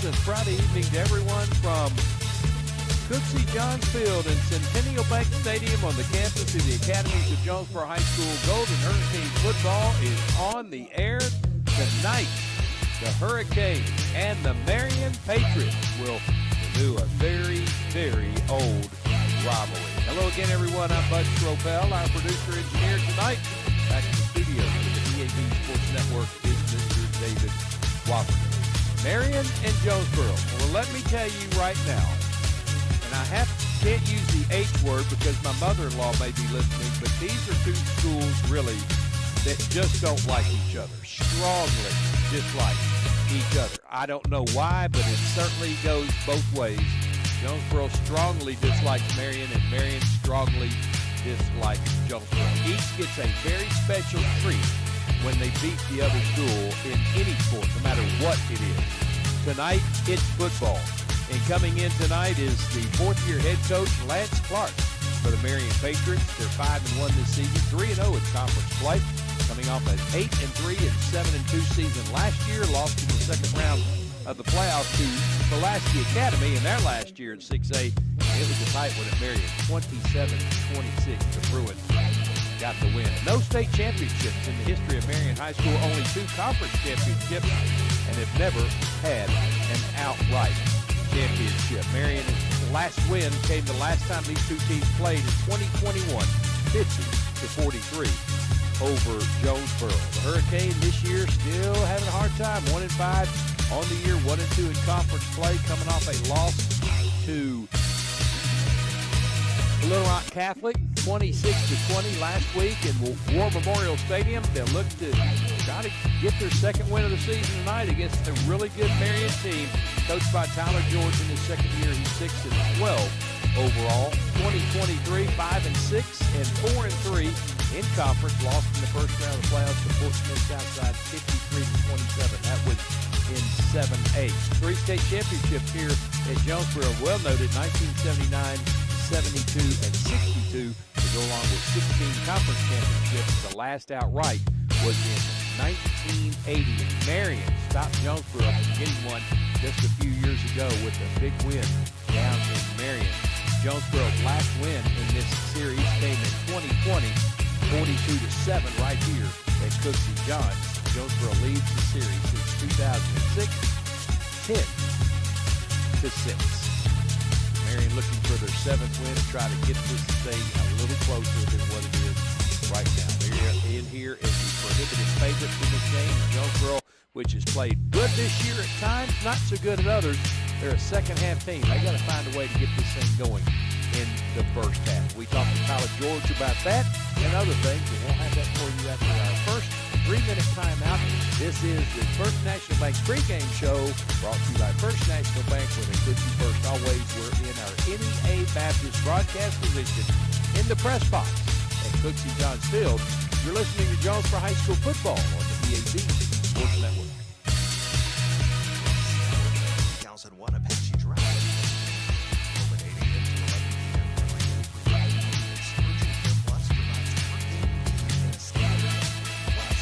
pleasant Friday evening to everyone from Cooksey Johns Field and Centennial Bank Stadium on the campus of the Academies of Jonesboro High School. Golden Hurricanes football is on the air tonight. The Hurricanes and the Marion Patriots will do a very, very old rivalry. Hello again, everyone. I'm Bud Schropel, our producer-engineer tonight. Back in the studio with the EAB Sports Network is Mr. David Wofford. Marion and Jonesboro. Well, let me tell you right now, and I can't use the H word because my mother-in-law may be listening, but these are two schools really that just don't like each other, strongly dislike each other. I don't know why, but it certainly goes both ways. Jonesboro strongly dislikes Marion, and Marion strongly dislikes Jonesboro. Each gets a very special treat when they beat the other school in any sport, no matter what it is. Tonight, it's football. And coming in tonight is the fourth-year head coach, Lance Clark, for the Marion Patriots. They're 5-1 this season, 3-0 in conference play, coming off an 8-3 and 7-2 season last year, lost in the second round of the playoffs to Pulaski Academy in their last year in 6A. It was a tight one at Marion, 27-26. The Bruins got the win. No state championships in the history of Marion High School, only 2 conference championships, and have never had an outright championship. Marion's last win came the last time these two teams played in 2021, 50-43 over Jonesboro. The Hurricane this year still having a hard time, 1-5 on the year, 1-2 in conference play, coming off a loss to Little Rock Catholic, 26-20 last week in War Memorial Stadium. They'll look to try to get their second win of the season tonight against a really good Marion team, coached by Tyler George in his second year. He's 6-12 overall. 2023, 5-6 and 4-3 in conference. Lost in the first round of the playoffs to Fort Smith Southside, 53-27. That was in 7A. 3 state championships here at Jonesboro. Well noted, 1979, 72, and 62 to go along with 16 conference championships. The last outright was in 1980. And Marion stopped Jonesboro from getting one just a few years ago with a big win down in Marion. Jonesboro's last win in this series came in 2020, 42-7 right here at Cooksey Johns. Jonesboro leads the series since 2006, 10-6. Marion looking for their 7th win and try to get this thing a little closer than what it is right now. They're in here as the prohibitive favorites in this game. Jonesboro, which has played good this year at times, not so good at others. They're a second-half team. They got to find a way to get this thing going in the first half. We talked to Tyler George about that and other things, and we'll have that for you after our first 3-minute timeout. This is the First National Bank pregame show brought to you by First National Bank, where they put you first always. We're in our NEA Baptist broadcast position in the press box at Cooksey Johns Field. You're listening to Jonesboro High School football on the EAB Sports Network. 2001 Apache Drive. Culminating into 11 p.m. Urgent Care Plus provides Pregame in a standard plus.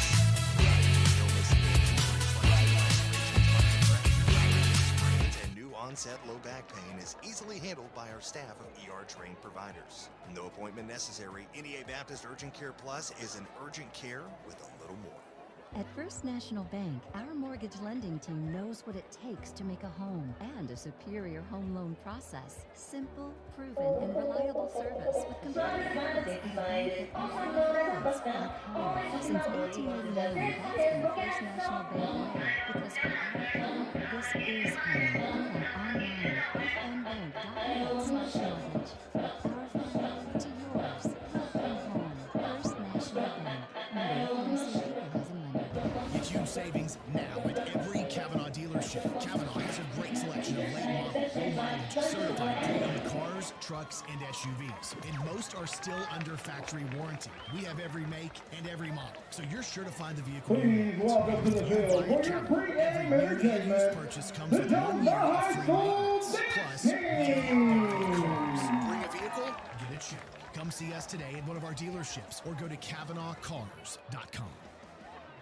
Illness and injuries like lacerations, minor fractures, sprains, and new onset low back pain is easily handled by our staff of ER-trained providers. No appointment necessary. NEA Baptist Urgent Care Plus is an urgent care with a little more. At First National Bank, our mortgage lending team knows what it takes to make a home and a superior home loan process. Simple, proven, and reliable service with competitive rates and benefit like home. Since 1889, that's been the First National Bank way. Because for our home, this is home. Come online at fnbank.net/mortgage. Our family to yours. Welcome home. First National Bank. Get huge savings now at every Kavanaugh dealership. Kavanaugh has a great selection of late model, low mileage, certified pre-owned cars, trucks, and SUVs. And most are still under factory warranty. We have every make and every model, so you're sure to find the vehicle you want. Welcome to the field for your pregame Every new and used purchase comes with 1 year of free maintenance. Plus, we have cars. Bring a vehicle, get it checked. Come see us today at one of our dealerships or go to KavanaughCars.com.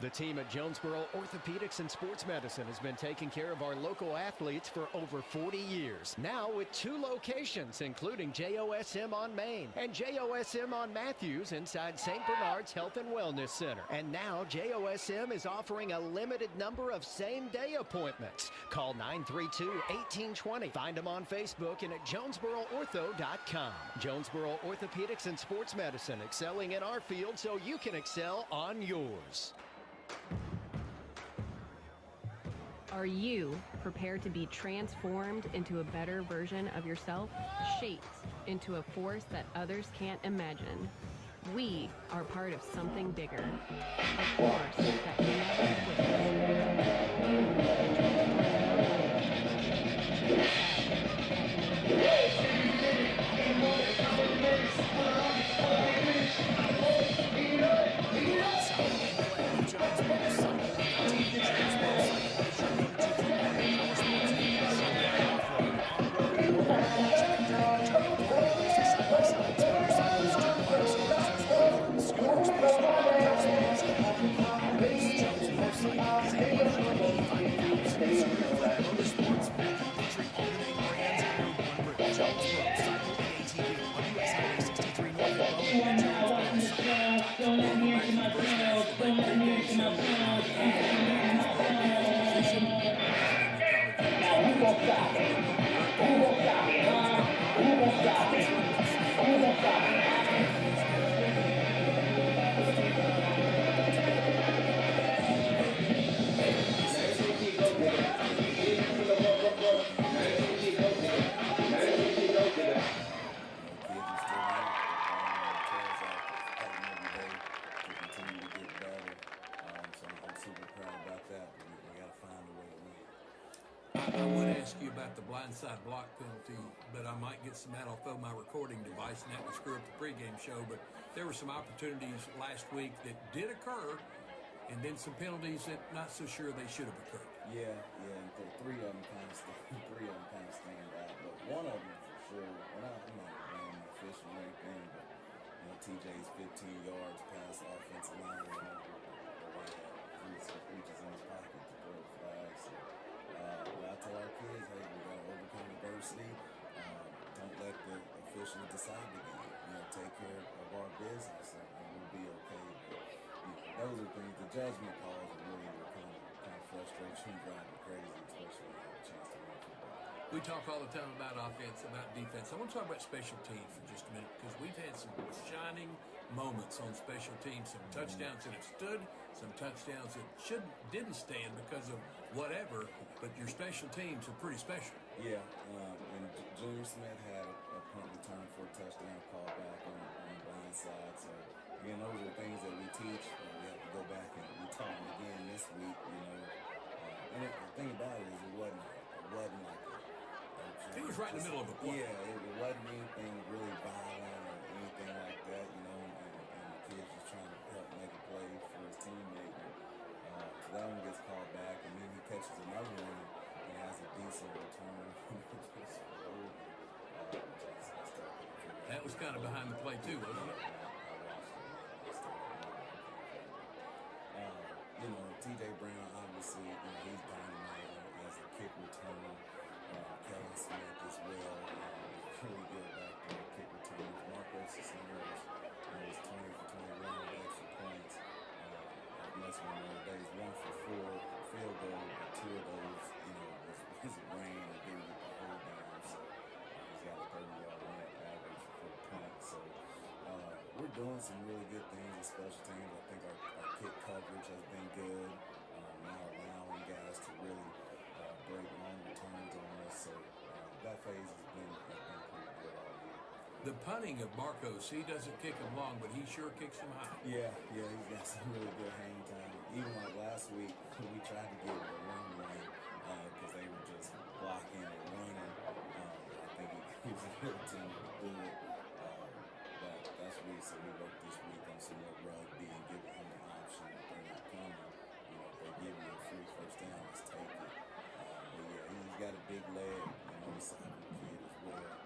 The team at Jonesboro Orthopedics and Sports Medicine has been taking care of our local athletes for over 40 years. Now with 2 locations, including JOSM on Main and JOSM on Matthews inside St. Bernard's Health and Wellness Center. And now JOSM is offering a limited number of same-day appointments. Call 932-1820. Find them on Facebook and at JonesboroOrtho.com. Jonesboro Orthopedics and Sports Medicine, excelling in our field so you can excel on yours. Are you prepared to be transformed into a better version of yourself? Shaped into a force that others can't imagine? We are part of something bigger. A force that never blindside block penalty, but I might get some of that off of my recording device, and that would screw up the pregame show. But there were some opportunities last week that did occur, and then some penalties that not so sure they should have occurred. Yeah, and three of them kind of stand out. But one of them for sure, and I'm not blaming the official or anything, but TJ's 15 yards past the offensive line, the way reaches in his pocket to throw the flag. So, I tell our kids, hey, we got to overcome adversity. Don't let the officials decide the game. Take care of our business, and we'll be okay. But, those are things. The judgment calls are really kind of frustrate you, drive you crazy, especially when you have a chance to win football. We talk all the time about offense, about defense. I want to talk about special teams for just a minute, because we've had some shining moments on special teams, some touchdowns that have stood, some touchdowns that didn't stand because of whatever, but your special teams are pretty special. Yeah, and Junior Smith had a punt return for a touchdown call back on the blind side. So, again, those are things that we teach. We have to go back and we taught them again this week, And the thing about it is it wasn't like it was right in the middle of a play. Yeah, it wasn't anything really violent or anything like that, and the kid's just trying to help make a play for his teammate. So that one gets called back, and then he catches another one and has a decent return. That was kind of behind the play too, wasn't it? TJ Brown, obviously, he's dynamite as a kick returner. Kellen Smith as well, really good back there, kick returners. Marcos Cisneros was 20 for 21 with extra points. That's one of the days, 1 for 4 field goal, but 2 of those, was rain and didn't get the whole down. So he's got a 30-yard run average for the punt. So we're doing some really good things in special teams. I think our kick coverage has been good. Now allowing guys to really break long returns on us. So that phase has been pretty good all year. The punting of Marcos, he doesn't kick them long, but he sure kicks them high. Yeah, he's got some really good hang time. Even like last week, we tried to get him a run because they were just blocking and running. I think he was a good team to do it. But that's what we worked this week on some more rugby and giving him the option if they're not coming. If they give you a free first down, let's take it. But yeah, he's got a big leg. He's a kid as well.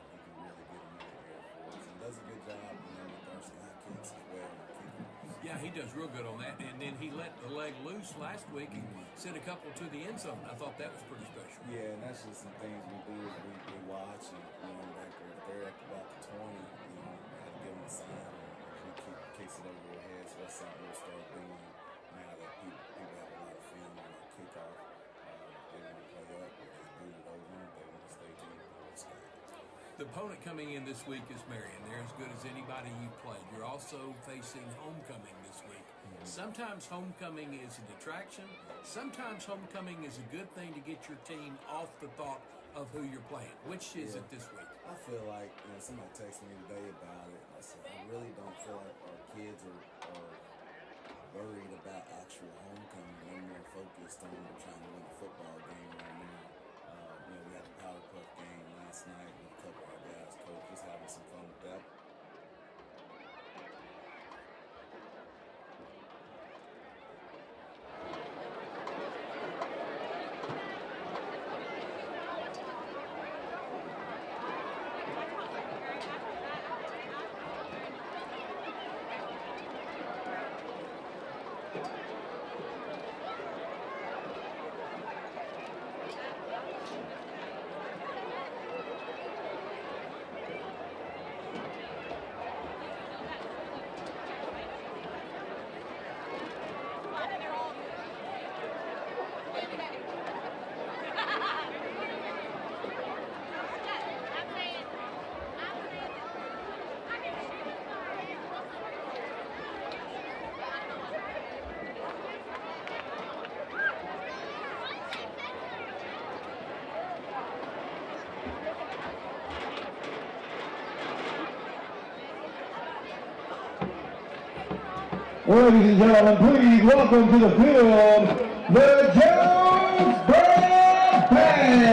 He can really get him in the air for us. And does a good job, with our sky kicks as well. Yeah, he does real good on that. And then he let the leg loose last week and sent a couple to the end zone. I thought that was pretty special. Yeah, and that's just some things we do is we watch and, like if they're at about the 20, I have to give them a sign and he kicks it over their head. So that's something we'll start doing now that people have a lot of film on our kickoff. They want to play up, they just boot it over them. They want to stay deep, let's go. The opponent coming in this week is Marion. They're as good as anybody you've played. You're also facing homecoming this week. Sometimes homecoming is a detraction. Sometimes homecoming is a good thing to get your team off the thought of who you're playing. Which is it this week? I feel like, somebody texted me today about it. I said, I really don't feel like our kids are worried about actual homecoming. They're more focused on trying to win a football game right now. We had a Power Puff game last night with a couple of our guys, coach, just having some fun with that. Ladies and gentlemen, please welcome to the field the Jonesboro Band.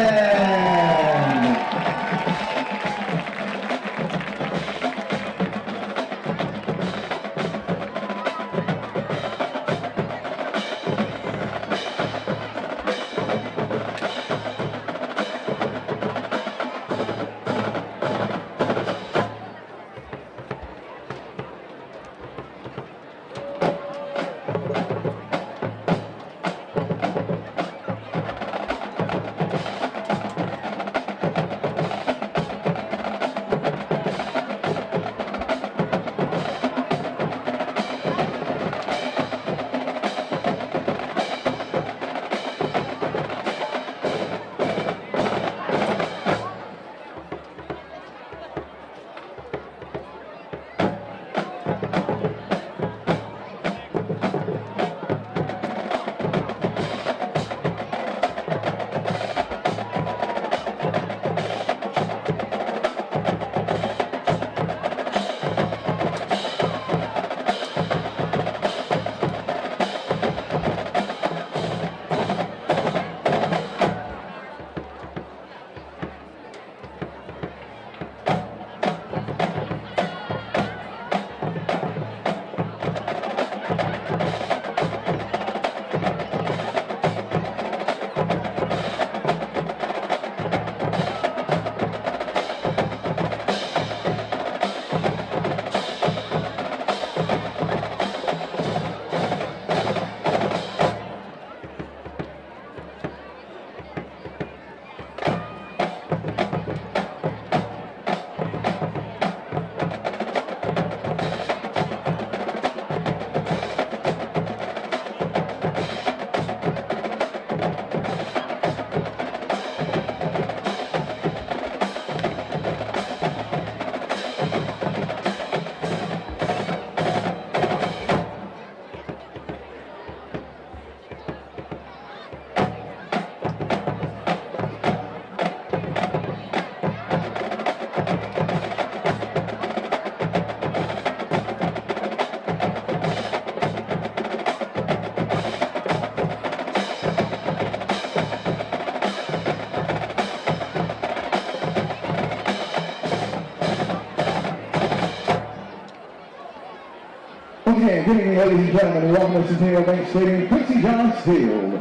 Good evening, ladies and gentlemen, and welcome to Centennial Bank Stadium, Quincy Johns Field.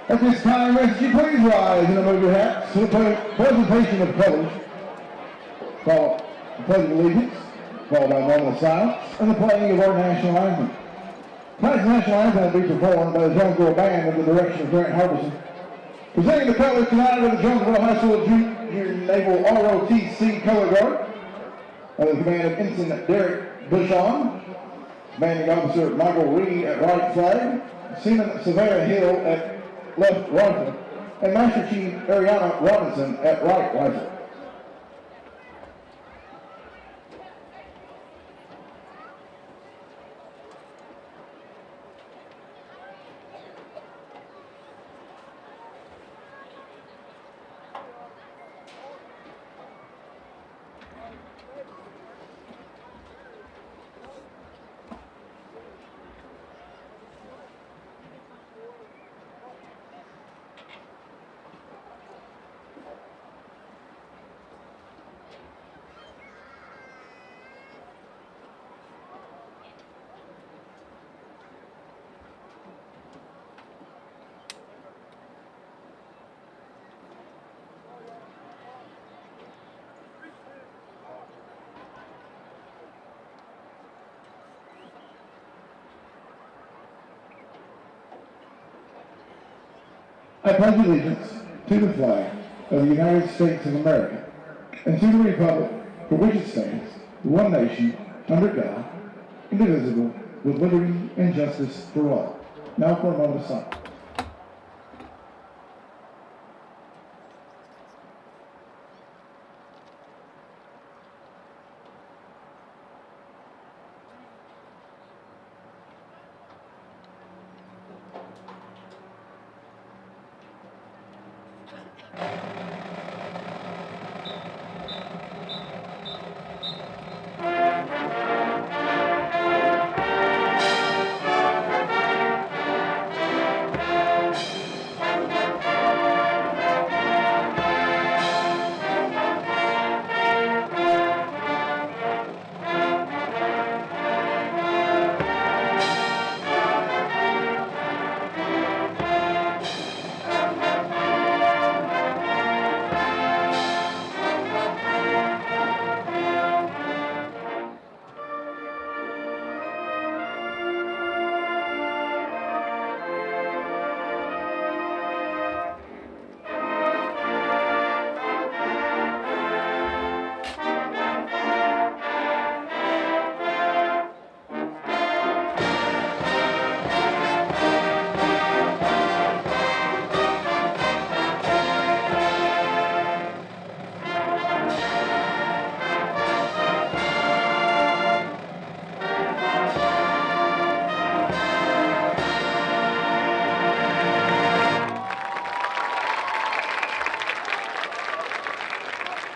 At this time, rest you please rise and remove your hats for the presentation of colors, called the Pledge of Allegiance, followed by moment of silence, and the playing of our national anthem. Tonight's national anthem will be performed by the Jonesboro Band under the direction of Grant Harbison. Presenting the colors tonight are the Jonesboro High School Junior Naval ROTC Color Guard under the command of Ensign Derek Bushon, Commanding Officer Michael Reed at right flag, Seaman Savannah Hill at left rifle, and Master Chief Ariana Robinson at right rifle. I pledge allegiance to the flag of the United States of America and to the republic for which it stands, one nation, under God, indivisible, with liberty and justice for all. Now for a moment of silence.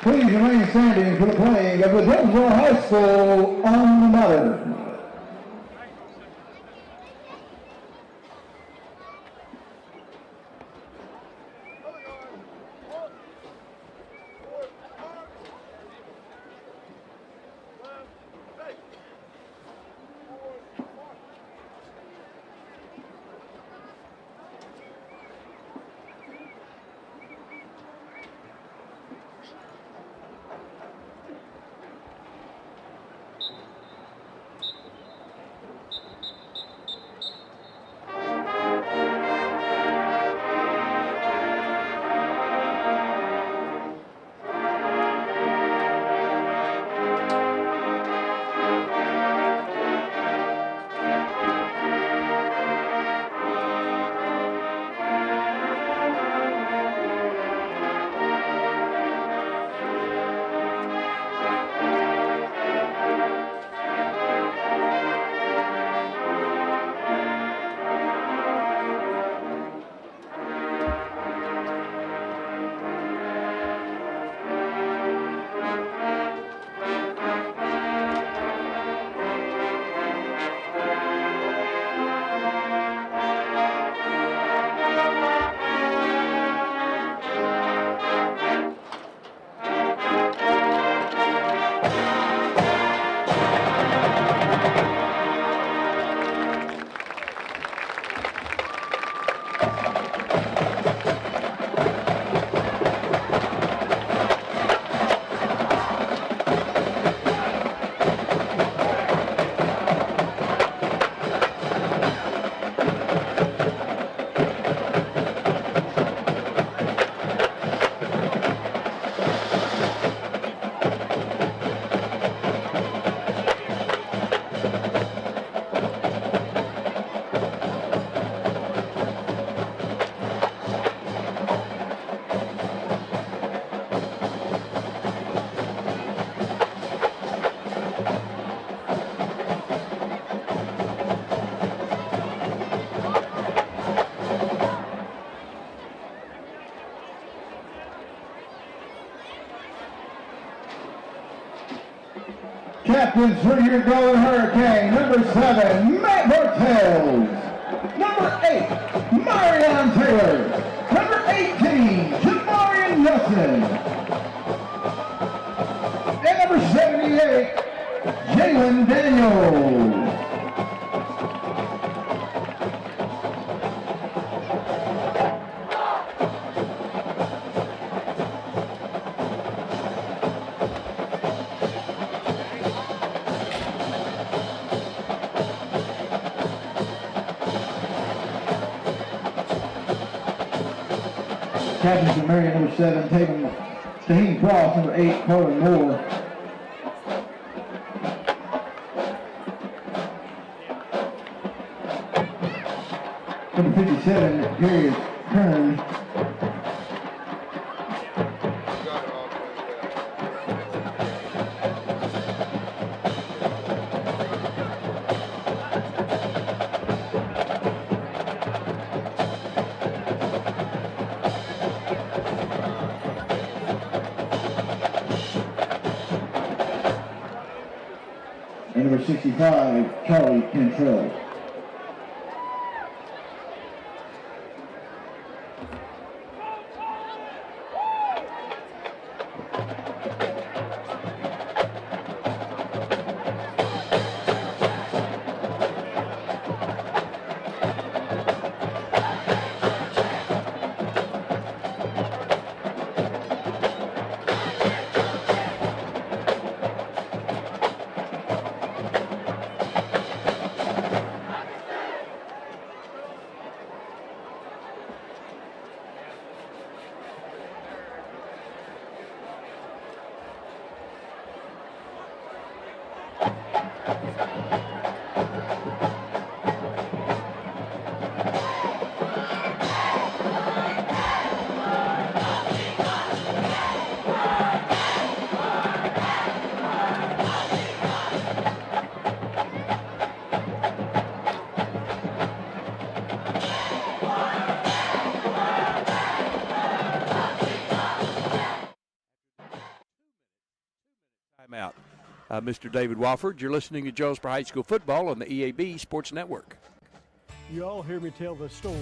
Please remain standing for the playing of the Jonesboro High School alma mater. Captains for your Golden Hurricane, number 7, Matt Bartels. Number 8, Marion Taylor. Number 18, Marian Nelson. And number 78, Jalen Daniels. Captains of Marion, number 7, Tahini Cross, number 8, Carter Moore. Number 57, Darius Kern. And number 65, Charlie Cantrell. Timeout. Mr. David Wofford, you're listening to Jonesboro High School football on the EAB Sports Network. You all hear me tell the story.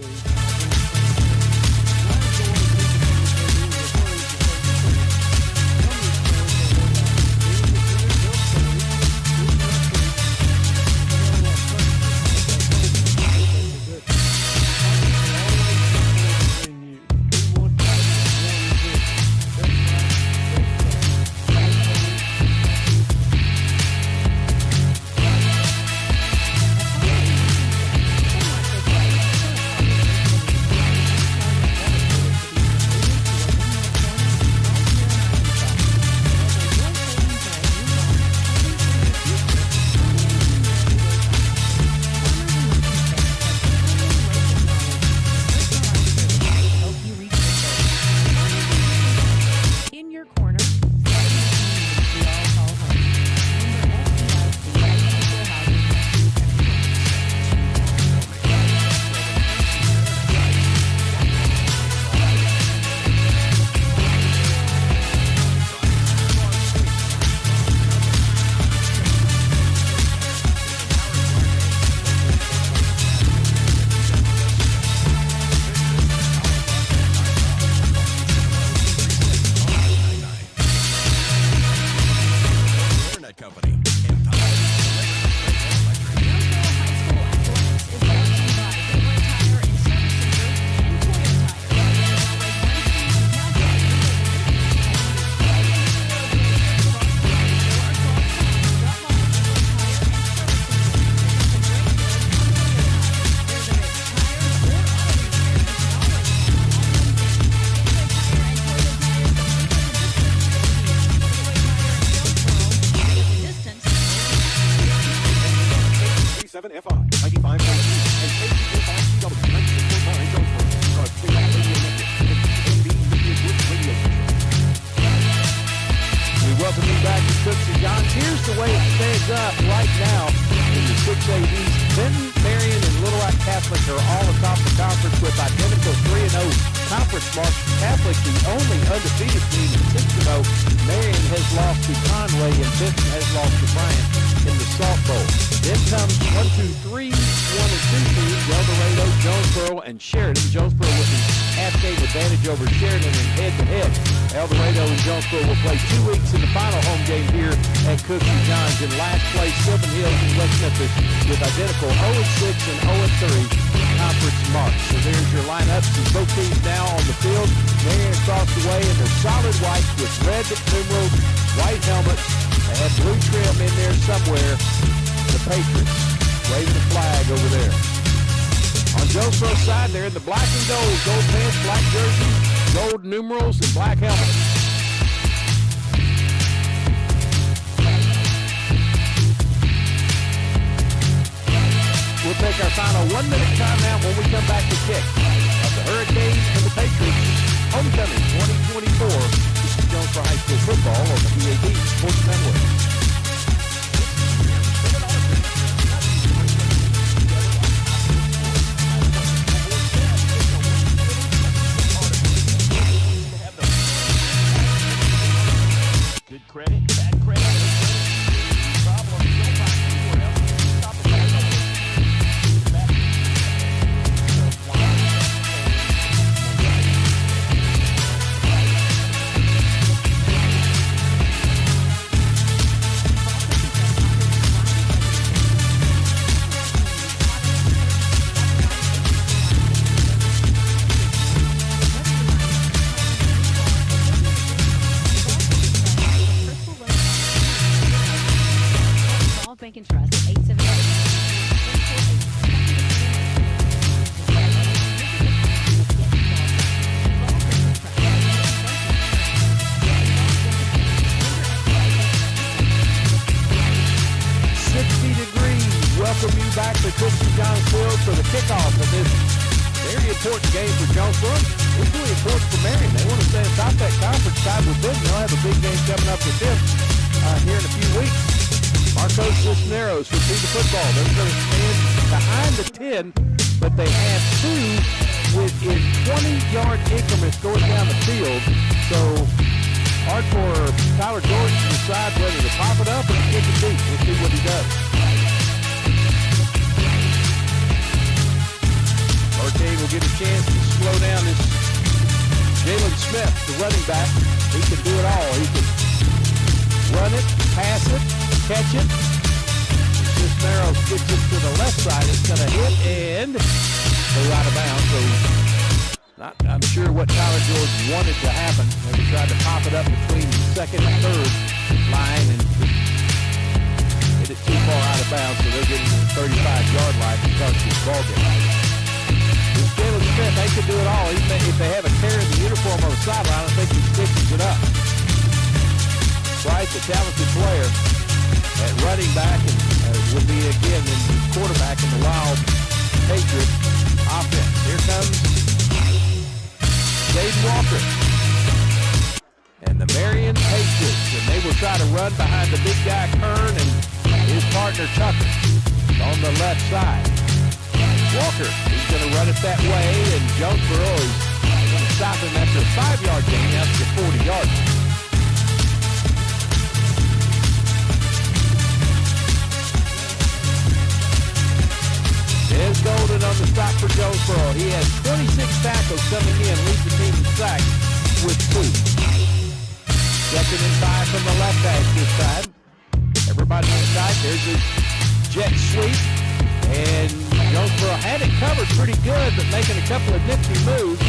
Here's the way it stands up right now in the 6A East. Benton, Marion, and Little Rock Catholic are all atop the conference with identical 3-0 conference marks. Catholic, the only undefeated team at 6-0. Marion has lost to Conway, and Benton has lost to Bryant in the Salt Bowl. Then comes 1, 2, 3, 1 and 2 teams, El Dorado, Jonesboro, and Sheridan. Jonesboro with the half-game advantage over Sheridan in head-to-head. El Dorado and Jonesboro will play 2 weeks in the final home game here at Cooksey Johns. In last place, Sylvan Hills and West Memphis with identical 0-6 and 0-3 conference marks. So there's your lineups, and both teams now on the field. Marion across the way in their solid white with red numerals, white helmets. They have blue trim in there somewhere. The Patriots waving the flag over there. On Jonesboro's side, they're in the black and gold. Gold pants, black jerseys, gold numerals, and black helmets. We'll take our final 1-minute timeout when we come back to kick of the Hurricanes and the Patriots Homecoming 2024. This is Jonesboro High School football on the EAB Sports Network. Good credit, bad credit, problem, go back anywhere else. Stop it. 60 degrees. Welcome you back to Cooksey Johns Field for the kickoff of this very important game for Jonesboro. It's really important for Marion. They want to stay atop that conference side with them. They'll have a big game coming up with them here in a few weeks. Marcos Cisneros will see the football. They're going to stand behind the 10, but they have two within 20-yard increments going down the field. So hard for Tyler George to decide whether to pop it up or kick it deep. We'll see what he does. Hurricane will get a chance to slow down this Jalen Smith, the running back. He can do it all. He can run it, pass it, catch it. Cisneros gets it to the left side. It's going to hit and go out of bounds. So I'm sure what Tyler George wanted to happen. They tried to pop it up between the second and third line and hit it too far out of bounds. So they're getting to the 35-yard line to start this ball game. This Jalen Smith, they can do it all. Even if they have a tear in the uniform on the sideline, I think he stitches it up. Bryce, a talented player at running back, and will be again in the quarterback in the Wild Patriot offense. Here comes Dave Walker and the Marion Patriots, and they will try to run behind the big guy Kern and his partner Tucker on the left side. Walker, he's going to run it that way, and Jonesboro is going to stop him after a 5-yard gain out to the 40-yard line. Des Golden on the stop for Jonesboro. He has 26 tackles coming in, leads the team in sacks with 2. Second and 5 from the left hash this time. Everybody inside. There's a jet sweep. And Jonesboro had it covered pretty good, but making a couple of nifty moves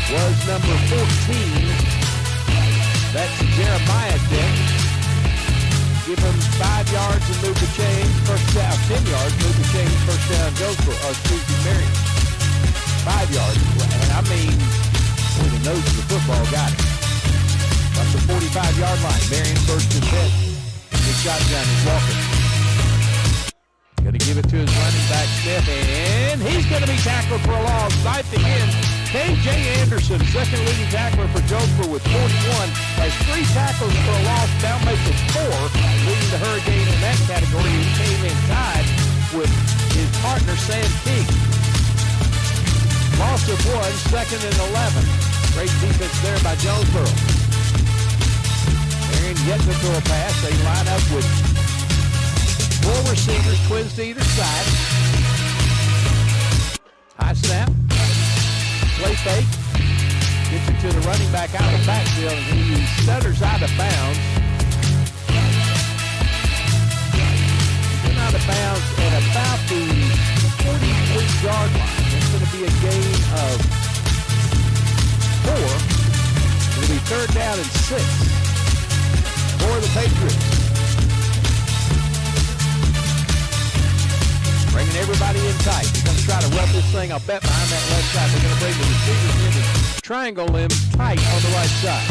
was number 14. That's Jeremiah Dent. Give him 5 yards and move the chains. First down, 10 yards, move the chains. First down, Jonesboro, Marion. 5 yards. And I mean, when the nose of the football got it. From the 45-yard line, Marion first and 10. The shotgun is Walker. Going to give it to his running back, Smith, and he's going to be tackled for a loss. Sniped again. K.J. Anderson, second leading tackler for Jonesboro with 41, has 3 tackles for a loss. Now makes it 4, leading the Hurricane in that category. He came in tied with his partner, Sam and 2nd and 11. Great defense there by Jonesboro. Marion yet to throw a pass. They line up with 4 receivers, twins to either side. High snap. Play fake. Gets it to the running back out of the backfield, and he stutters out of bounds. He's out of bounds at about the 48-yard line. It's going to be a gain of 4. It'll be 3rd down and 6 for the Patriots. Bringing everybody in tight. They're going to try to rub this thing, I'll bet, behind that left side. They're going to bring the receivers in and triangle him tight on the right side.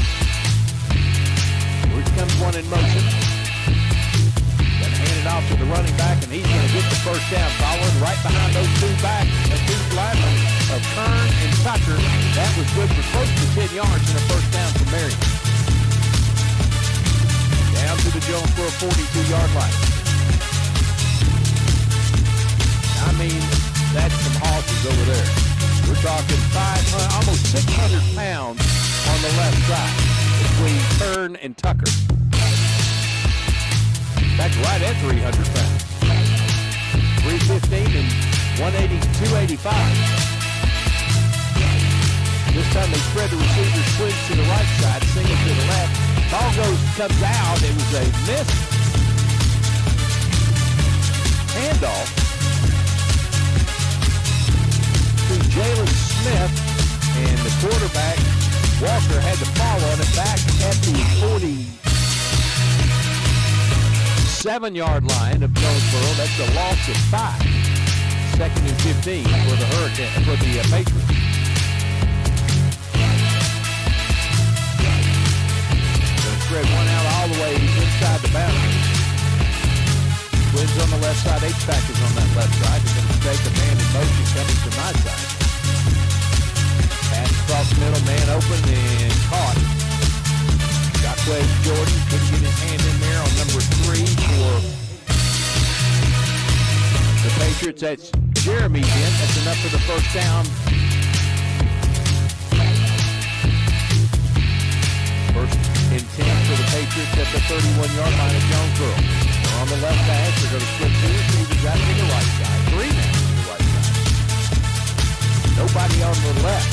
Here comes one in motion. Going to hand it off to the running back, and he's going to get the first down. Following right behind those two linemen of Kern and Tucker. That was good for close to 10 yards and a first down for Marion. Down to the Jonesboro 42-yard line. I mean, that's some hosses over there. We're talking 500, almost 600 pounds on the left side between Kern and Tucker. That's right at 300 pounds. 315 and 285. This time they spread the receivers, switch to the right side, single to the left. Ball comes out. It was a miss handoff to Jalen Smith, and the quarterback, Walker, had to fall on it back at the 47-yard line of Jonesboro. That's a loss of 5. 2nd and 15 for the Patriots. Going to spread one out all the way inside the boundary. Twins on the left side, H-back is on that left side. They're going to take a man in motion coming to my side. Pass across the middle, man open and caught. Jacquez Jordan couldn't get his hand in there on number 3 for the Patriots. That's Jeremy Dent. That's enough for the first down. First and 10 for the Patriots at the 31-yard line of Jonesboro. They're on the left hash. They're going to split 2 receivers out to the right side. 3 now to the right side. Nobody on the left.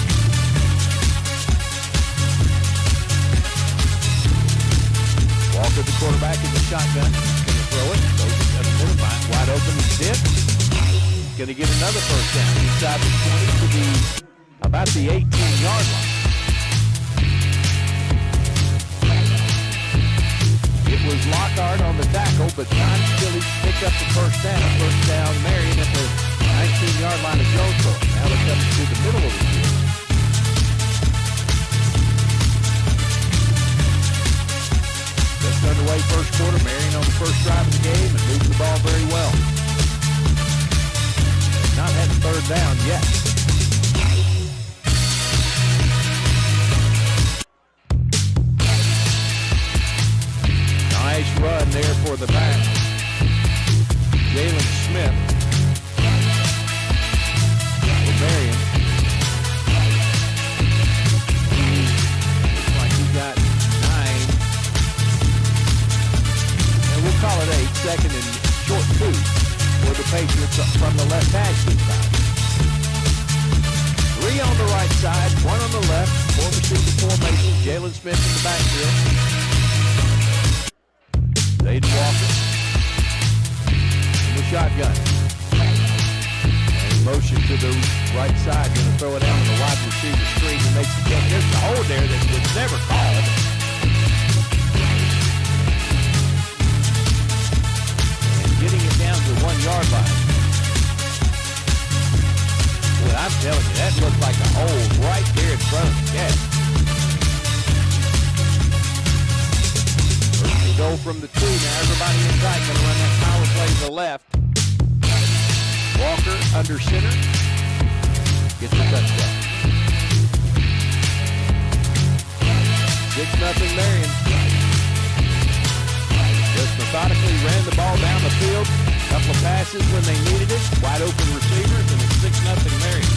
Walker, the quarterback, in the shotgun. Going to throw it. Goes to the middle. Wide open and Dip. Going to get another first down inside the 20 to about the 18-yard line. It was Lockhart on the tackle, but John Philly picked up the first down. First down, Marion at the 19-yard line of Jonesboro. Now they're coming to the middle of the field. Just underway first quarter. Marion on the first drive of the game and moved the ball very well. Not had a third down yet. Nice run there for the back. Jalen Smith for Marion. Looks like he got 9. And we'll call it 8. 2nd and short 2 for the Patriots from the left hash this time. 3 on the right side, 1 on the left. 4 receiver formation. Jalen Smith in the backfield. Zayden Walker in the shotgun. And motion to the right side. Going to throw it out on the wide receiver screen and makes the catch. There's a hold there that was never called. And getting it down to the 1-yard line. Boy, I'm telling you, that looked like a hold right there in front of the catch. Go from the 2 now. Everybody inside going to run that power play to the left. Walker under center. Gets the touchdown. 6-0 Marion. Just methodically ran the ball down the field. Couple of passes when they needed it. Wide open receivers, and it's 6-0 Marion.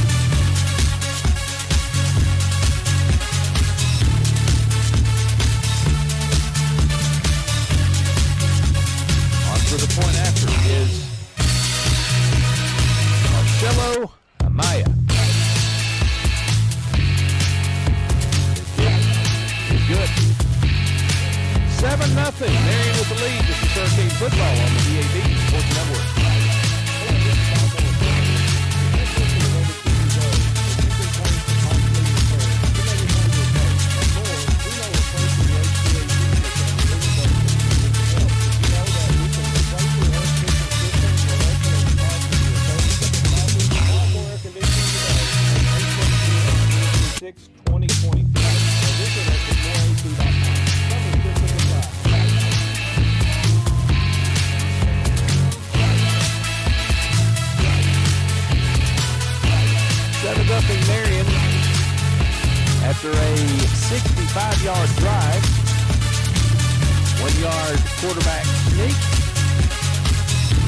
for the point after is Marcelo Amaya. Is good. 7-0. Marion with the lead. This is Hurricane football on the EAB Sports Network. Marion after a 65-yard drive, 1-yard quarterback sneak.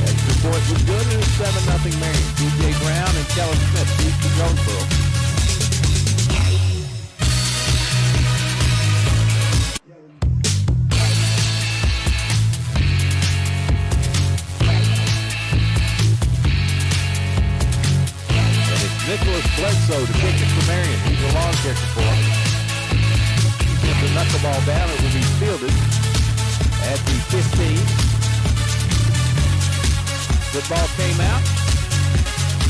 Extra point was good, and it's 7-0 Marion. DJ Brown and Kellen Smith beat the Jonesboro. Nicholas Bledsoe to kick it for Marion. He's a long kicker for him. He sends the knuckleball down. It will be fielded at the 15. Football came out.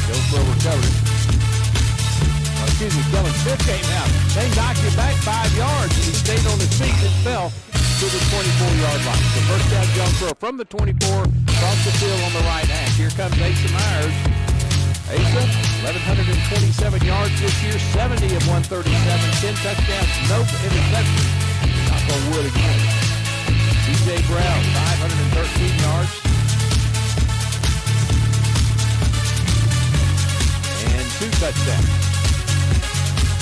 Jonesboro recovered it. Kellen Smith came out. They knocked him back 5 yards, and he stayed on his feet and fell to the 24-yard line. So first down Jonesboro from the 24, across the field on the right hash. Here comes Asa Myers. Asa, 1,127 yards this year, 70 of 137, 10 touchdowns, no interceptions. Knock on wood again. DJ Brown, 513 yards. And 2 touchdowns.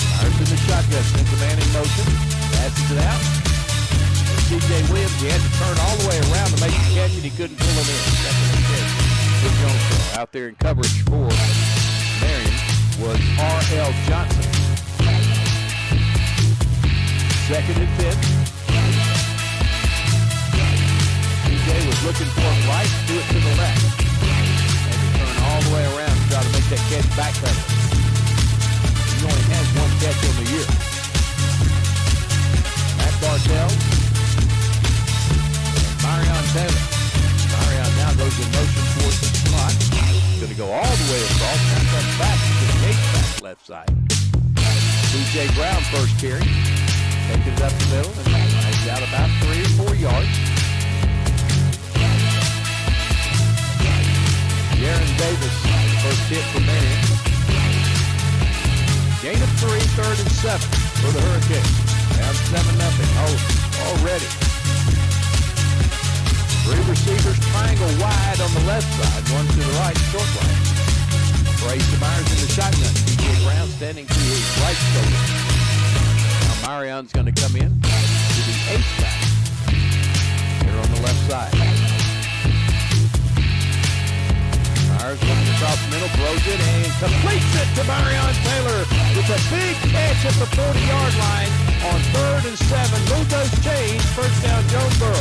Myers in the shotgun, sends the man in motion, passes it out. And CJ Williams, he had to turn all the way around to make the catch, and he couldn't pull it in. Second and 10. For Jonesboro. Out there in coverage for Marion was R.L. Johnson. Second and 10. DJ was looking for it right, do it to the left. And to turn all the way around to try to make that catch backpedal. He only has 1 catch on the year. Matt Bartell and Marion Taylor. Marion now goes in motion towards the slot. Going to go all the way across. Now comes back to the H-back left side. DJ Brown first carry. Taking it up the middle and lays out about 3 or 4 yards. Jaron Davis first hit for Marion. Gain of 3, 3rd and 7 for the Hurricanes. Down 7-0 already. 3 receivers, triangle wide on the left side, 1 to the right, short right. Asa Myers in the shotgun. DJ Brown standing to his right shoulder. Now Marion's going to come in to the H-back. Here on the left side. Myers looking across the middle, throws it, and completes it to Marion Taylor with a big catch at the 40-yard line on 3rd and 7. Move those chains, first down Jonesboro.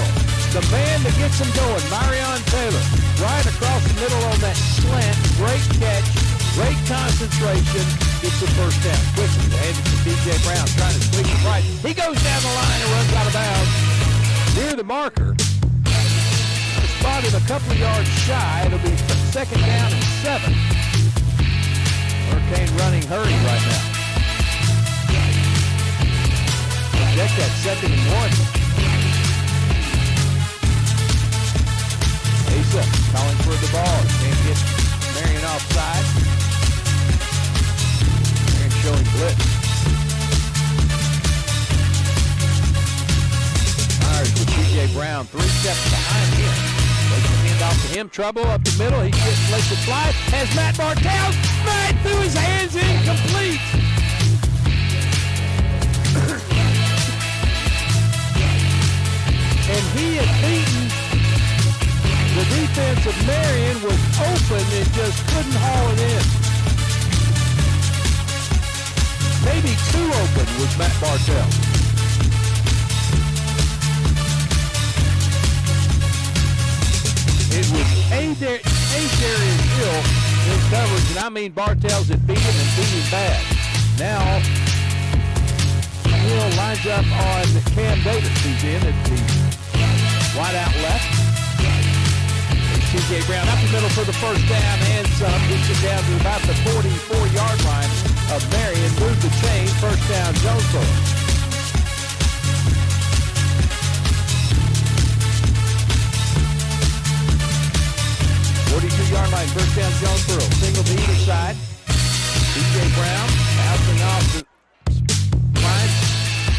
The man that gets him going, Marion Taylor, right across the middle on that slant. Great catch, great concentration. Gets the first down quickly. They hand it to DJ Brown, trying to squeeze it right. He goes down the line and runs out of bounds near the marker. Spotted a couple of yards shy. It'll be 2nd down and 7. Hurricane running hurry right now. Check that 2nd and 1. Asa calling for the ball. Can't get Marion offside. Marion showing blitz. Myers with DJ Brown 3 steps behind him. Takes the hand off to him. Trouble up the middle. He just lets it fly. Has Matt Bartell. Right through his hands. Incomplete. And he had beaten the defense of Marion, was open and just couldn't haul it in. Maybe too open was Matt Bartell. It A-Darius Hill in coverage, and I mean Bartels had beat him and beat him bad. Now, Hill lines up on Cam Davis, who's in at the wide out left. T.J. Brown up the middle for the first down and some. Gets it down to about the 44-yard line of Marion. Move the chain. First down, Jonesboro. 42-yard line, first down, Jonesboro. Single to either side. T.J. Brown bouncing off the line,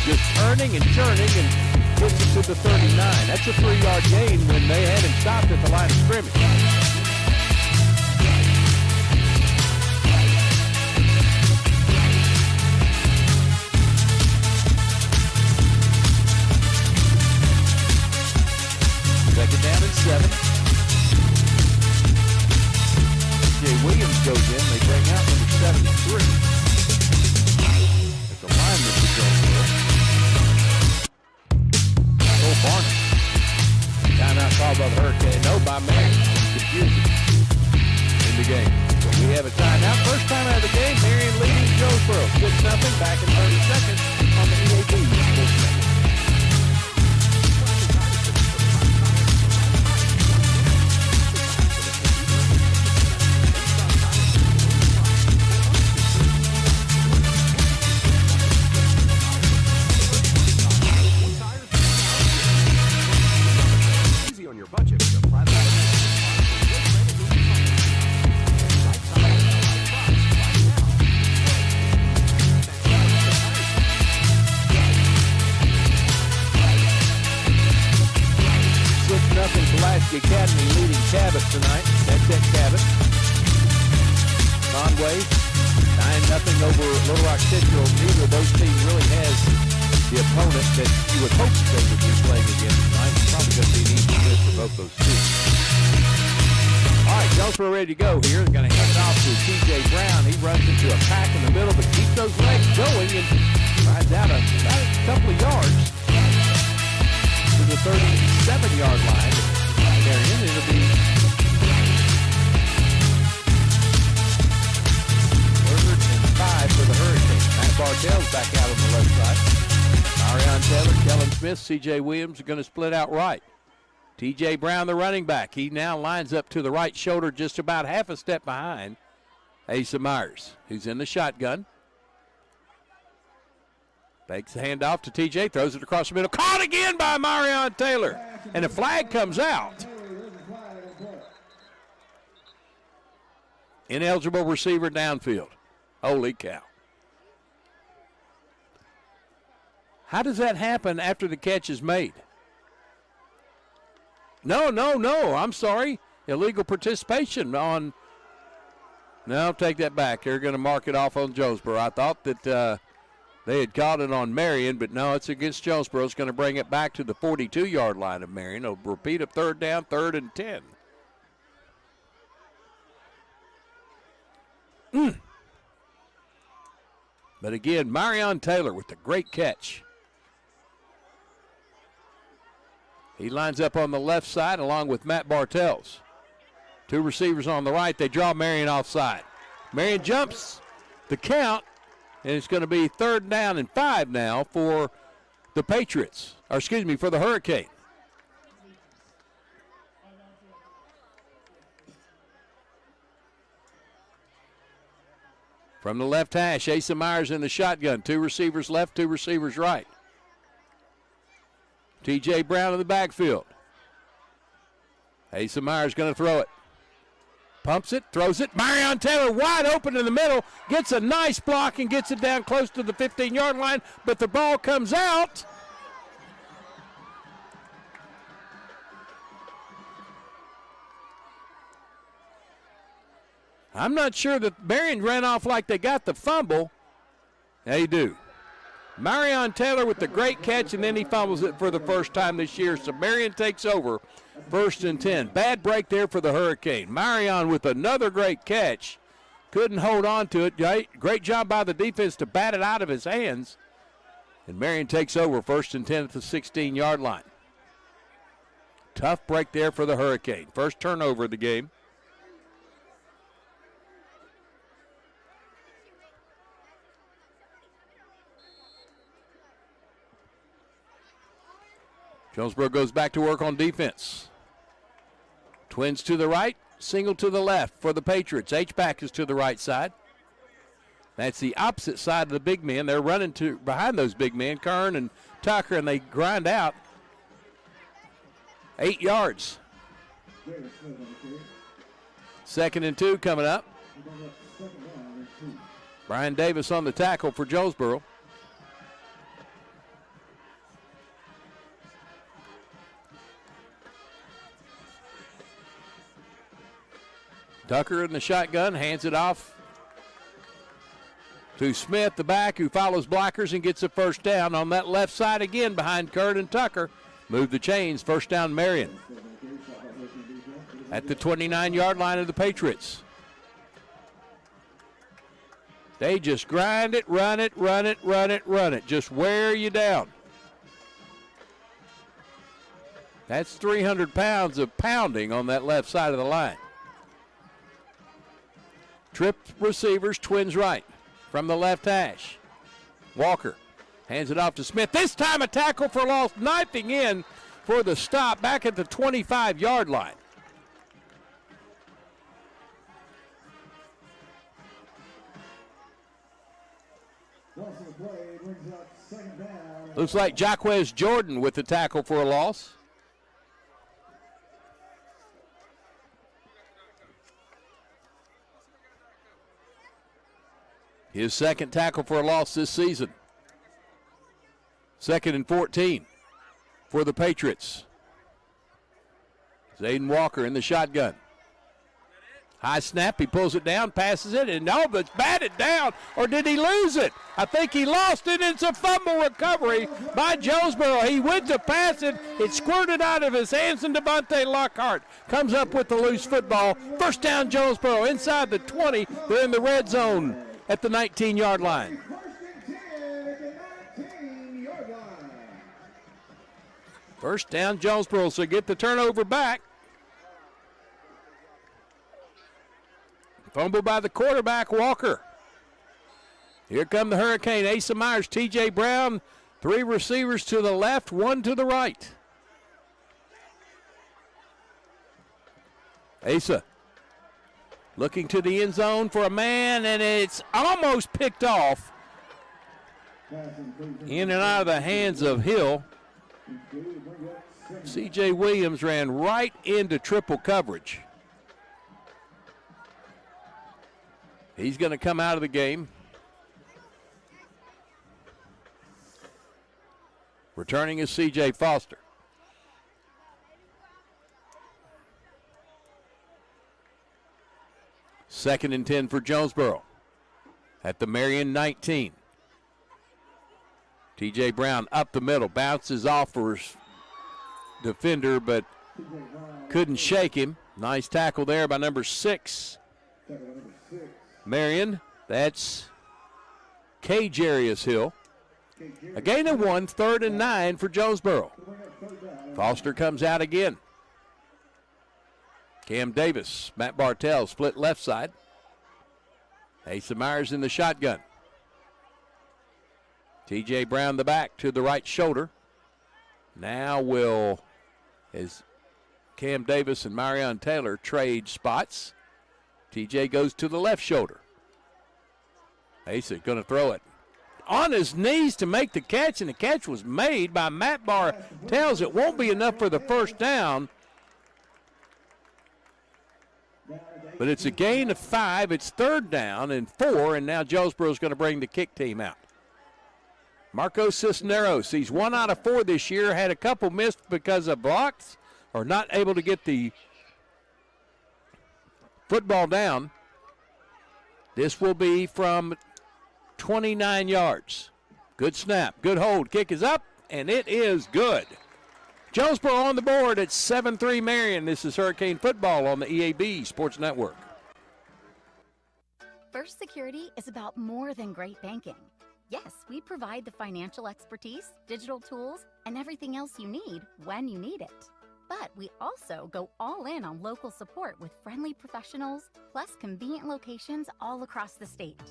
just turning and churning and gets it to the 39. That's a 3-yard gain when they had him stopped at the line of scrimmage. Second down and 7. Jay Williams goes in. They bring out number 73. At the lineman for Jonesboro. Barnum. Timeout called by the Hurricane. No, by Marion. Confusion in the game. So we have a timeout. First time out of the game, Marion leading Jonesboro. 6-0. Back in 30 seconds on the EAB Sports Network. Academy leading Cabot tonight. That's at Cabot. Conway, 9-0 over Little Rock Central. Neither of those teams really has the opponent that you would hope they would be playing against tonight. It's probably going to be an easy win for both those teams. All right, Jonesboro ready to go here. They're going to hand it off to T.J. Brown. He runs into a pack in the middle, but keeps those legs going and rides out a couple of yards to the 37-yard line. Marion, it'll be 3rd and 5 for the Hurricane. Matt Bartels back out on the left side. Marion Taylor, Kellen Smith, C.J. Williams are going to split out right. T.J. Brown, the running back. He now lines up to the right shoulder, just about half a step behind Asa Myers, who's in the shotgun. Takes the handoff to T.J., throws it across the middle. Caught again by Marion Taylor. And a flag comes out. Ineligible receiver downfield. Holy cow. How does that happen after the catch is made? No. I'm sorry. Illegal participation on. No, take that back. They're going to mark it off on Jonesboro. I thought that they had called it on Marion, but no, it's against Jonesboro. It's going to bring it back to the 42-yard line of Marion. A repeat of 3rd down, 3rd and 10. But again, Marion Taylor with the great catch. He lines up on the left side along with Matt Bartels. 2 receivers on the right. They draw Marion offside. Marion jumps the count, and it's going to be 3rd down and 5 now for the Patriots. Or excuse me, for the Hurricane. From the left hash, Asa Myers in the shotgun. 2 receivers left, 2 receivers right. T.J. Brown in the backfield. Asa Myers going to throw it. Pumps it, throws it. Marion Taylor wide open in the middle. Gets a nice block and gets it down close to the 15-yard line, but the ball comes out. I'm not sure that Marion ran off like they got the fumble. They do. Marion Taylor with the great catch, and then he fumbles it for the first time this year. So Marion takes over 1st and 10. Bad break there for the Hurricane. Marion with another great catch. Couldn't hold on to it. Great job by the defense to bat it out of his hands. And Marion takes over 1st and 10 at the 16-yard line. Tough break there for the Hurricane. First turnover of the game. Jonesboro goes back to work on defense. Twins to the right, single to the left for the Patriots. H-back is to the right side. That's the opposite side of the big men. They're running to behind those big men, Kern and Tucker, and they grind out 8 yards. 2nd and 2 coming up. Brian Davis on the tackle for Jonesboro. Tucker in the shotgun, hands it off to Smith, the back, who follows blockers and gets a first down on that left side again behind Kurt and Tucker. Move the chains, first down Marion. At the 29-yard line of the Patriots. They just grind it, run it, run it, run it, run it. Just wear you down. That's 300 pounds of pounding on that left side of the line. Tripped receivers, twins right from the left hash. Walker hands it off to Smith. This time a tackle for loss, knifing in for the stop back at the 25-yard line. Looks like Jaquez Jordan with the tackle for a loss. His second tackle for a loss this season. 2nd and 14 for the Patriots. Zayden Walker in the shotgun. High snap, he pulls it down, passes it, and no, but it's batted down, or did he lose it? I think he lost it. It's a fumble recovery by Jonesboro. He went to pass it. It squirted out of his hands, and Devontae Lockhart comes up with the loose football. First down, Jonesboro inside the 20. They're in the red zone at the 19-yard line. First down, Jonesboro, so get the turnover back. Fumble by the quarterback, Walker. Here come the Hurricane. Asa Myers, T.J. Brown, 3 receivers to the left, 1 to the right. Asa looking to the end zone for a man, and it's almost picked off. In and out of the hands of Hill. C.J. Williams ran right into triple coverage. He's going to come out of the game. Returning is C.J. Foster. Second and 10 for Jonesboro at the Marion 19. T.J. Brown up the middle, bounces off for his defender, but couldn't shake him. Nice tackle there by number 6. Marion, that's K-Jarius Hill. A gain of 1, 3rd and 9 for Jonesboro. Foster comes out again. Cam Davis, Matt Bartell split left side. Asa Myers in the shotgun. T.J. Brown the back to the right shoulder. Now as Cam Davis and Marion Taylor trade spots. T.J. goes to the left shoulder. Asa going to throw it on his knees to make the catch, and the catch was made by Matt Bartels. It won't be enough for the first down, but it's a gain of 5. It's 3rd down and 4, and now Jonesboro's going to bring the kick team out. Marco Cisneros, he's 1 out of 4 this year, had a couple missed because of blocks or not able to get the football down. This will be from 29 yards. Good snap, good hold. Kick is up, and it is good. Jonesboro on the board at 7-3 Marion. This is Hurricane Football on the EAB Sports Network. First Security is about more than great banking. Yes, we provide the financial expertise, digital tools, and everything else you need when you need it. But we also go all in on local support with friendly professionals, plus convenient locations all across the state.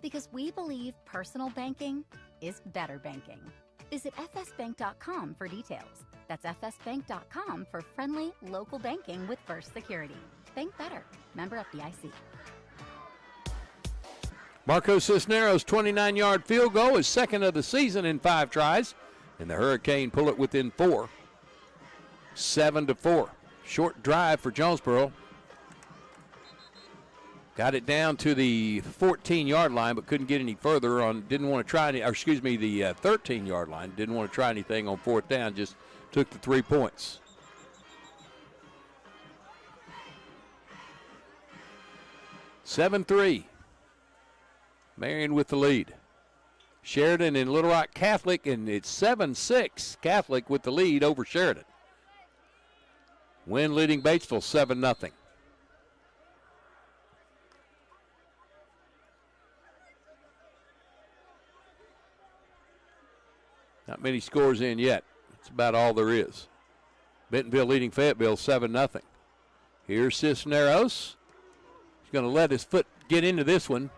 Because we believe personal banking is better banking. Visit fsbank.com for details. That's fsbank.com for friendly local banking with First Security. Bank better. Member FDIC. Marco Cisneros' 29-yard field goal is second of the season in 5 tries, and the Hurricane pull it within 4. 7-4. Short drive for Jonesboro. Got it down to the 14-yard line, but couldn't get any further on. Didn't want to try any, or excuse me, the 13-yard line. Didn't want to try anything on 4th down. Just took the 3 points. 7-3. Marion with the lead. Sheridan and Little Rock Catholic, and it's 7-6. Catholic with the lead over Sheridan. Wynn leading Batesville 7-0. Not many scores in yet. That's about all there is. Bentonville leading Fayetteville 7-0. Here's Cisneros. He's going to let his foot get into this one.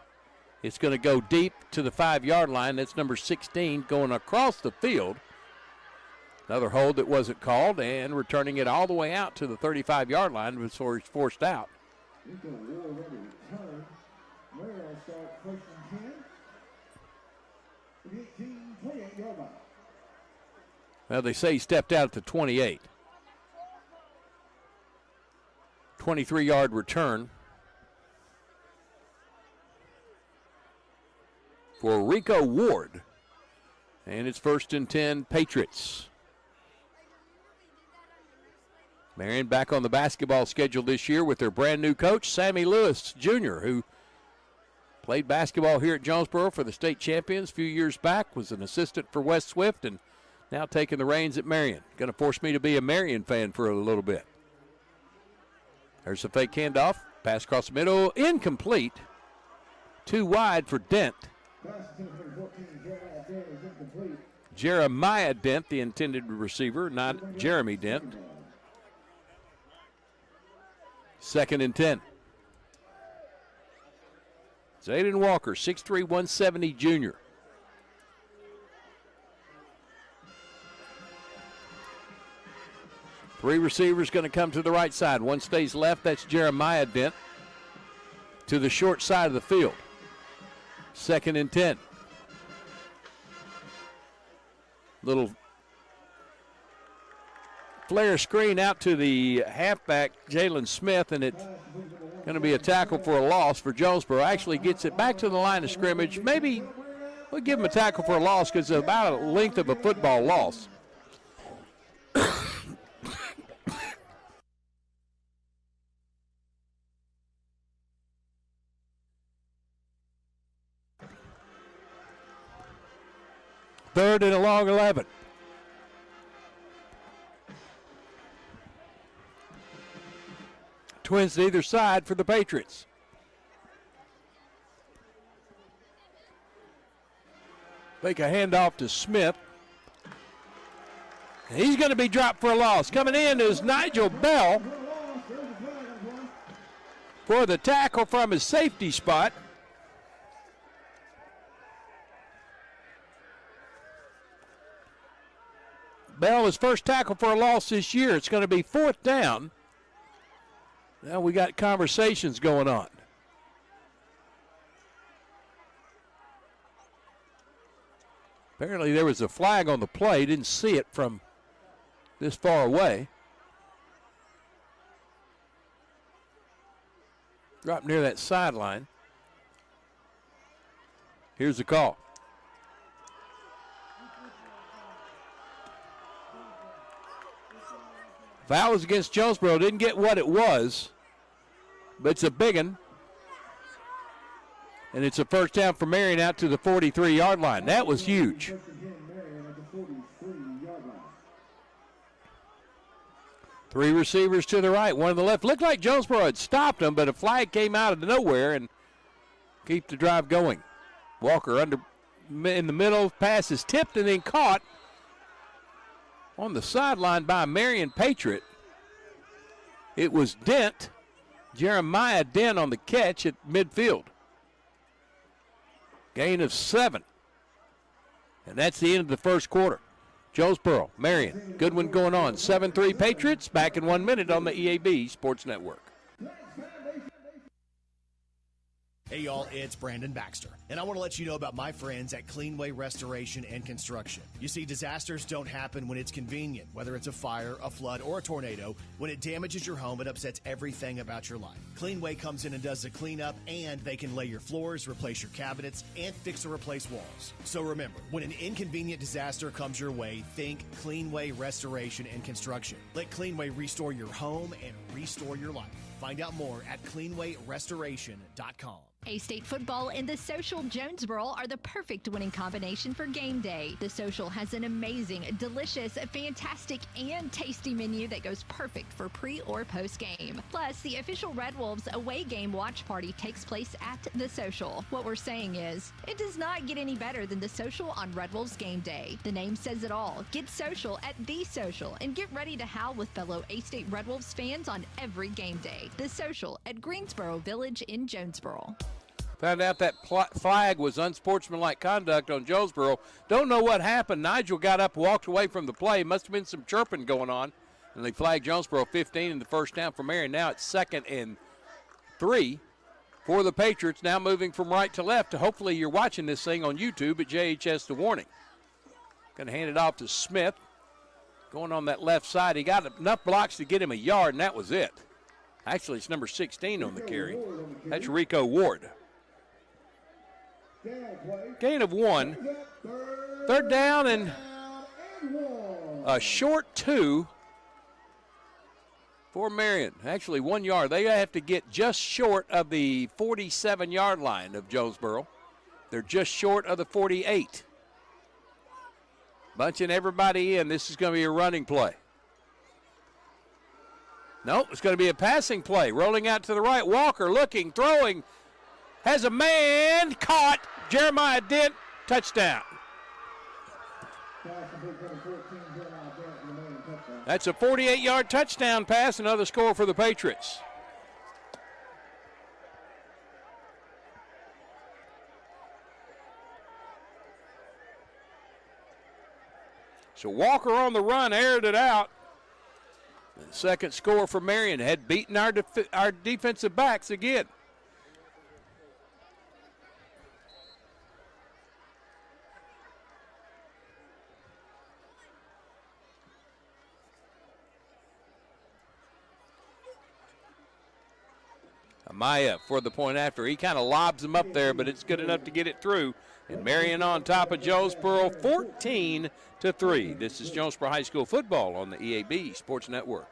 It's going to go deep to the 5-yard line. That's number 16 going across the field. Another hold that wasn't called, and returning it all the way out to the 35-yard line before he's forced out. Well, they say he stepped out at the 28. 23-yard return for Rico Ward. And it's 1st and 10, Patriots. Marion back on the basketball schedule this year with their brand new coach, Sammy Lewis Jr., who played basketball here at Jonesboro for the state champions a few years back, was an assistant for West Swift, and now taking the reins at Marion. Going to force me to be a Marion fan for a little bit. There's a fake handoff. Pass across the middle. Incomplete. Too wide for Dent. Jeremiah Dent, the intended receiver, not Jeremy Dent. 2nd and 10. Zayden Walker, 6'3", 170 junior. Three receivers going to come to the right side. One stays left. That's Jeremiah Dent to the short side of the field. 2nd and 10. Little flare screen out to the halfback, Jalen Smith, and it's going to be a tackle for a loss for Jonesboro. Actually gets it back to the line of scrimmage. Maybe we'll give him a tackle for a loss because it's about a length of a football loss. Third and a long 11. Twins to either side for the Patriots. Make a handoff to Smith. He's going to be dropped for a loss. Coming in is Nigel Bell for the tackle from his safety spot. Bell, his first tackle for a loss this year. It's going to be 4th down. Now we got conversations going on. Apparently there was a flag on the play. Didn't see it from this far away. Dropped near that sideline. Here's the call. Foul was against Jonesboro. Didn't get what it was, but it's a big one. And it's a 1st down for Marion out to the 43-yard line. That was huge. Three receivers to the right, one to the left. Looked like Jonesboro had stopped them, but a flag came out of nowhere and keep the drive going. Walker in the middle, pass is tipped and then caught on the sideline by Marion Patriot. It was Jeremiah Dent on the catch at midfield. Gain of 7. And that's the end of the first quarter. Jonesboro, Marion, good one going on. 7-3 Patriots, back in 1 minute on the EAB Sports Network. Hey y'all, it's Brandon Baxter, and I want to let you know about my friends at Cleanway Restoration and Construction. You see, disasters don't happen when it's convenient, whether it's a fire, a flood, or a tornado. When it damages your home, it upsets everything about your life. Cleanway comes in and does the cleanup, and they can lay your floors, replace your cabinets, and fix or replace walls. So remember, when an inconvenient disaster comes your way, think Cleanway Restoration and Construction. Let Cleanway restore your home and restore your life. Find out more at cleanwayrestoration.com. A-State football and the Social Jonesboro are the perfect winning combination for game day. The Social has an amazing, delicious, fantastic, and tasty menu that goes perfect for pre or post game. Plus, the official Red Wolves away game watch party takes place at the Social. What we're saying is, it does not get any better than the Social on Red Wolves game day. The name says it all. Get social at the Social and get ready to howl with fellow A-State Red Wolves fans on every game day. The Social at Greensboro Village in Jonesboro. Found out that flag was unsportsmanlike conduct on Jonesboro. Don't know what happened. Nigel got up, walked away from the play. Must have been some chirping going on. And they flagged Jonesboro 15 in the first down for Marion. Now it's 2nd and 3 for the Patriots. Now moving from right to left. Hopefully you're watching this thing on YouTube at JHS The Warning. Going to hand it off to Smith. Going on that left side. He got enough blocks to get him a yard, and that was it. Actually, it's number 16 on the carry. That's Rico Ward. Gain of 1. 3rd down and a short 2 for Marion. Actually, 1 yard. They have to get just short of the 47-yard line of Jonesboro. They're just short of the 48. Bunching everybody in. This is going to be a running play. Nope, it's going to be a passing play. Rolling out to the right. Walker looking, throwing. Has a man caught. Jeremiah Dent, touchdown. That's a 48-yard touchdown pass, another score for the Patriots. So Walker on the run, aired it out. And second score for Marion, had beaten our defensive backs again. Amaya for the point after. He kind of lobs him up there, but it's good enough to get it through. And Marion on top of Jonesboro, 14-3. This is Jonesboro High School football on the EAB Sports Network.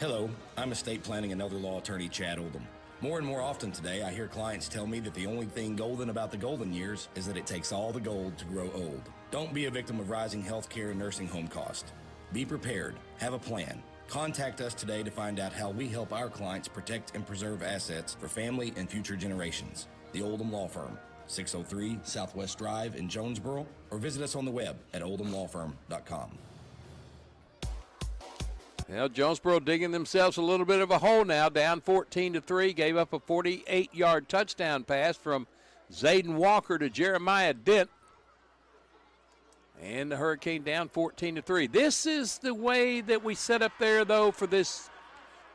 Hello, I'm estate planning and elder law attorney Chad Oldham. More and more often today, I hear clients tell me that the only thing golden about the golden years is that it takes all the gold to grow old. Don't be a victim of rising healthcare and nursing home costs. Be prepared. Have a plan. Contact us today to find out how we help our clients protect and preserve assets for family and future generations. The Oldham Law Firm, 603 Southwest Drive in Jonesboro, or visit us on the web at oldhamlawfirm.com. Well, Jonesboro digging themselves a little bit of a hole now, down 14-3. Gave up a 48-yard touchdown pass from Zayden Walker to Jeremiah Dent. And the Hurricane down 14-3. This is the way that we set up there, though, for this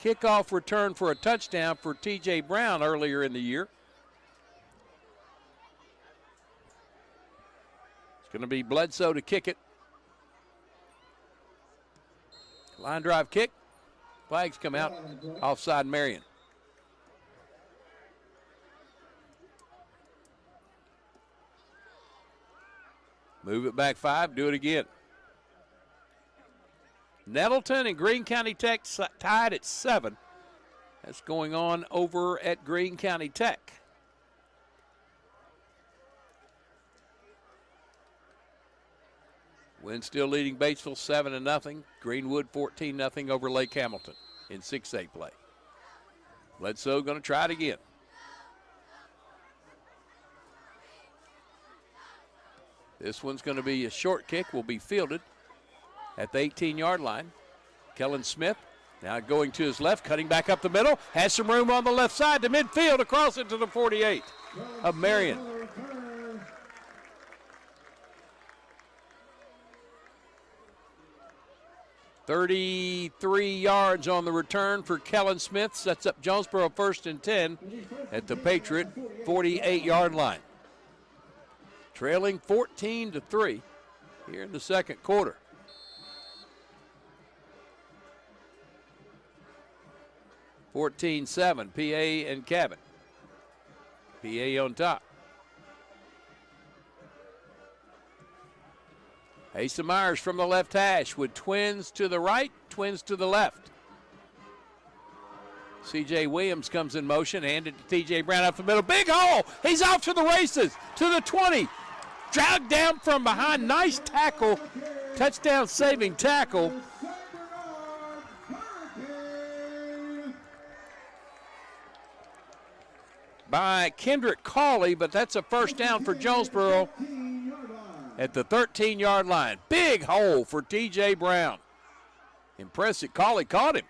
kickoff return for a touchdown for T.J. Brown earlier in the year. It's going to be Bledsoe to kick it. Line drive kick. Flags come out. Offside Marion. Move it back 5, do it again. Nettleton and Greene County Tech tied at 7. That's going on over at Greene County Tech. Wynn still leading Batesville 7-0. Greenwood 14-0 over Lake Hamilton in 6A play. Bledsoe going to try it again. This one's going to be a short kick, will be fielded at the 18-yard line. Kellen Smith Now going to his left, cutting back up the middle, has some room on the left side to midfield, across it to the 48 of Marion. "33 yards on the return for Kellen Smith. Sets up Jonesboro 1st and 10 at the Patriot 48-yard line. Trailing 14-3 here in the second quarter. (14-7) PA and Cabot. PA on top. Asa Myers from the left hash with twins to the right, twins to the left. C.J. Williams comes in motion, handed to T.J. Brown up the middle. Big hole! He's off to the races, to the 20. Dragged down from behind. Nice tackle. Touchdown saving tackle. By Kendrick Cawley, but that's a first down for Jonesboro at the 13-yard line. Big hole for T.J. Brown. Impressive. Cawley caught him.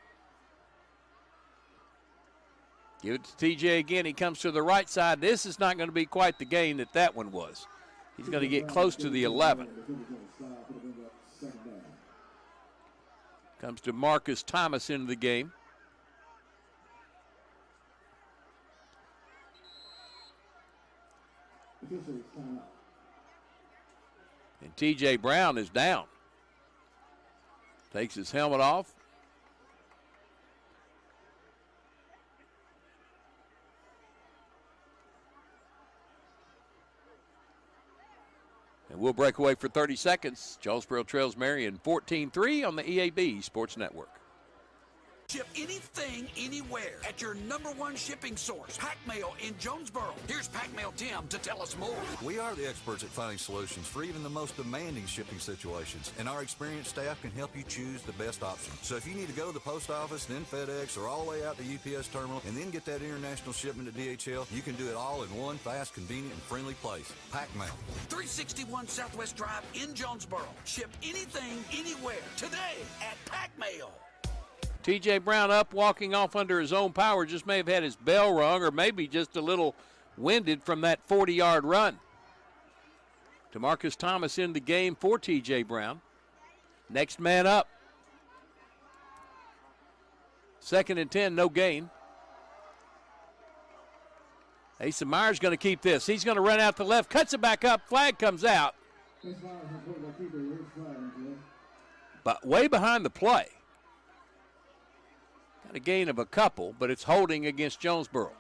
Give it to T.J. again. He comes to the right side. This is not going to be quite the gain that one was. He's going to get close to the 11. Comes to Marcus Thomas into the game. And T.J. Brown is down. Takes his helmet off. And we'll break away for 30 seconds. Jonesboro trails Marion 14-3 on the EAB Sports Network. Ship anything, anywhere at your #1 shipping source, Pack Mail in Jonesboro. Here's Pack Mail Tim to tell us more. We are the experts at finding solutions for even the most demanding shipping situations, and our experienced staff can help you choose the best option. So if you need to go to the post office, then FedEx, or all the way out to UPS terminal, and then get that international shipment to DHL, you can do it all in one fast, convenient, and friendly place. Pack Mail. 361 Southwest Drive in Jonesboro. Ship anything, anywhere, today at Pack Mail. T.J. Brown up, walking off under his own power. Just may have had his bell rung, or maybe just a little winded from that 40-yard run. DeMarcus Thomas in the game for T.J. Brown. Next man up. 2nd and 10, no gain. Asa Myers going to keep this. He's going to run out the left, cuts it back up. Flag comes out. But way behind the play. Got a gain of a couple, but it's holding against Jonesboro.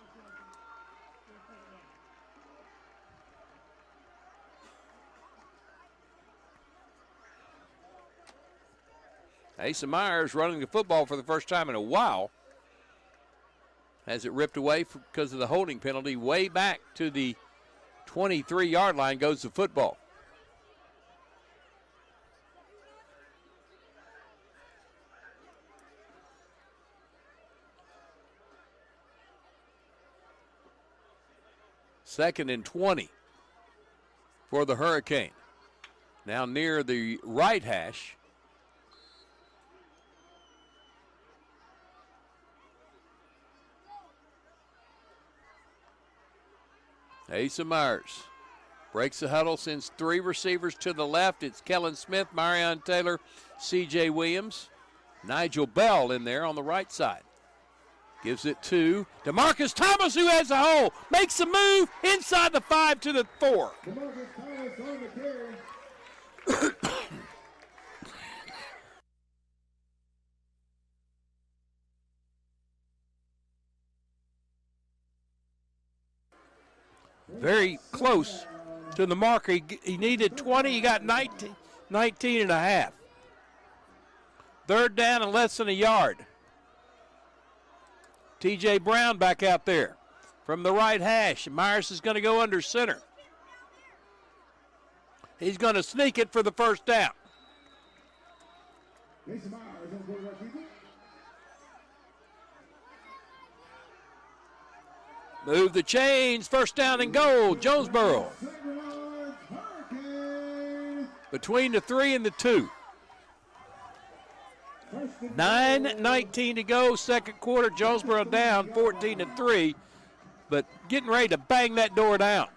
Asa Myers running the football for the first time in a while. Has it ripped away because of the holding penalty. Way back to the 23-yard line goes the football. Second and 20 for the Hurricane. Now near the right hash. Asa Myers breaks the huddle, sends 3 receivers to the left. It's Kellen Smith, Marion Taylor, C.J. Williams, Nigel Bell in there on the right side. Gives it to DeMarcus Thomas, who has a hole. Makes a move inside the 5 to the 4. Very close to the marker. He needed 20. He got 19 and a half. 3rd down and less than a yard. T.J. Brown back out there from the right hash. Myers is going to go under center. He's going to sneak it for the first down. Move the chains, 1st down and goal, Jonesboro. Between the 3 and the 2. 9:19 to go, second quarter. Jonesboro down 14-3, but getting ready to bang that door down.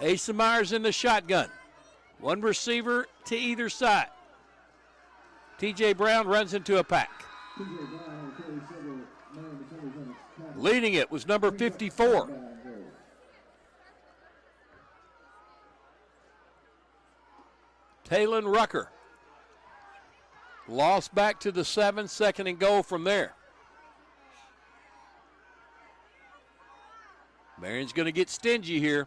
Asa Myers in the shotgun. One receiver to either side. T.J. Brown runs into a pack. Leading it was number 54. Talon Rucker. Lost back to the 7, second and goal from there. Marion's going to get stingy here.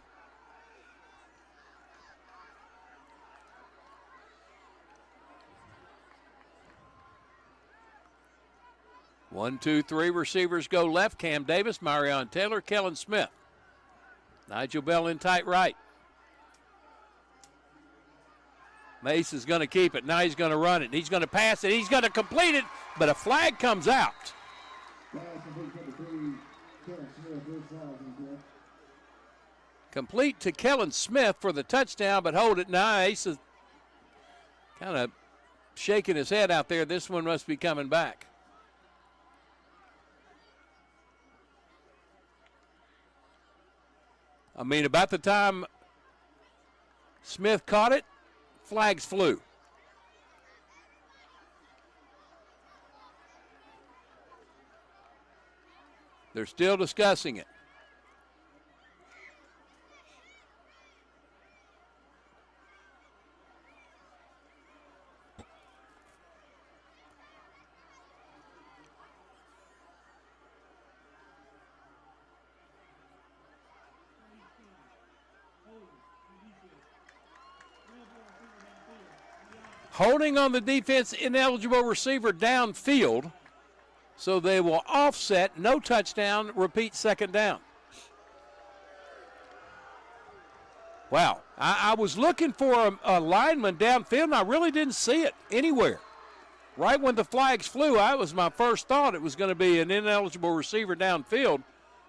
One, two, three receivers go left. Cam Davis, Marion Taylor, Kellen Smith. Nigel Bell in tight right. Mace is going to keep it. Now he's going to run it. He's going to pass it. He's going to complete it, but a flag comes out. Complete to Kellen Smith for the touchdown, but hold it now. Ace is kind of shaking his head out there. This one must be coming back. I mean, about the time Smith caught it, flags flew. They're still discussing it. Holding on the defense, ineligible receiver downfield, so they will offset, no touchdown, repeat second down. Wow, I was looking for a lineman downfield, and I really didn't see it anywhere. Right when the flags flew, that was my first thought. It was going to be an ineligible receiver downfield,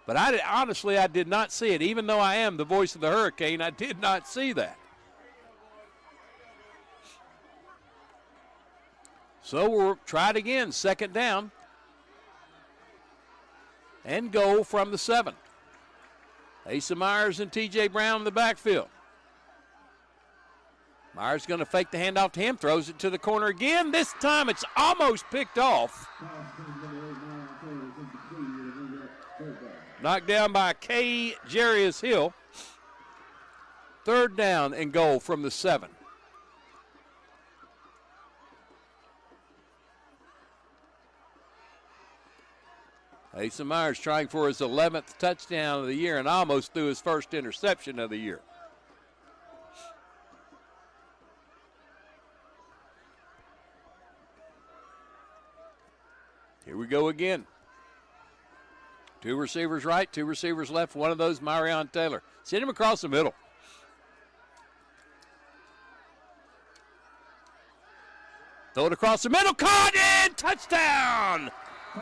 but honestly, I did not see it. Even though I am the voice of the Hurricane, I did not see that. So we'll try it again, second down. And goal from the 7. Asa Myers and T.J. Brown in the backfield. Myers going to fake the handoff to him, throws it to the corner again. This time it's almost picked off. Knocked down by K. Jarius Hill. Third down and goal from the 7. Asa Myers trying for his 11th touchdown of the year and almost threw his first interception of the year. Here we go again. Two receivers right, two receivers left. One of those, Marion Taylor. Send him across the middle. Throw it across the middle. Caught in! Touchdown!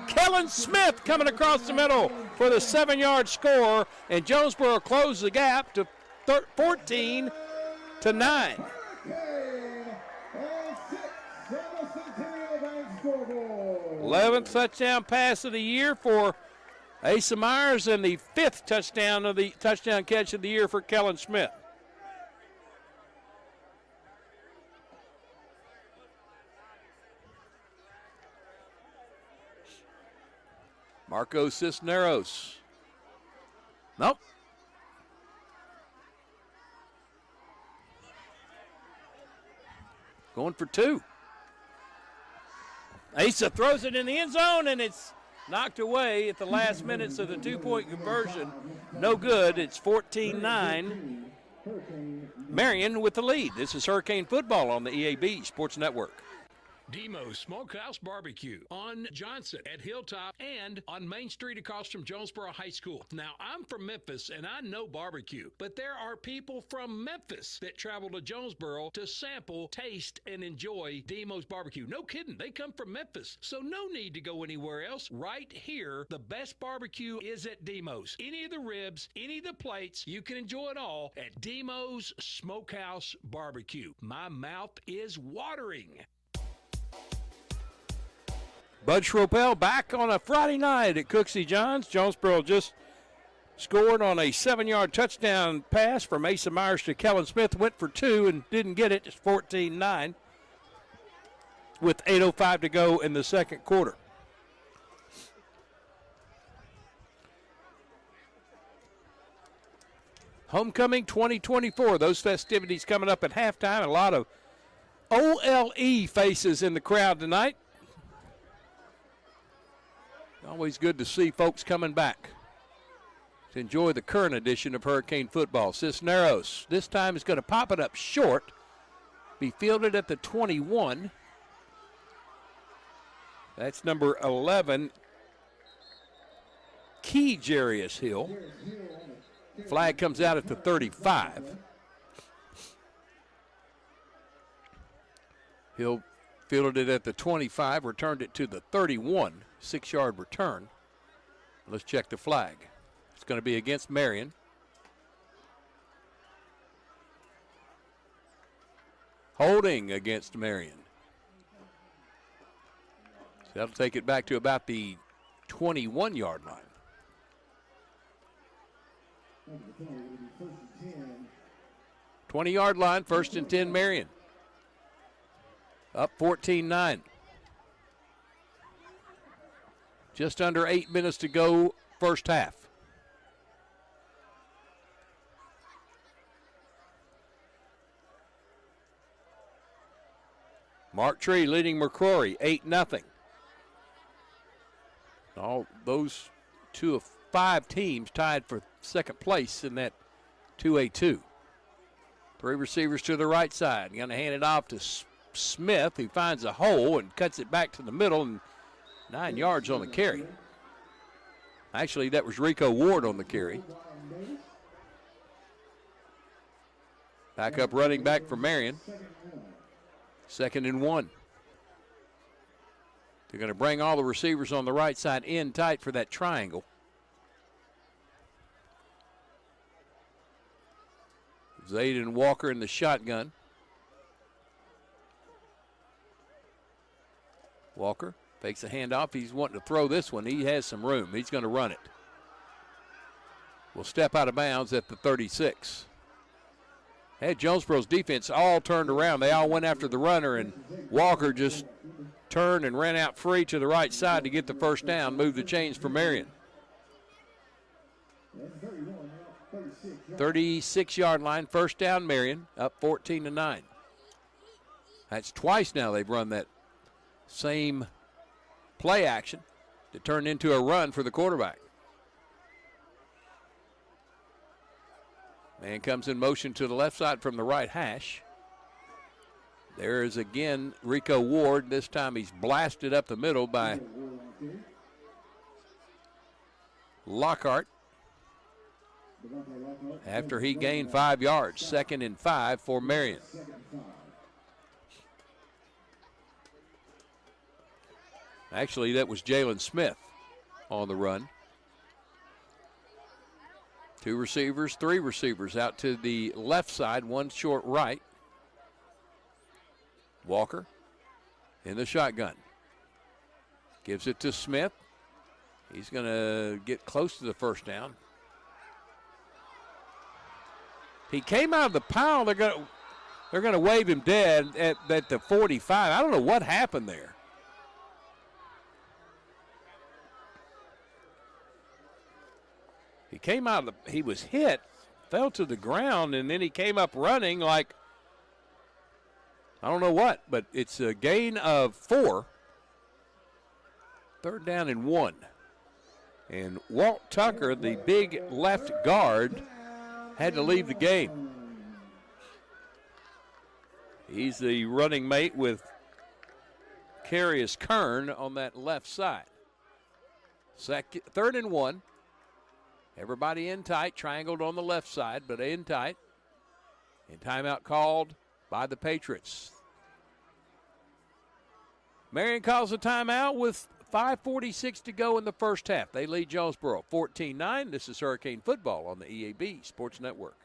Kellen Smith coming across the middle for the 7-yard score, and Jonesboro closed the gap to 14-9. 11th touchdown pass of the year for Asa Myers, and the 5th touchdown catch of the year for Kellen Smith. Marco Cisneros. Nope. Going for 2. Asa throws it in the end zone, and it's knocked away at the last minutes of the 2-point conversion. No good. It's 14-9. Marion with the lead. This is Hurricane Football on the EAB Sports Network. Demo's Smokehouse Barbecue on Johnson at Hilltop and on Main Street across from Jonesboro High School. Now, I'm from Memphis, and I know barbecue, but there are people from Memphis that travel to Jonesboro to sample, taste, and enjoy Demo's Barbecue. No kidding. They come from Memphis, so no need to go anywhere else. Right here, the best barbecue is at Demo's. Any of the ribs, any of the plates, you can enjoy it all at Demo's Smokehouse Barbecue. My mouth is watering. Bud Schropel back on a Friday night at Cooksey Johns. Jonesboro just scored on a 7-yard touchdown pass from Asa Myers to Kellen Smith. Went for 2 and didn't get it. It's 14-9 with 8:05 to go in the second quarter. Homecoming 2024. Those festivities coming up at halftime. A lot of OLE faces in the crowd tonight. Always good to see folks coming back to enjoy the current edition of Hurricane football. Cisneros this time is going to pop it up short. Be fielded at the 21. That's number 11, Key Jarius Hill. Flag comes out at the 35. Hill fielded it at the 25, returned it to the 31, 6-yard return. Let's check the flag. It's going to be against Marion. Holding against Marion. So that'll take it back to about the 21-yard line. 20-yard line, 1st and 10 Marion. Up 14-9. Just under 8 minutes to go, first half. Mark Tree leading McCrory 8-0. All those 2 of 5 teams tied for second place in that 2A2. 3 receivers to the right side. Going to hand it off to Smith, who finds a hole and cuts it back to the middle, and 9 yards on the carry. Actually, that was Rico Ward on the carry. Back up running back for Marion. 2nd and 1. They're going to bring all the receivers on the right side in tight for that triangle. Zaid and Walker in the shotgun. Walker takes a handoff. He's wanting to throw this one. He has some room. He's going to run it. Will step out of bounds at the 36. Had Jonesboro's defense all turned around. They all went after the runner, and Walker just turned and ran out free to the right side to get the first down, move the chains for Marion. 36-yard line, first down Marion, up 14-9. That's twice now they've run that same play action that turned into a run for the quarterback. Man comes in motion to the left side from the right hash. There is again Rico Ward. This time he's blasted up the middle by Lockhart after he gained 5 yards. 2nd and 5 for Marion. Actually, that was Jalen Smith on the run. 2 receivers, 3 receivers out to the left side, 1 short right. Walker in the shotgun. Gives it to Smith. He's going to get close to the first down. He came out of the pile. They're going to wave him dead at the 45. I don't know what happened there. He came out of he was hit, fell to the ground, and then he came up running like, I don't know what, but it's a gain of 4. 3rd down and 1. And Walt Tucker, the big left guard, had to leave the game. He's the running mate with Carius Kern on that left side. 3rd and 1. Everybody in tight, triangled on the left side, but in tight. And timeout called by the Patriots. Marion calls a timeout with 5:46 to go in the first half. They lead Jonesboro 14-9. This is Hurricane football on the EAB Sports Network.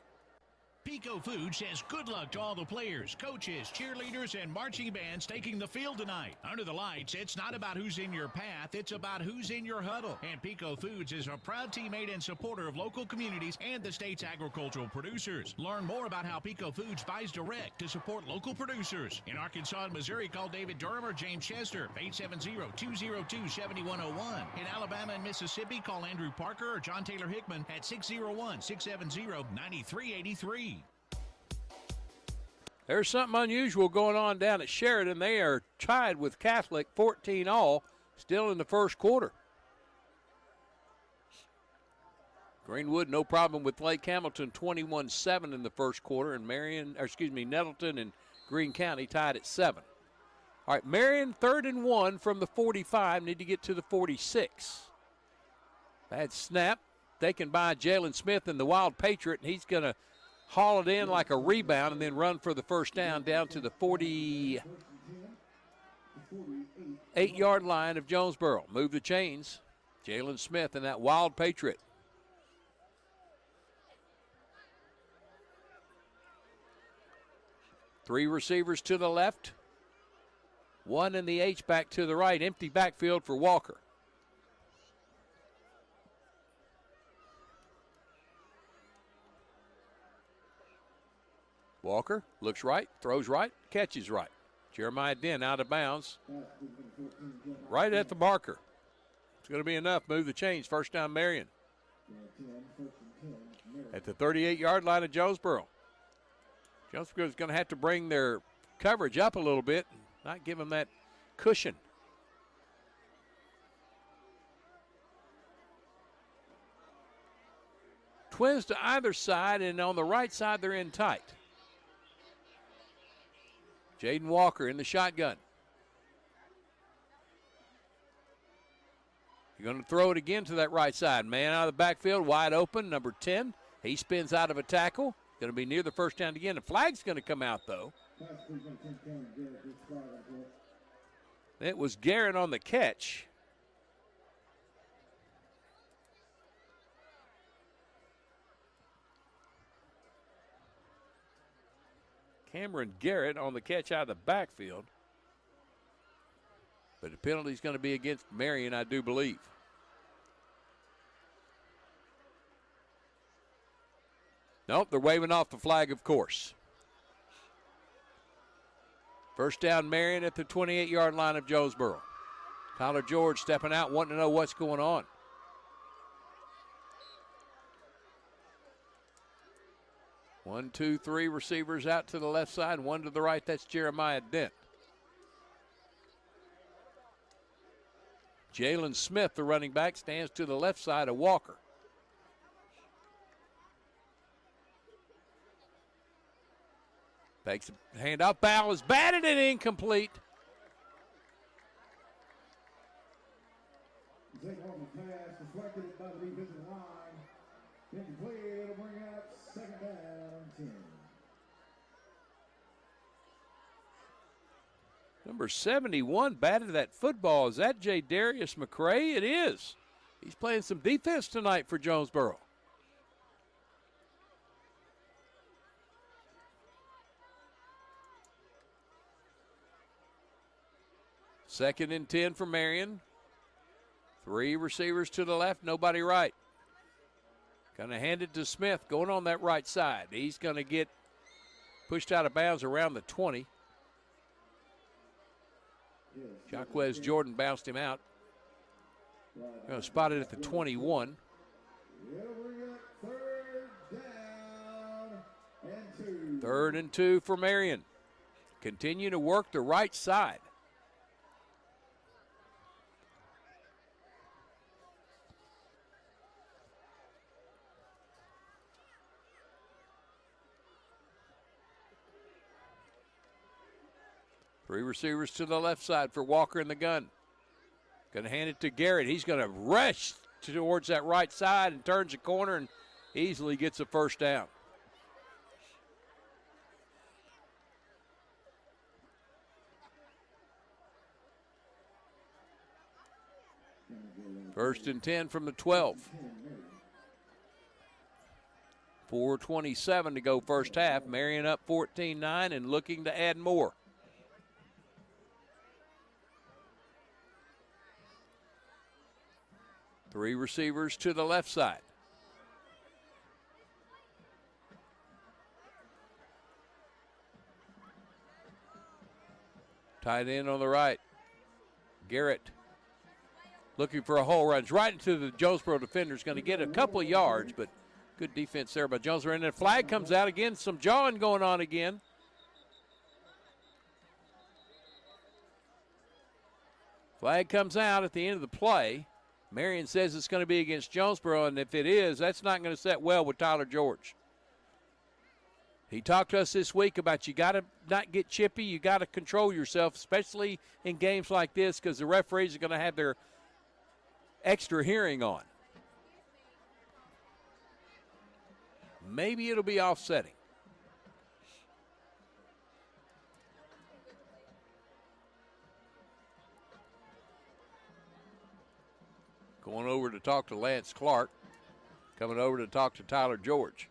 Pico Food says good luck to all the players, coaches, cheerleaders, and marching bands taking the field tonight. Under the lights, it's not about who's in your path, it's about who's in your huddle. And Pico Foods is a proud teammate and supporter of local communities and the state's agricultural producers. Learn more about how Pico Foods buys direct to support local producers. In Arkansas and Missouri, call David Durham or James Chester, 870-202-7101. In Alabama and Mississippi, call Andrew Parker or John Taylor Hickman at 601-670-9383. There's something unusual going on down at Sheridan. They are tied with Catholic 14-all, still in the first quarter. Greenwood, no problem with Lake Hamilton, 21-7 in the first quarter, and Nettleton and Greene County tied at 7. All right, Marion 3rd and 1 from the 45, need to get to the 46. Bad snap taken by Jalen Smith and the Wild Patriot, and he's going to haul it in like a rebound and then run for the first down to the 48-yard line of Jonesboro. Move the chains. Jalen Smith and that Wild Patriot. Three receivers to the left. One in the H-back to the right. Empty backfield for Walker. Walker looks right, throws right, catches right. Jeremiah Dent out of bounds. Right at the marker. It's going to be enough. Move the chains. First down, Marion. At the 38-yard line of Jonesboro. Jonesboro is going to have to bring their coverage up a little bit, not give them that cushion. Twins to either side, and on the right side they're in tight. Jaden Walker in the shotgun. You're going to throw it again to that right side. Man out of the backfield, wide open, number 10. He spins out of a tackle. Going to be near the first down again. The flag's going to come out, though. It was Garrett on the catch. Cameron Garrett on the catch out of the backfield. But the penalty is going to be against Marion, I do believe. Nope, they're waving off the flag, of course. First down, Marion at the 28-yard line of Jonesboro. Tyler George stepping out, wanting to know what's going on. One, two, three receivers out to the left side, one to the right. That's Jeremiah Dent. Jalen Smith, the running back, stands to the left side of Walker. Takes a handoff. Ball is batted and incomplete. Take on the pass, deflected by the defensive line. Incomplete, it'll bring up second down, 10. Number 71 batted that football. Is that J. Darius McCray? It is. He's playing some defense tonight for Jonesboro. Second and 10 for Marion. Three receivers to the left, nobody right. Going to hand it to Smith, going on that right side. He's going to get pushed out of bounds around the 20. Jaquez Jordan bounced him out. Going to spot it at the 21. Third and 2 for Marion. Continue to work the right side. Three receivers to the left side for Walker in the gun. Going to hand it to Garrett. He's going to rush towards that right side and turns the corner and easily gets a first down. First and 10 from the 12. 4:27 to go first half. Marion up 14-9 and looking to add more. Three receivers to the left side. Tight end on the right. Garrett looking for a hole, runs right into the Jonesboro defenders. Going to get a couple of yards, but good defense there by Jonesboro. And the flag comes out again. Some jawing going on again. Flag comes out at the end of the play. Marion says it's going to be against Jonesboro, and if it is, that's not going to set well with Tyler George. He talked to us this week about you got to not get chippy. You got to control yourself, especially in games like this, because the referees are going to have their extra hearing on. Maybe it'll be offsetting. Going over to talk to Lance Clark. Coming over to talk to Tyler George.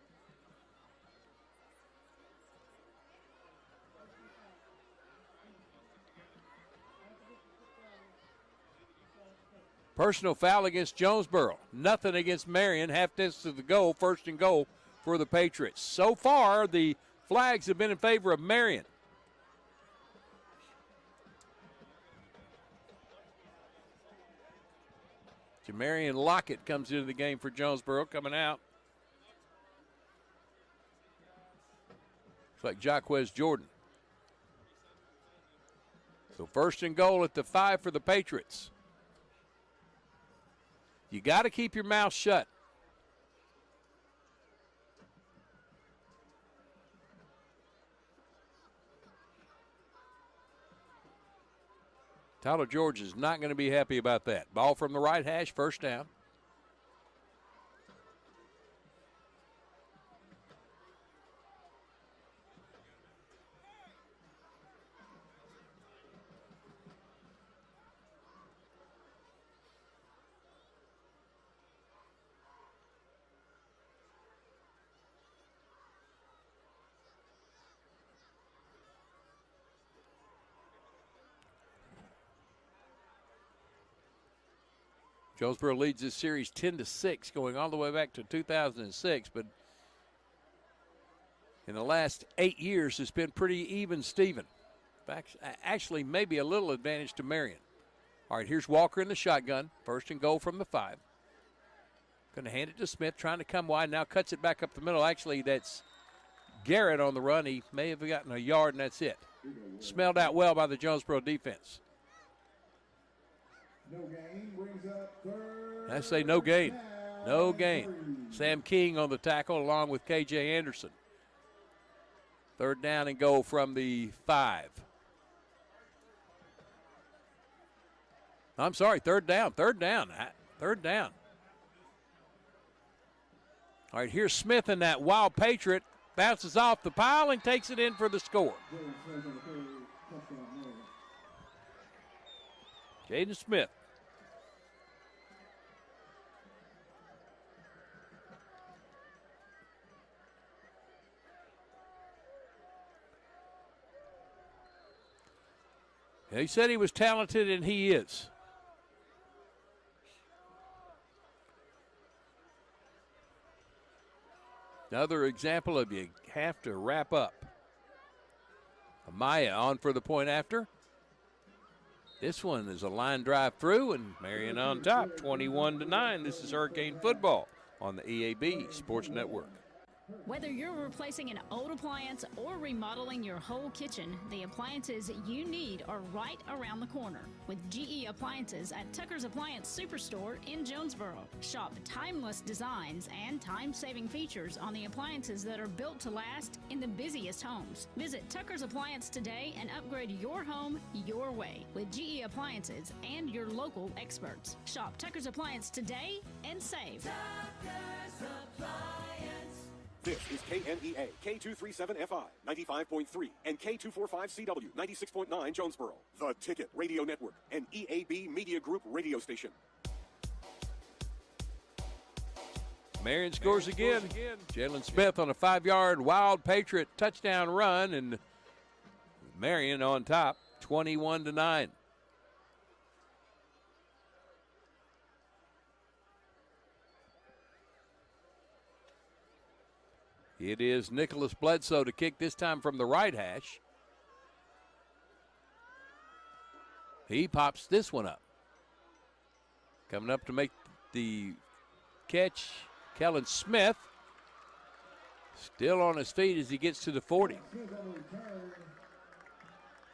Personal foul against Jonesboro. Nothing against Marion. Half distance to the goal. First and goal for the Patriots. So far, the flags have been in favor of Marion. Marion Lockett comes into the game for Jonesboro, coming out. Looks like Jaquez Jordan. So first and goal at the 5 for the Patriots. You got to keep your mouth shut. Tyler George is not going to be happy about that. Ball from the right hash, first down. Jonesboro leads this series 10-6, going all the way back to 2006. But in the last 8 years, it's been pretty even, Steven. Actually, maybe a little advantage to Marion. All right, here's Walker in the shotgun. First and goal from the 5. Going to hand it to Smith, trying to come wide. Now cuts it back up the middle. Actually, that's Garrett on the run. He may have gotten a yard, and that's it. Smelled out well by the Jonesboro defense. No gain brings up third. I say no gain. No gain. Sam King on the tackle along with K.J. Anderson. Third down and goal from the 5. I'm sorry, third down. All right, here's Smith in that wild Patriot. Bounces off the pile and takes it in for the score. Jaden Smith. He said he was talented, and he is. Another example of you have to wrap up. Amaya on for the point after. This one is a line drive through, and Marion on top, 21-9. This is Hurricane Football on the EAB Sports Network. Whether you're replacing an old appliance or remodeling your whole kitchen, the appliances you need are right around the corner with GE Appliances at Tucker's Appliance Superstore in Jonesboro. Shop timeless designs and time-saving features on the appliances that are built to last in the busiest homes. Visit Tucker's Appliance today and upgrade your home your way with GE Appliances and your local experts. Shop Tucker's Appliance today and save. Tucker's Appliance. This is KNEA, K237FI, 95.3, and K245CW, 96.9 Jonesboro. The Ticket Radio Network, an EAB Media Group radio station. Marion scores again. Jalen Smith on a 5-yard wild Patriot touchdown run, and Marion on top, 21-9. It is Nicholas Bledsoe to kick, this time from the right hash. He pops this one up. Coming up to make the catch, Kellen Smith. Still on his feet as he gets to the 40.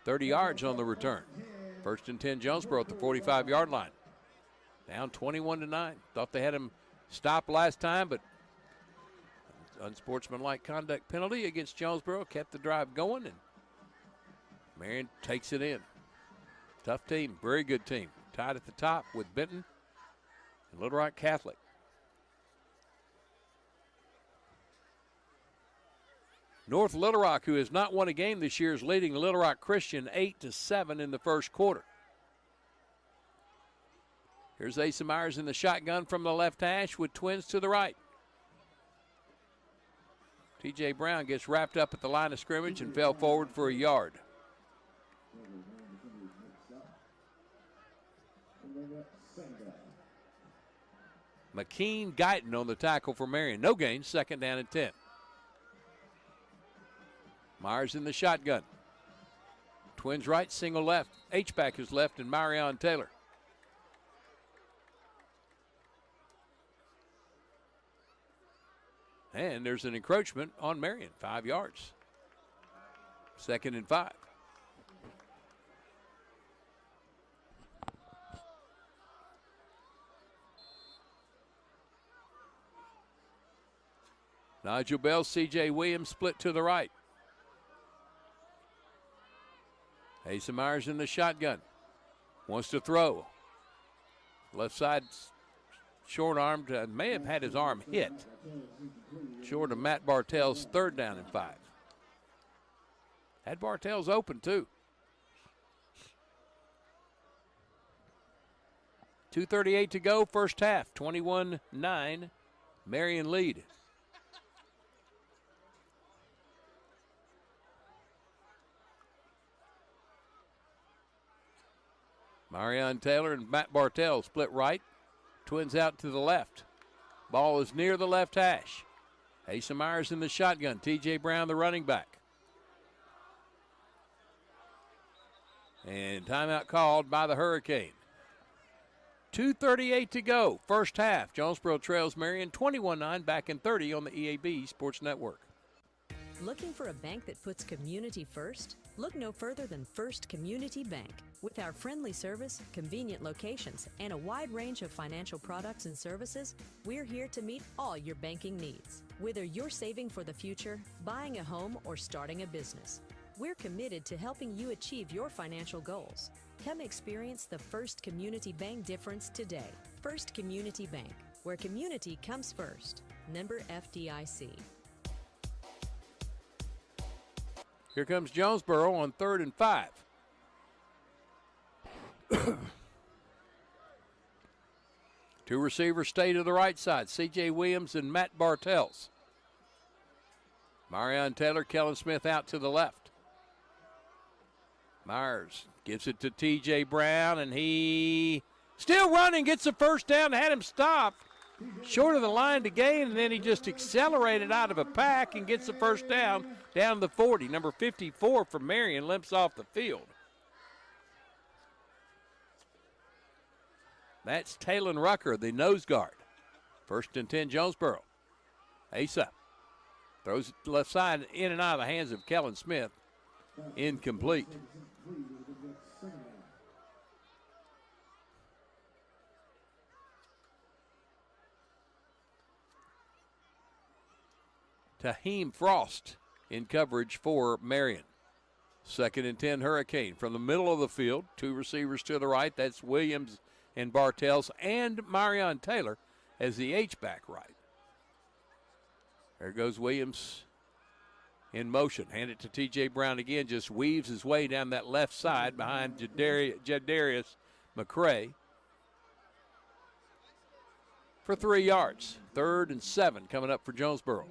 30 yards on the return. 1st and 10 Jonesboro at the 45-yard line. Down 21-9. Thought they had him stopped last time, but unsportsmanlike conduct penalty against Jonesboro kept the drive going, and Marion takes it in. Tough team, very good team. Tied at the top with Benton and Little Rock Catholic. North Little Rock, who has not won a game this year, is leading Little Rock Christian 8-7 in the first quarter. Here's Asa Myers in the shotgun from the left hash with twins to the right. T.J. Brown gets wrapped up at the line of scrimmage and fell forward for a yard. McKean Guyton on the tackle for Marion. No gain, 2nd down and 10. Myers in the shotgun. Twins right, single left. H-back is left, and Marion Taylor. And there's an encroachment on Marion, 5 yards. 2nd and 5. Nigel Bell, C.J. Williams split to the right. Asa Myers in the shotgun. Wants to throw. Left side short-armed, may have had his arm hit. Short of Matt Bartell's 3rd down and 5. Had Bartell's open too. 2:38 to go, first half, 21-9, Marion lead. Marion Taylor and Matt Bartell split right. Twins out to the left. Ball is near the left hash. Asa Myers in the shotgun. T.J. Brown, the running back. And timeout called by the Hurricane. 2:38 to go, first half. Jonesboro trails Marion 21-9, back in 30 on the EAB Sports Network. Looking for a bank that puts community first? Look no further than First Community Bank. With our friendly service, convenient locations, and a wide range of financial products and services, we're here to meet all your banking needs. Whether you're saving for the future, buying a home, or starting a business, we're committed to helping you achieve your financial goals. Come experience the First Community Bank difference today. First Community Bank, where community comes first. Member FDIC. Here comes Jonesboro on 3rd and 5. Two receivers stay to the right side, C.J. Williams and Matt Bartels. Marion Taylor, Kellen Smith out to the left. Myers gives it to T.J. Brown, and he still running, gets the first down, had him stopped short of the line to gain, and then he just accelerated out of a pack and gets the first down the 40. Number 54 for Marion limps off the field. That's Talon Rucker, the nose guard. 1st and 10 Jonesboro. Asa throws it to the left side, in and out of the hands of Kellen Smith. Incomplete. Taheem Frost in coverage for Marion. 2nd and 10 Hurricane from the middle of the field. Two receivers to the right. That's Williams and Bartels and Marion Taylor as the H-back right. There goes Williams in motion. Hand it to T.J. Brown again. Just weaves his way down that left side behind Jadarius McCray. for 3 yards. 3rd and 7 coming up for Jonesboro.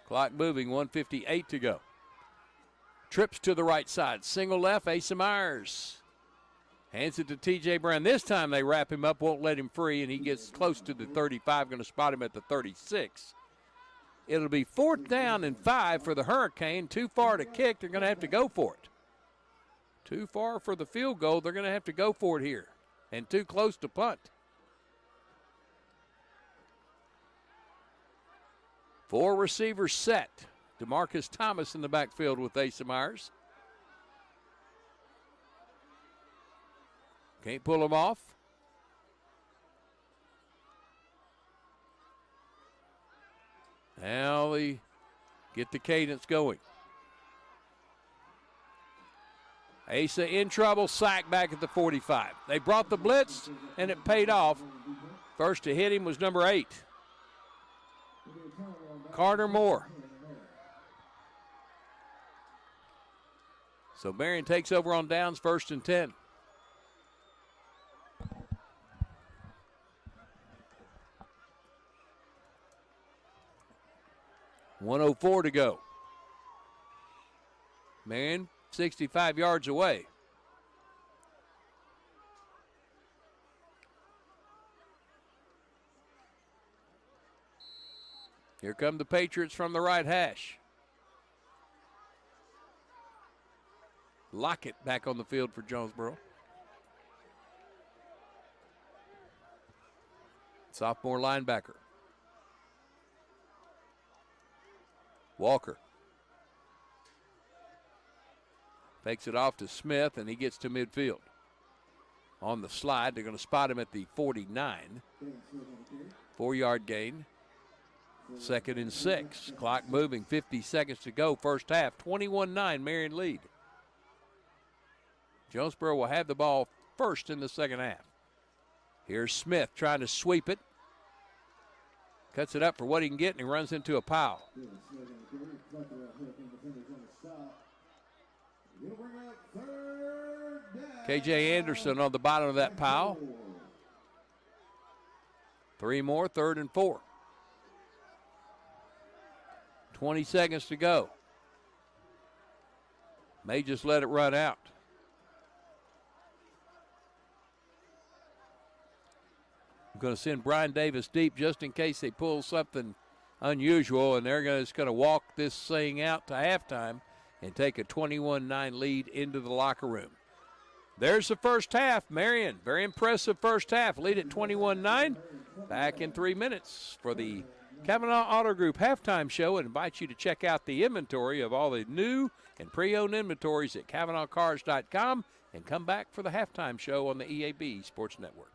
Clock moving, 1:58 to go. Trips to the right side. Single left, Asa Myers. Hands it to T.J. Brown. This time they wrap him up, won't let him free, and he gets close to the 35, going to spot him at the 36. It'll be 4th down and 5 for the Hurricane. Too far to kick. They're going to have to go for it. Too far for the field goal. They're going to have to go for it here. And too close to punt. 4 receivers set. DeMarcus Thomas in the backfield with Asa Myers. Can't pull him off. Now they get the cadence going. Asa in trouble, sack back at the 45. They brought the blitz, and it paid off. First to hit him was number 8, Carter Moore. So Marion takes over on downs, 1st and 10. .104 to go. Marion 65 yards away. Here come the Patriots from the right hash. Lockett back on the field for Jonesboro. Sophomore linebacker. Walker. Fakes it off to Smith, and he gets to midfield. On the slide, they're going to spot him at the 49. 4-yard gain. 2nd and 6. Clock moving, 50 seconds to go. First half, 21-9, Marion lead. Jonesboro will have the ball first in the second half. Here's Smith trying to sweep it. Cuts it up for what he can get, and he runs into a pile. KJ Anderson on the bottom of that pile. 3 more, 3rd and 4. 20 seconds to go. May just let it run out. I'm going to send Brian Davis deep just in case they pull something unusual, and they're just going to walk this thing out to halftime and take a 21-9 lead into the locker room. There's the first half. Marion, very impressive first half. Lead at 21-9. Back in 3 minutes for the Kavanaugh Auto Group halftime show, and invite you to check out the inventory of all the new and pre-owned inventories at KavanaughCars.com, and come back for the halftime show on the EAB Sports Network.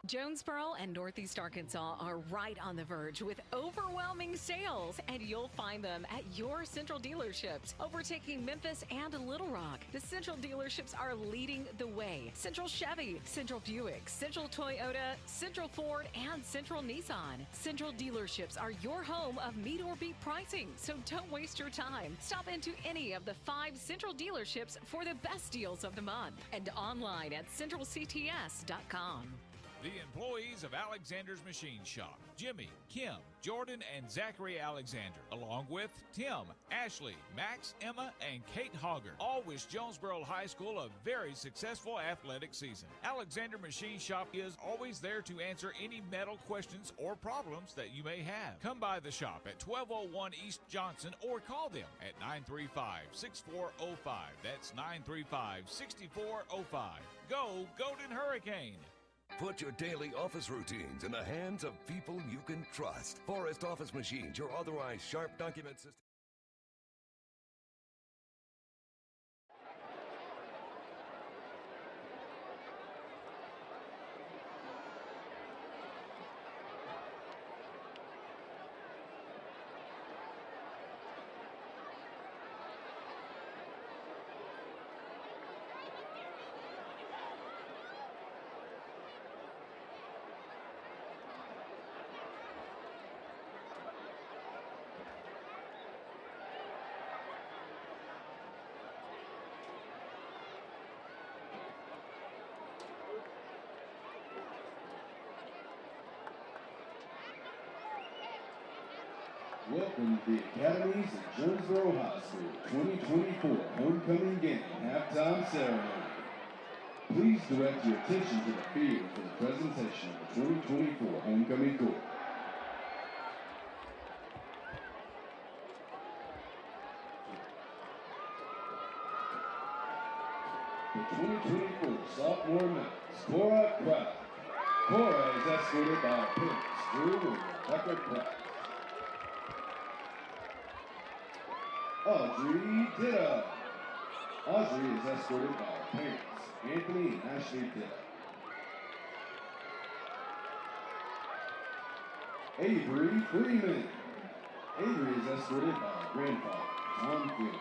Jonesboro and Northeast Arkansas are right on the verge with overwhelming sales, and you'll find them at your Central dealerships, overtaking Memphis and Little Rock. The Central dealerships are leading the way. Central Chevy, Central Buick, Central Toyota, Central Ford, and Central Nissan. Central dealerships are your home of meet or beat pricing, so don't waste your time. Stop into any of the 5 Central dealerships for the best deals of the month, and online at centralcts.com. The employees of Alexander's Machine Shop, Jimmy, Kim, Jordan, and Zachary Alexander, along with Tim, Ashley, Max, Emma, and Kate Hogger, all wish Jonesboro High School a very successful athletic season. Alexander Machine Shop is always there to answer any metal questions or problems that you may have. Come by the shop at 1201 East Johnson or call them at 935-6405. That's 935-6405. Go Golden Hurricane! Put your daily office routines in the hands of people you can trust. Forrest Office Machines, your authorized sharp document system. Welcome to the Academies of Jonesboro High School 2024 Homecoming Game Halftime Ceremony. Please direct your attention to the field for the presentation of the 2024 Homecoming Court. The 2024 sophomore men's Cora Pratt. Cora is escorted by her parents, Drew and Rebecca Pratt. Audrey Ditta. Audrey is escorted by her parents, Anthony and Ashley Ditta. Avery Freeman. Avery is escorted by her grandfather, Tom Freeman.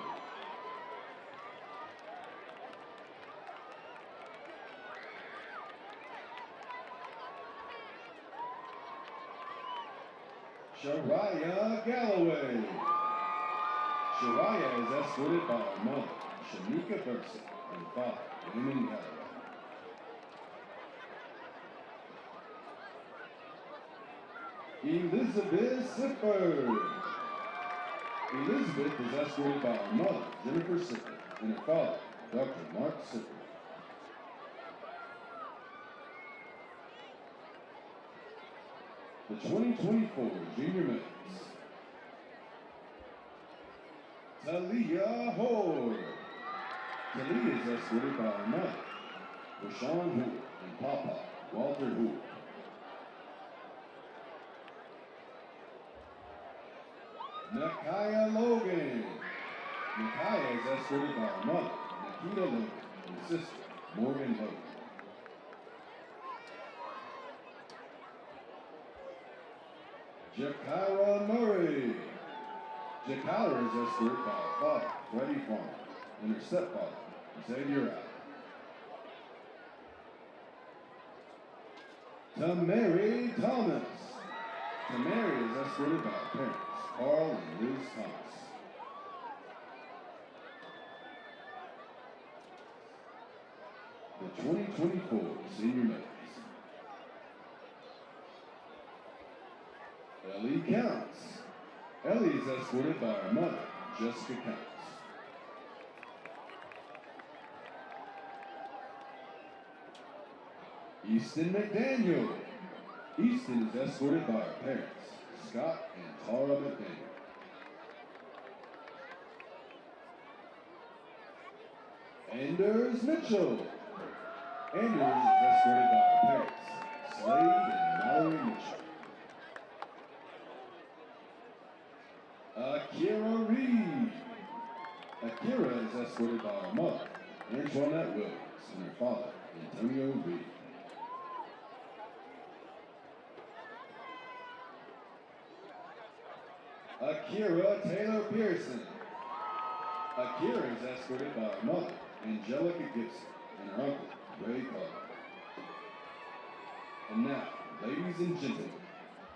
Shariah Galloway. Shariah is escorted by her mother, Shanika Burson, and father, Raymond Galloway. Elizabeth Sifford. Elizabeth is escorted by her mother, Jennifer Sifford, and her father, Dr. Mark Sifford. The 2024 Junior Men's. Talia Hoare. Talia is escorted by her mother, Rashawn Hoare, and Papa, Walter Hoare. Nakaya Logan. Nakaya is escorted by her mother, Nikita Logan, and sister, Morgan Logan. Jakira Murray. Jakira is escorted by her father, Freddie Farmer, and her stepfather, Xavier Allen. Tamari Thomas. Tamari is escorted by her parents, Carl and Liz Thomas. The 2024 Senior Men's. Ellie Counts. Ellie is escorted by her mother, Jessica Counts. Easton McDaniel. Easton is escorted by her parents, Scott and Tara McDaniel. Anders Mitchell. Anders is escorted by her parents, Slade and Mallory Mitchell. Akira Reed. Akira is escorted by her mother, Antoinette Williams, and her father, Antonio Reed. Akira Taylor Pearson. Akira is escorted by her mother, Angelica Gibson, and her uncle, Ray Carter. And now, ladies and gentlemen,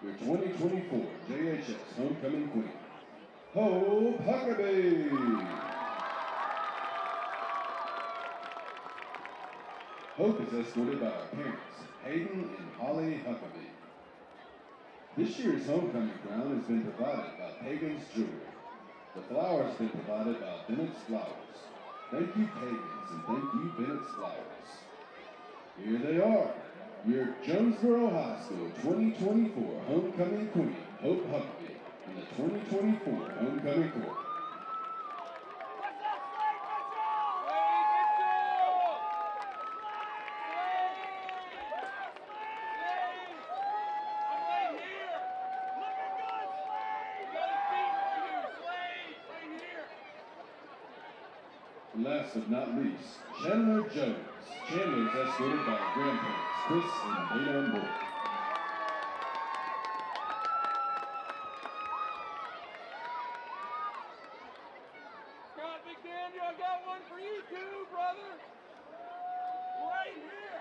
your 2024 JHS Homecoming Queen, Hope Huckabee. Hope is escorted by her parents, Hayden and Holly Huckabee. This year's homecoming crown has been provided by Pagan's Jewelry. The flowers have been provided by Bennett's Flowers. Thank you, Pagans, and thank you, Bennett's Flowers. Here they are, your Jonesboro High School 2024 Homecoming Queen, Hope Huckabee, and the 2024 Homecoming Court. Last but not least, Chandler Jones. Chandler is escorted by her grandparents, Chris and Dana Moore. Scott McDaniel, I got one for you too, brother. Right here.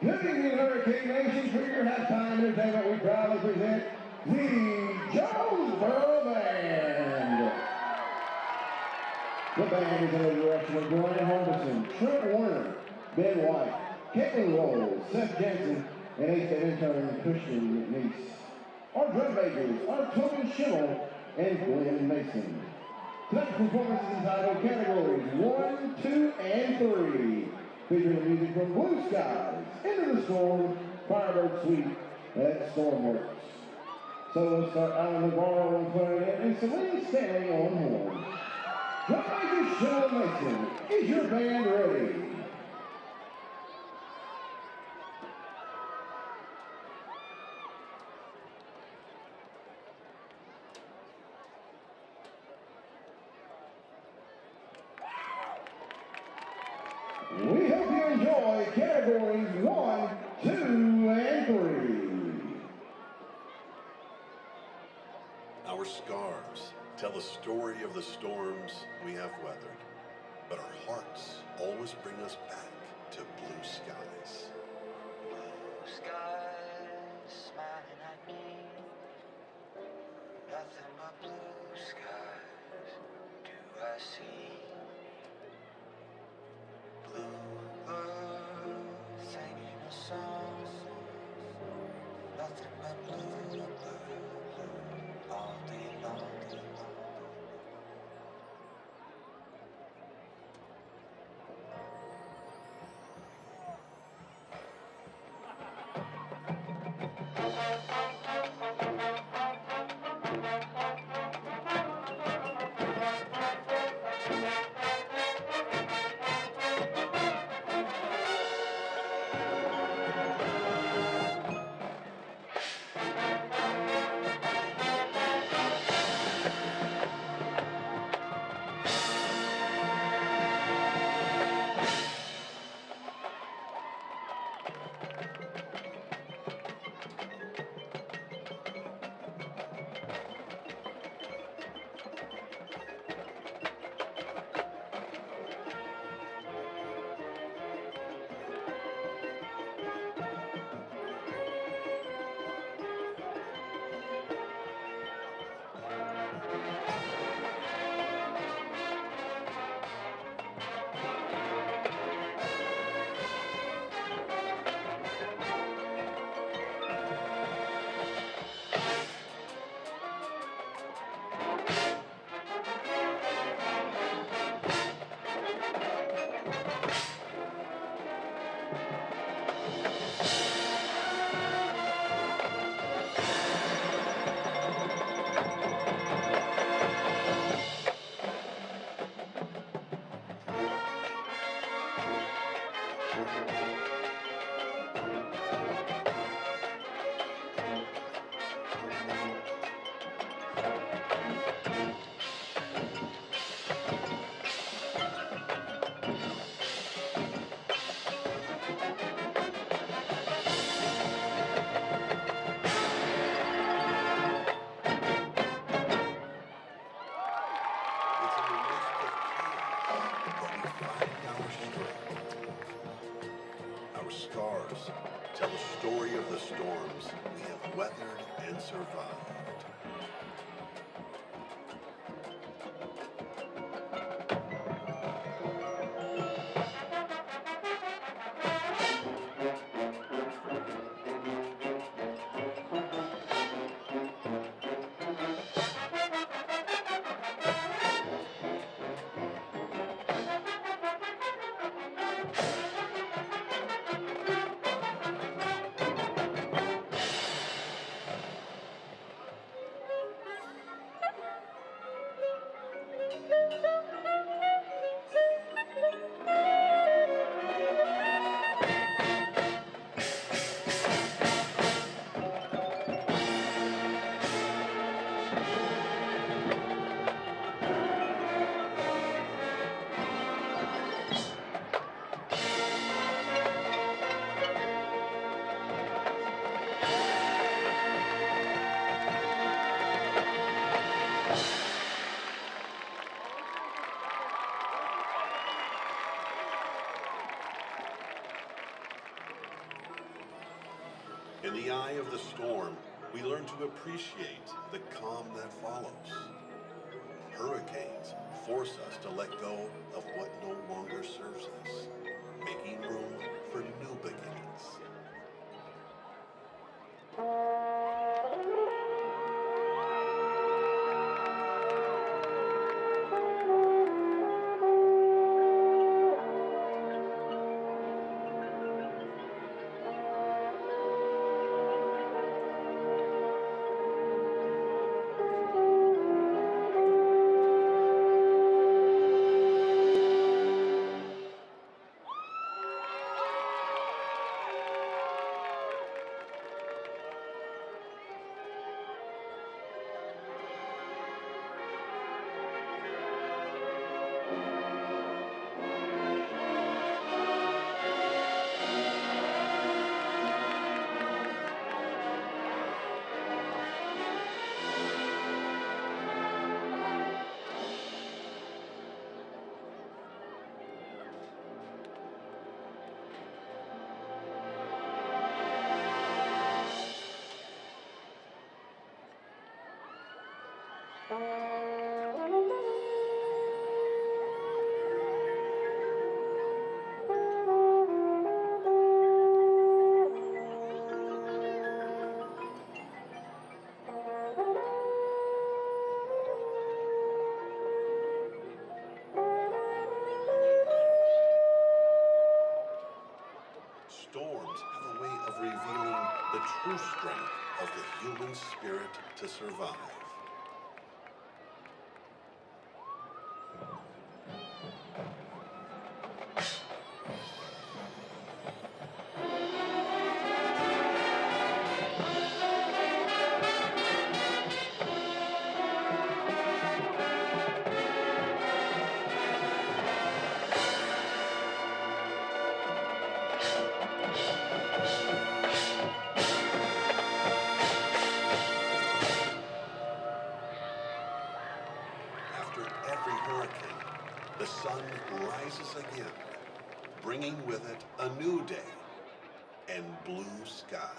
Good evening, Hurricane Nation. For your halftime entertainment, we proudly present the Jonesboro Band. The band is under the direction of Brian Harbison, Trent Warner, Ben White, Caitlin Rolls, Seth Jansen, and eighth intern Christian McNeese. Our drum makers are Tobin Schimmel and Glenn Mason. Tonight's performance is entitled Categories 1, 2, and 3. Featuring the music from Blue Skies, Into the Storm, Firebird Suite, and Stormworks. So let's start Alan Navarro on clarinet and Celine Stanley on horn. Drum maker Sean Mason, is your band ready? We hope you enjoy categories 1, 2, and 3. Our scars tell the story of the storms we have weathered, but our hearts always bring us back to blue skies. Blue skies smiling at me, nothing but blue skies do I see. Bluebird singing a song, nothing but blue, blue, blue, all day long, day long. Our scars tell the story of the storms we have weathered and survived. In the eye of the storm, we learn to appreciate the calm that follows. Hurricanes force us to let go of what no longer serves us, making room for new beginnings. Storms have a way of revealing the true strength of the human spirit to survive. The sun rises again, bringing with it a new day and blue skies.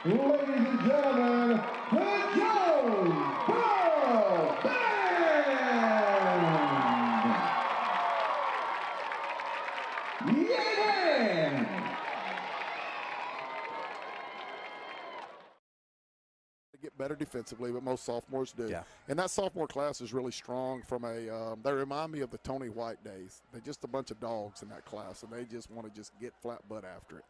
Ladies and gentlemen, the Jonesboro Band! Yeah! Get better defensively, but most sophomores do. Yeah. And that sophomore class is really strong from a they remind me of the Tony White days. They're just a bunch of dogs in that class, and they just want to just get flat butt after it.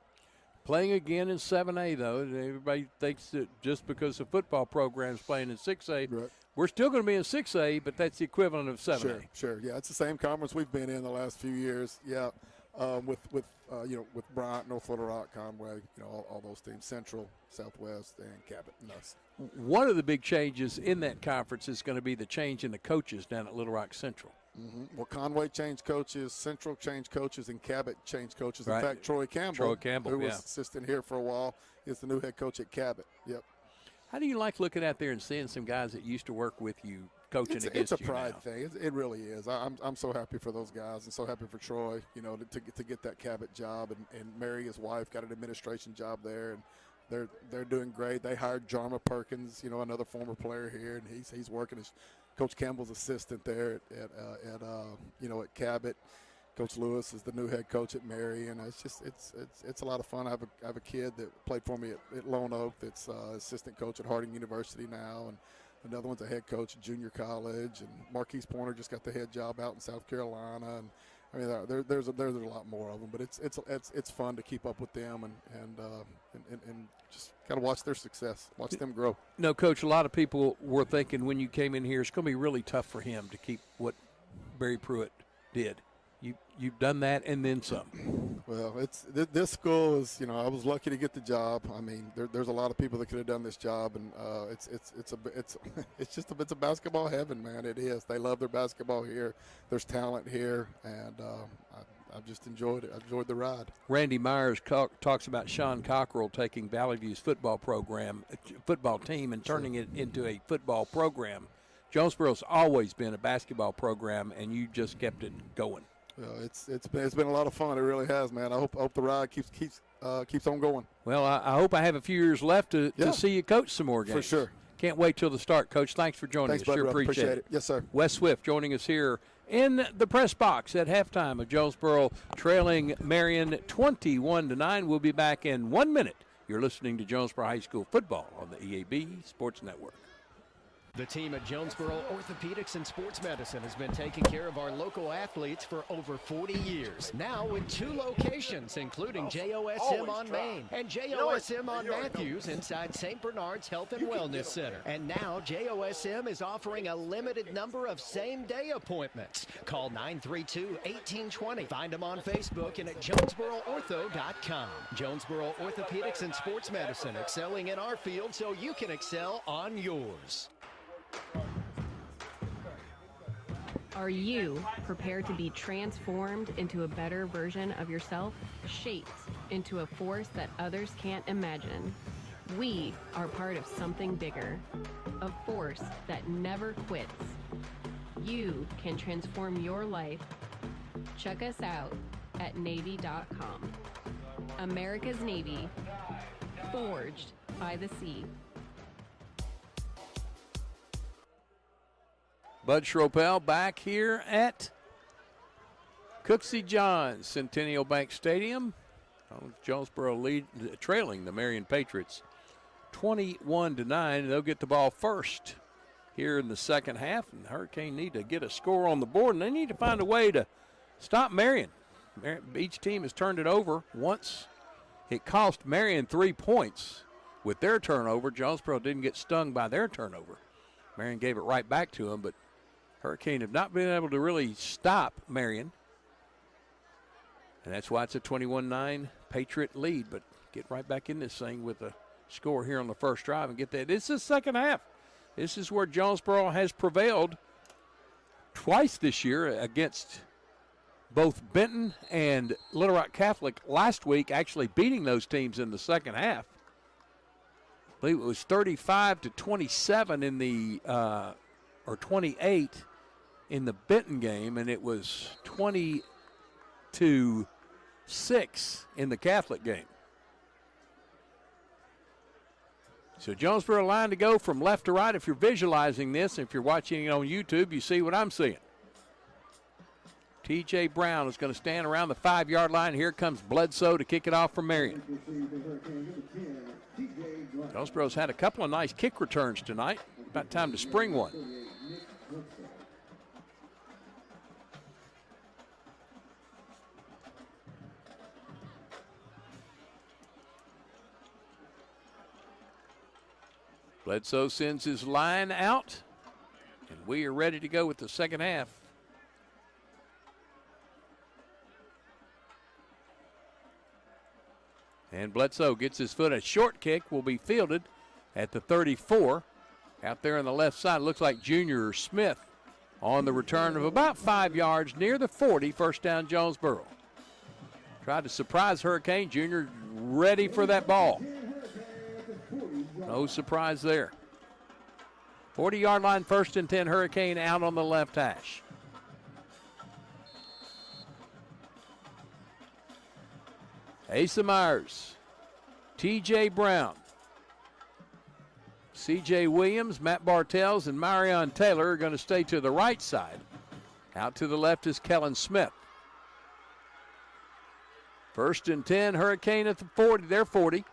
Playing again in 7A, though. Everybody thinks that just because the football program's playing in 6A, right. We're still going to be in 6A, but that's the equivalent of 7A. Sure. Yeah, it's the same conference we've been in the last few years. Yeah, with Bryant, North Little Rock, Conway, all those teams, Central, Southwest, and Cabot and us. One of the big changes in that conference is going to be the change in the coaches down at Little Rock Central. Mm-hmm. Well, Conway changed coaches, Central changed coaches, and Cabot changed coaches. Right. In fact, Troy Campbell, who was yeah. assistant here for a while, is the new head coach at Cabot. Yep. How do you like looking out there and seeing some guys that used to work with you coaching against you? It's a pride thing. It really is. I'm so happy for those guys and so happy for Troy, to get that Cabot job. And Mary, his wife, got an administration job there, and they're doing great. They hired Jarma Perkins, another former player here, and he's working as Coach Campbell's assistant there at Cabot. Coach Lewis is the new head coach at Marion. It's a lot of fun. I have a kid that played for me at Lone Oak that's assistant coach at Harding University now, and another one's a head coach at junior college. And Marquise Pointer just got the head job out in South Carolina, I mean, there's a lot more of them, but it's fun to keep up with them and just kind of watch their success, watch them grow. No, Coach, a lot of people were thinking when you came in here, it's going to be really tough for him to keep what Barry Pruitt did. You've done that and then some. Well, this school is, I was lucky to get the job. I mean, there's a lot of people that could have done this job, and it's a basketball heaven, man. It is. They love their basketball here. There's talent here, and I've just enjoyed it. I enjoyed the ride. Randy Myers talks about Sean Cockrell taking Valley View's football team, and turning it into a football program. Jonesboro's always been a basketball program, and you just kept it going. Well, it's been a lot of fun. It really has, man. I hope the ride keeps on going. Well, I hope I have a few years left to see you coach some more games. For sure. Can't wait till the start, Coach. Thanks for joining us. Sure appreciate it. Yes, sir. Wes Swift joining us here in the press box at halftime of Jonesboro trailing Marion 21-9. We'll be back in 1 minute. You're listening to Jonesboro High School football on the EAB Sports Network. The team at Jonesboro Orthopedics and Sports Medicine has been taking care of our local athletes for over 40 years. Now with 2 locations, including JOSM on Main and JOSM on Matthews inside St. Bernard's Health and Wellness Center. And now JOSM is offering a limited number of same-day appointments. Call 932-1820. Find them on Facebook and at JonesboroOrtho.com. Jonesboro Orthopedics and Sports Medicine, excelling in our field so you can excel on yours. Are you prepared to be transformed into a better version of yourself, shaped into a force that others can't imagine? We are part of something bigger, a force that never quits. You can transform your life. Check us out at Navy.com. America's Navy, forged by the sea. Bud Schropel back here at Cooksey Johns Centennial Bank Stadium. Jonesboro trailing the Marion Patriots 21-9. They'll get the ball first here in the second half, and the Hurricane need to get a score on the board, and they need to find a way to stop Marion. Each team has turned it over once. It cost Marion 3 points with their turnover. Jonesboro didn't get stung by their turnover. Marion gave it right back to them, but Hurricane have not been able to really stop Marion. And that's why it's a 21-9 Patriot lead. But get right back in this thing with a score here on the first drive and get that. This is the second half. This is where Jonesboro has prevailed twice this year against both Benton and Little Rock Catholic last week, actually beating those teams in the second half. I believe it was 35-27 in the or 28 in the Benton game, and it was 20-6 in the Catholic game. So Jonesboro line to go from left to right. If you're visualizing this, if you're watching it on YouTube, you see what I'm seeing. T.J. Brown is going to stand around the 5-yard line. Here comes Bledsoe to kick it off for Marion. Jonesboro's had a couple of nice kick returns tonight. About time to spring one. Bledsoe sends his line out, and we are ready to go with the second half. And Bledsoe gets his foot. A short kick will be fielded at the 34. Out there on the left side, looks like Junior Smith on the return of about 5 yards near the 40, first down Jonesboro. Tried to surprise Hurricane. Junior ready for that ball. No surprise there. 40-yard line, 1st and 10, Hurricane out on the left hash. Asa Myers, T.J. Brown, C.J. Williams, Matt Bartels, and Marion Taylor are going to stay to the right side. Out to the left is Kellen Smith. 1st and 10, Hurricane at the 40, their 40.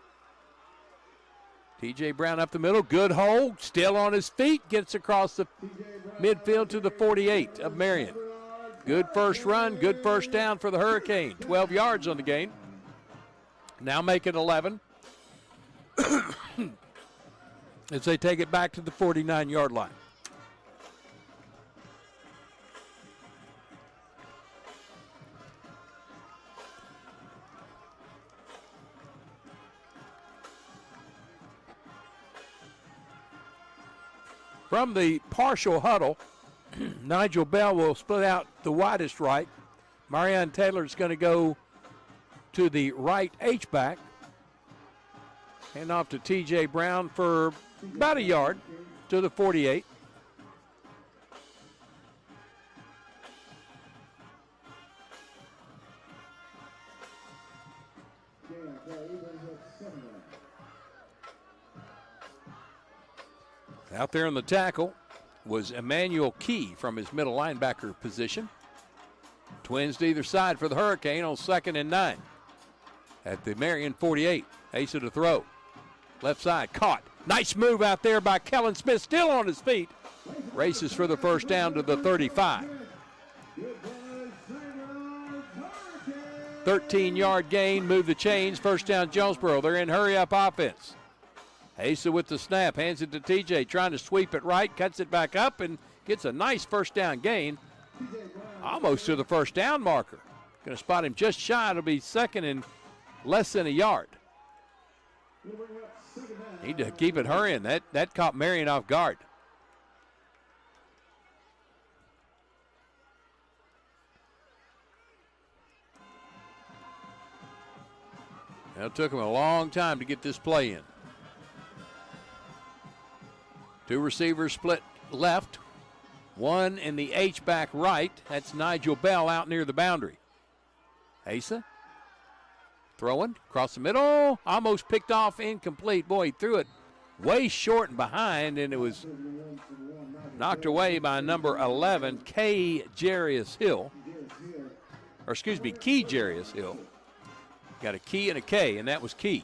T.J. Brown up the middle, good hole, still on his feet, gets across the midfield to the 48 of Marion. Good first run, good first down for the Hurricane. 12 yards on the gain. Now make it 11. As they take it back to the 49-yard line. From the partial huddle, Nigel Bell will split out the widest right. Marian Taylor is going to go to the right H-back. Hand off to T.J. Brown for about a yard to the 48. Out there on the tackle was Emmanuel Key from his middle linebacker position. Twins to either side for the Hurricane on 2nd and 9. At the Marion 48, Asa to throw. Left side, caught. Nice move out there by Kellen Smith, still on his feet. Races for the first down to the 35. 13-yard gain, move the chains, first down Jonesboro. They're in hurry-up offense. Asa with the snap, hands it to TJ, trying to sweep it right, cuts it back up, and gets a nice first down gain. Almost to the first down marker. Going to spot him just shy. It'll be second and less than a yard. Need to keep it hurrying. That caught Marion off guard. It took him a long time to get this play in. Two receivers split left. One in the H-back right. That's Nigel Bell out near the boundary. Asa throwing across the middle. Almost picked off, incomplete. Boy, he threw it way short and behind, and it was knocked away by number 11, Key Jarius Hill. Got a Key and a K, and that was Key.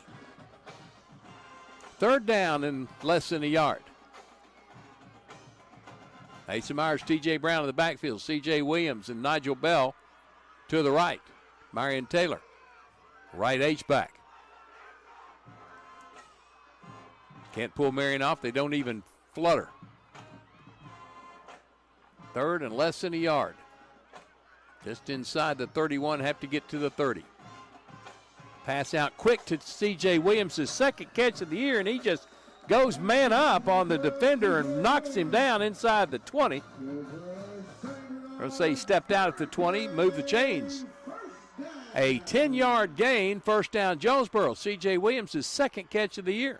Third down and less than a yard. Asa Myers, T.J. Brown in the backfield. C.J. Williams and Nigel Bell to the right. Marion Taylor, right H-back. Can't pull Marion off. They don't even flutter. Third and less than a yard. Just inside the 31, have to get to the 30. Pass out quick to C.J. Williams, his second catch of the year, and he just goes man up on the defender and knocks him down inside the 20. Let's say he stepped out at the 20, moved the chains. A 10-yard gain, first down Jonesboro. C.J. Williams, his second catch of the year.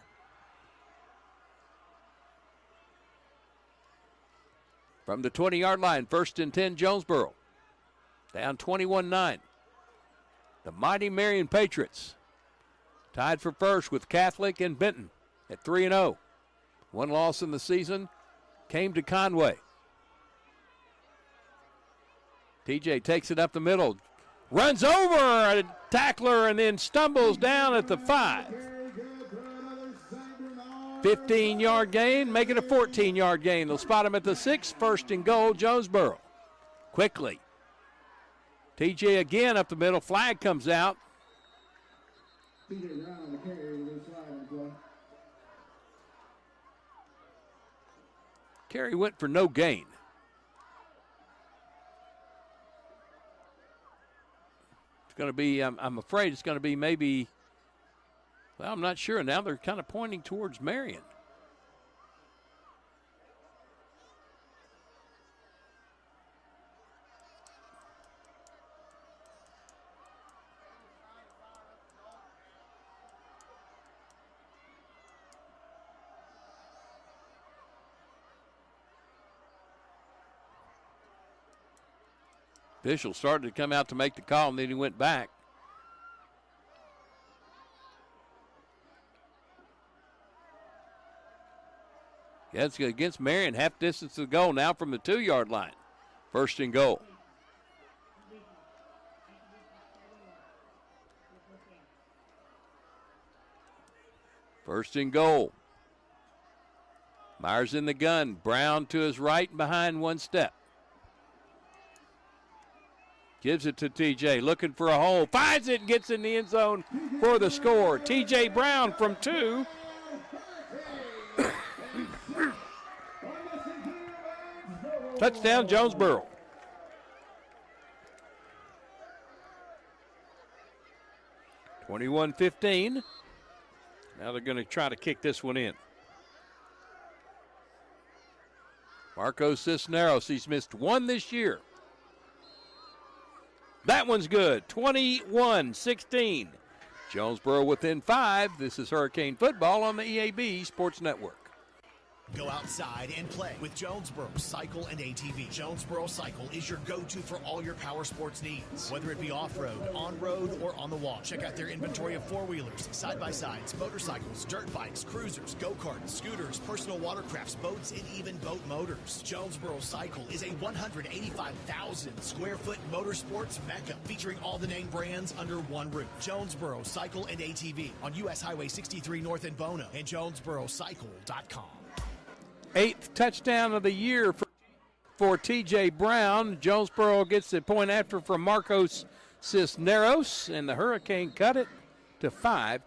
From the 20-yard line, first and 10 Jonesboro. Down 21-9. The mighty Marion Patriots tied for first with Catholic and Benton at 3-0. One loss in the season came to Conway. TJ takes it up the middle, runs over a tackler and then stumbles down at the 5. 15-yard gain, make it a 14-yard gain. They'll spot him at the 6, first and goal, Jonesboro. Quickly. TJ again up the middle, flag comes out. Carey went for no gain. It's going to be, I'm afraid it's going to be maybe, well, I'm not sure. Now they're kind of pointing towards Marion. Official started to come out to make the call, and then he went back. Yeah, it's against Marion, half distance to goal now from the 2-yard line. First and goal. First and goal. Myers in the gun. Brown to his right and behind one step. Gives it to TJ, looking for a hole. Finds it and gets in the end zone for the score. TJ Brown from 2. Touchdown, Jonesboro. (21-15). Now they're going to try to kick this one in. Marcos Cisneros, he's missed one this year. That one's good. 21-16. Jonesboro within 5. This is Hurricane Football on the EAB Sports Network. Go outside and play with Jonesboro Cycle and ATV. Jonesboro Cycle is your go-to for all your power sports needs, whether it be off-road, on-road, or on the wall. Check out their inventory of four-wheelers, side-by-sides, motorcycles, dirt bikes, cruisers, go-karts, scooters, personal watercrafts, boats, and even boat motors. Jonesboro Cycle is a 185,000 square foot motorsports mecca featuring all the name brands under one roof. Jonesboro Cycle and ATV on U.S. Highway 63 North in Bono and JonesboroCycle.com. 8th touchdown of the year for TJ Brown. Jonesboro gets the point after from Marcos Cisneros, and the Hurricane cut it to 5,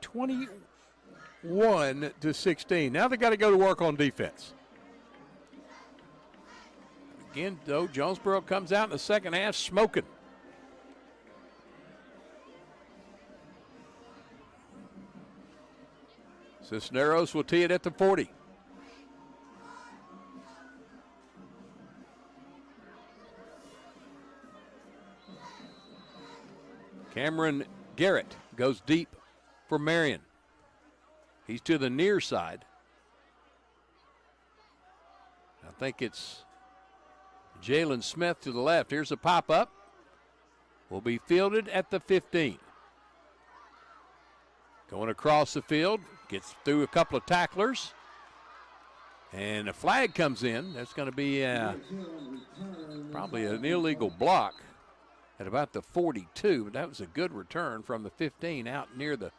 21-16. Now they got to go to work on defense. Again, though, Jonesboro comes out in the second half smoking. Cisneros will tee it at the 40. Cameron Garrett goes deep for Marion. He's to the near side. I think it's Jalen Smith to the left. Here's a pop-up. Will be fielded at the 15. Going across the field. Gets through a couple of tacklers. And a flag comes in. That's going to be probably an illegal block at about the 42, but that was a good return from the 15 out near the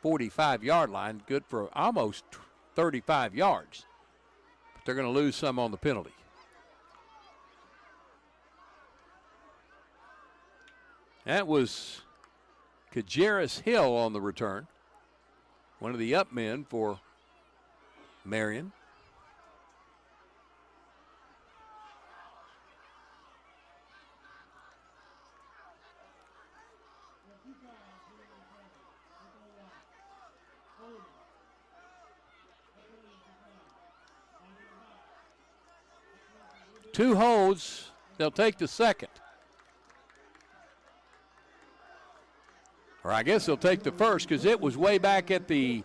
45-yard line. Good for almost 35 yards. But they're going to lose some on the penalty. That was Kajaris Hill on the return. One of the up men for Marion. Two holds, they'll take the second. Or I guess they'll take the first because it was way back at the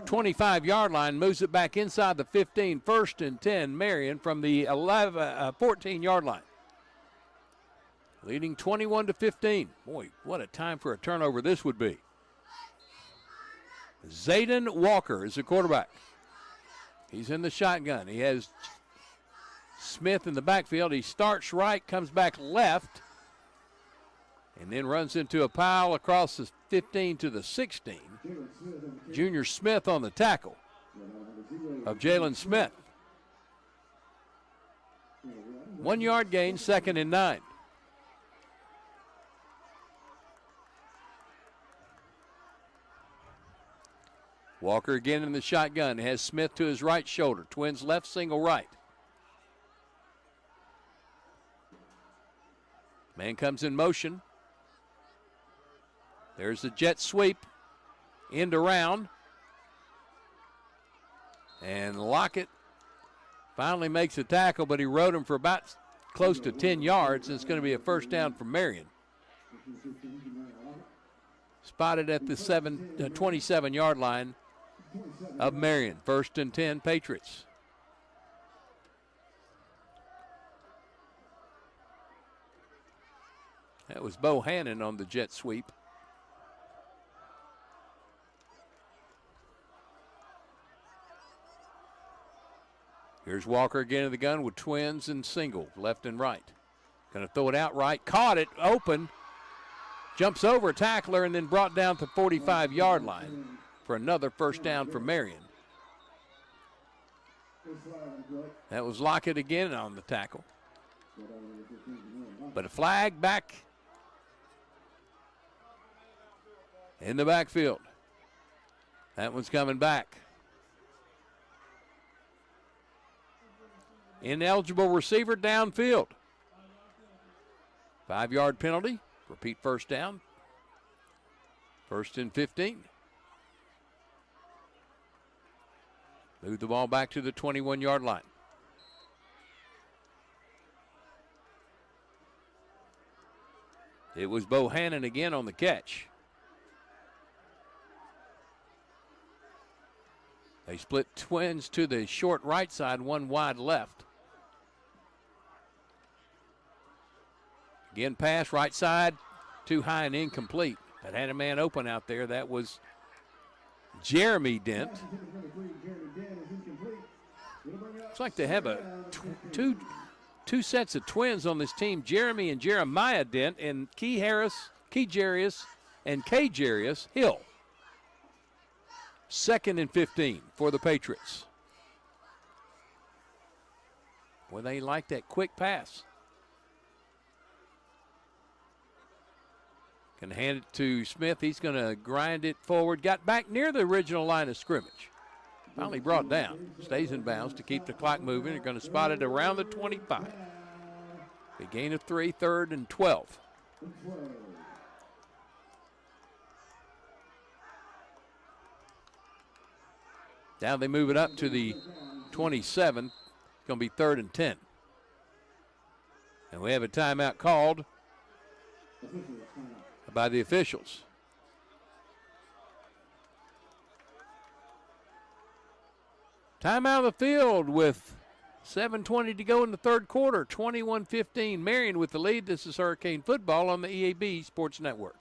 25-yard line, moves it back inside the 15, 1st and 10, Marion from the 14-yard line. Leading 21-15. Boy, what a time for a turnover this would be. Zayden Walker is the quarterback. He's in the shotgun. He has Smith in the backfield. He starts right, comes back left, and then runs into a pile across the 15 to the 16. Junior Smith on the tackle of Jalen Smith. 1 yard gain, 2nd and 9. Walker again in the shotgun. Has Smith to his right shoulder. Twins left, single right. Man comes in motion. There's the jet sweep. End around. And Lockett finally makes a tackle, but he rode him for about close to 10 yards. And it's going to be a first down for Marion. Spotted at the 27-yard line of Marion. 1st and 10, Patriots. That was Bo Hannon on the jet sweep. Here's Walker again in the gun with twins and single, left and right. Going to throw it out right. Caught it, open. Jumps over a tackler and then brought down to 45-yard line for another first down for Marion. That was Lockett again on the tackle. But a flag back in the backfield. That one's coming back. Ineligible receiver downfield. 5-yard penalty. Repeat first down. 1st and 15. Move the ball back to the 21-yard line. It was Bohannon again on the catch. They split twins to the short right side, one wide left. Again, pass right side, too high and incomplete. That had a man open out there. That was Jeremy Dent. Looks like they have two sets of twins on this team, Jeremy and Jeremiah Dent, and Key Jarius, and K. Jarius Hill. 2nd and 15 for the Patriots. Boy, they like that quick pass. Can hand it to Smith. He's going to grind it forward. Got back near the original line of scrimmage. Finally brought down. Stays in bounds to keep the clock moving. They're going to spot it around the 25. A gain of 3, 3rd and 12. Now they move it up to the 27. It's going to be 3rd and 10. And we have a timeout called by the officials. Timeout of the field with 7:20 to go in the 3rd quarter. 21-15. Marion with the lead. This is Hurricane Football on the EAB Sports Network.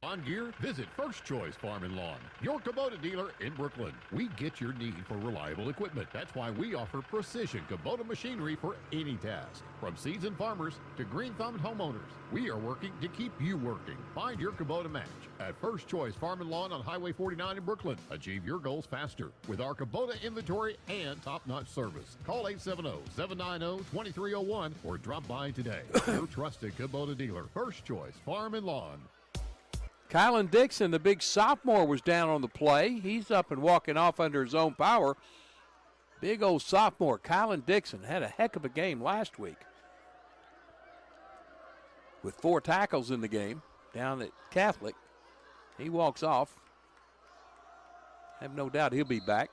On gear, visit First Choice Farm and Lawn, your Kubota dealer in Brooklyn. We get your need for reliable equipment. That's why we offer precision Kubota machinery for any task. From seasoned farmers to green-thumbed homeowners, we are working to keep you working. Find your Kubota match at First Choice Farm and Lawn on Highway 49 in Brooklyn. Achieve your goals faster with our Kubota inventory and top-notch service. Call 870-790-2301 or drop by today. Your trusted Kubota dealer, First Choice Farm and Lawn. Kylan Dixon, the big sophomore, was down on the play. He's up and walking off under his own power. Big old sophomore, Kylan Dixon, had a heck of a game last week with 4 tackles in the game down at Catholic. He walks off. I have no doubt he'll be back.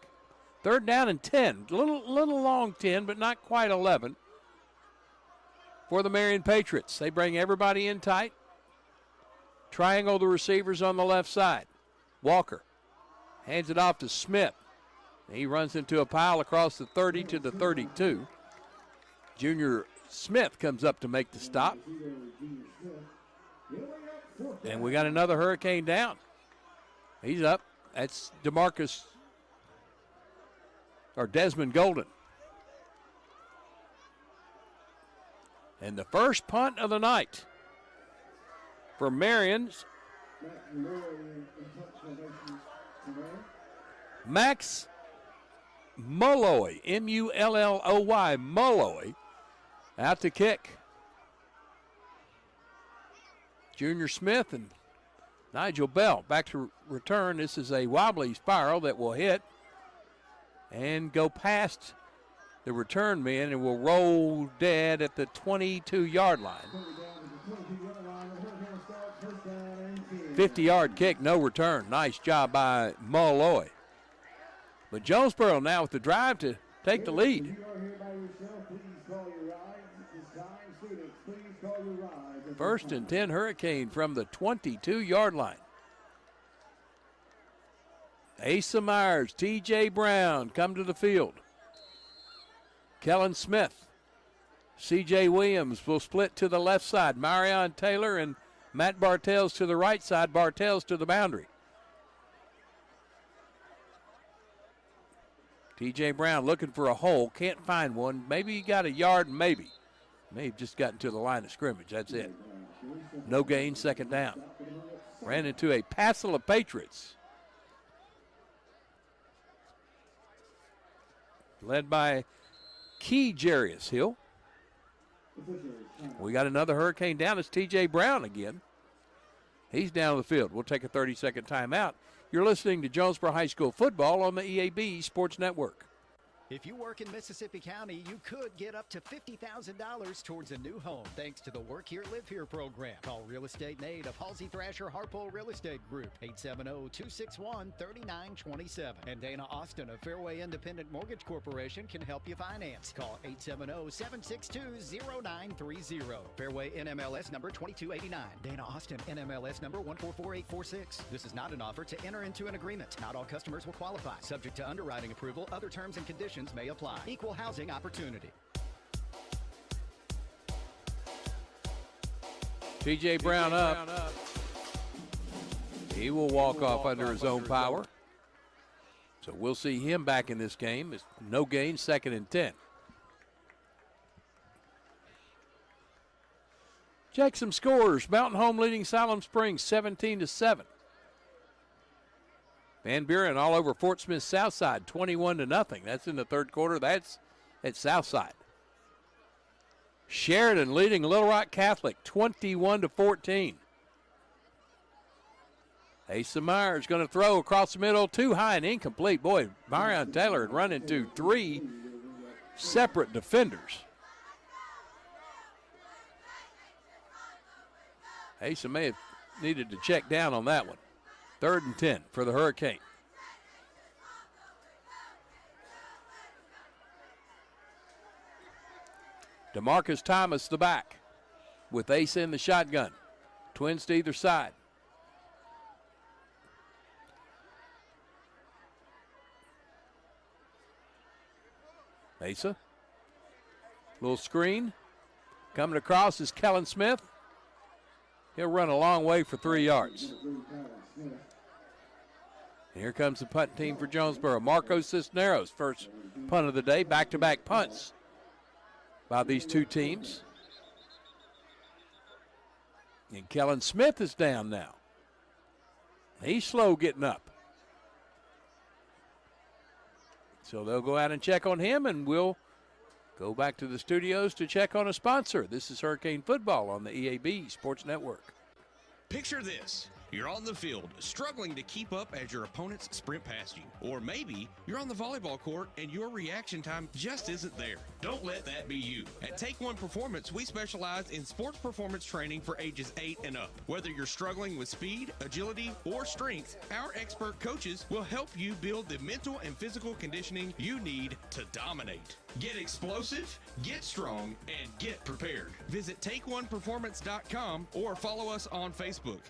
3rd down and 10. Little long 10, but not quite 11 for the Marion Patriots. They bring everybody in tight. Triangle the receivers on the left side. Walker hands it off to Smith. He runs into a pile across the 30 to the 32. Junior Smith comes up to make the stop. And we got another Hurricane down. He's up. That's Desmond Golden. And the first punt of the night for Marion's Max Mulloy, M-U-L-L-O-Y, Mulloy, out to kick. Junior Smith and Nigel Bell back to return. This is a wobbly spiral that will hit and go past the return man and will roll dead at the 22-yard line. 50-yard kick, no return. Nice job by Mulloy. But Jonesboro now with the drive to take the lead. 1st and 10 Hurricane from the 22-yard line. Asa Myers, T.J. Brown come to the field. Kellen Smith, C.J. Williams will split to the left side. Marion Taylor and Matt Bartels to the right side. Bartels to the boundary. T.J. Brown looking for a hole. Can't find one. Maybe he got a yard, maybe. May have just gotten to the line of scrimmage. That's it. No gain, 2nd down. Ran into a passel of Patriots. Led by Key Jarius Hill. We got another Hurricane down. It's T.J. Brown again. He's down the field. We'll take a 30-second timeout. You're listening to Jonesboro High School football on the EAB Sports Network. If you work in Mississippi County, you could get up to $50,000 towards a new home thanks to the Work Here, Live Here program. Call Real Estate Nate of Halsey Thrasher Harpole Real Estate Group, 870-261-3927. And Dana Austin of Fairway Independent Mortgage Corporation can help you finance. Call 870-762-0930. Fairway NMLS number 2289. Dana Austin NMLS number 144846. This is not an offer to enter into an agreement. Not all customers will qualify. Subject to underwriting approval, other terms and conditions may apply. Equal housing opportunity. T.J. Brown up. He will walk off under his own power. So we'll see him back in this game. It's no gain, 2nd and 10. Check some scores. Mountain Home leading Siloam Springs 17-7. Van Buren all over Fort Smith Southside, 21-0. That's in the third quarter. That's at Southside. Sheridan leading Little Rock Catholic, 21-14. Asa Myers going to throw across the middle, too high and incomplete. Boy, Marion Taylor had run into 3 separate defenders. Asa may have needed to check down on that one. 3rd and 10 for the Hurricane. DeMarcus Thomas the back with Asa in the shotgun. Twins to either side. Asa. Little screen. Coming across is Kellen Smith. He'll run a long way for 3 yards. Here comes the punt team for Jonesboro. Marco Cisneros, first punt of the day. Back-to-back punts by these two teams. And Kellen Smith is down now. He's slow getting up. So they'll go out and check on him, and we'll go back to the studios to check on a sponsor. This is Hurricane Football on the EAB Sports Network. Picture this. You're on the field, struggling to keep up as your opponents sprint past you. Or maybe you're on the volleyball court and your reaction time just isn't there. Don't let that be you. At Take One Performance, we specialize in sports performance training for ages 8 and up. Whether you're struggling with speed, agility, or strength, our expert coaches will help you build the mental and physical conditioning you need to dominate. Get explosive, get strong, and get prepared. Visit TakeOnePerformance.com or follow us on Facebook.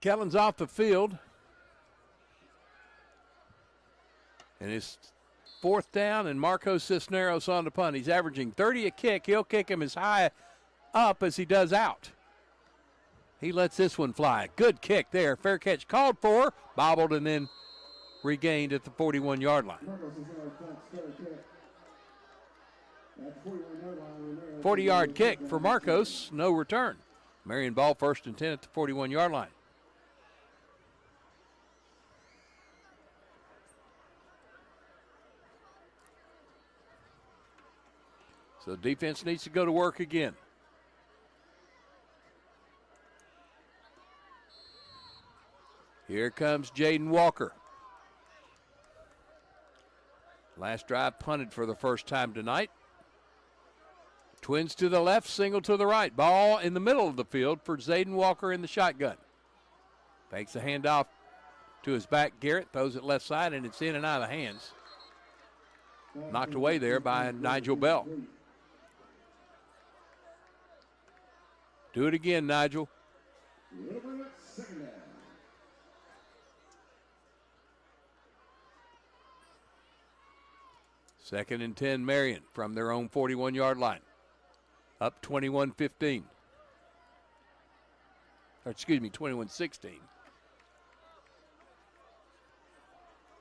Kellen's off the field. And it's 4th down, and Marco Cisneros on the punt. He's averaging 30 a kick. He'll kick him as high up as he does out. He lets this one fly. Good kick there. Fair catch called for. Bobbled and then regained at the 41-yard line. 40-yard kick for Marcos. No return. Marion ball 1st and 10 at the 41-yard line. So defense needs to go to work again. Here comes Jaden Walker. Last drive punted for the first time tonight. Twins to the left, single to the right. Ball in the middle of the field for Zayden Walker in the shotgun. Fakes the handoff to his back. Garrett throws it left side, and it's in and out of the hands. Knocked away there by Nigel Bell. Do it again, Nigel. 2nd and 10, Marion from their own 41-yard line. Up 21-15. Or excuse me, 21-16.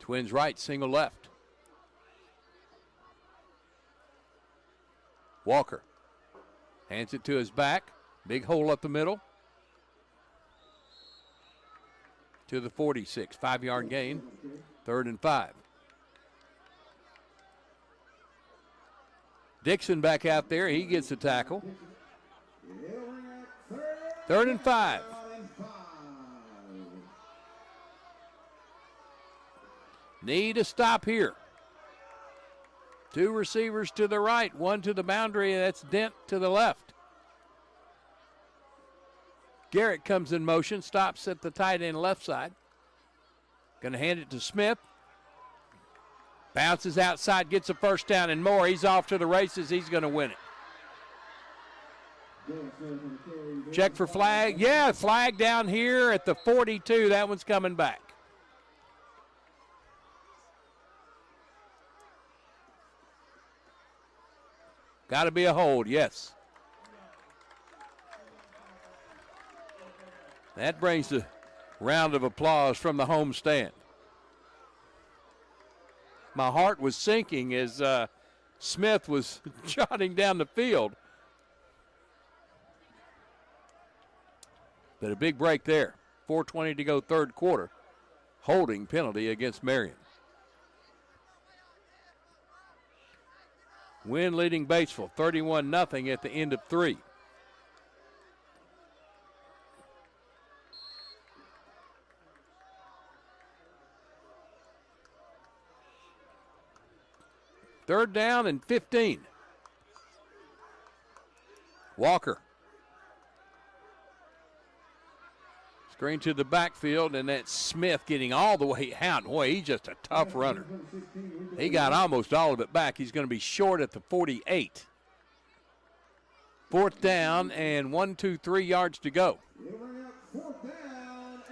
Twins right, single left. Walker hands it to his back. Big hole up the middle. To the 46, 5-yard gain. 3rd and 5. Dixon back out there. He gets the tackle. 3rd and 5. Need a stop here. 2 receivers to the right, 1 to the boundary. That's Dent to the left. Garrett comes in motion, stops at the tight end left side. Going to hand it to Smith. Bounces outside, gets a first down and more. He's off to the races. He's going to win it. Check for flag. Yeah, flag down here at the 42. That one's coming back. Got to be a hold, yes. That brings a round of applause from the home stand. My heart was sinking as Smith was jotting down the field. But a big break there. 4:20 to go, 3rd quarter. Holding penalty against Marion. Win leading Batesville 31-0 at the end of 3. Third down and 15. Walker. Screen to the backfield, and that's Smith getting all the way out. Boy, he's just a tough runner. He got almost all of it back. He's going to be short at the 48. 4th down and 1, 2, 3 yards to go.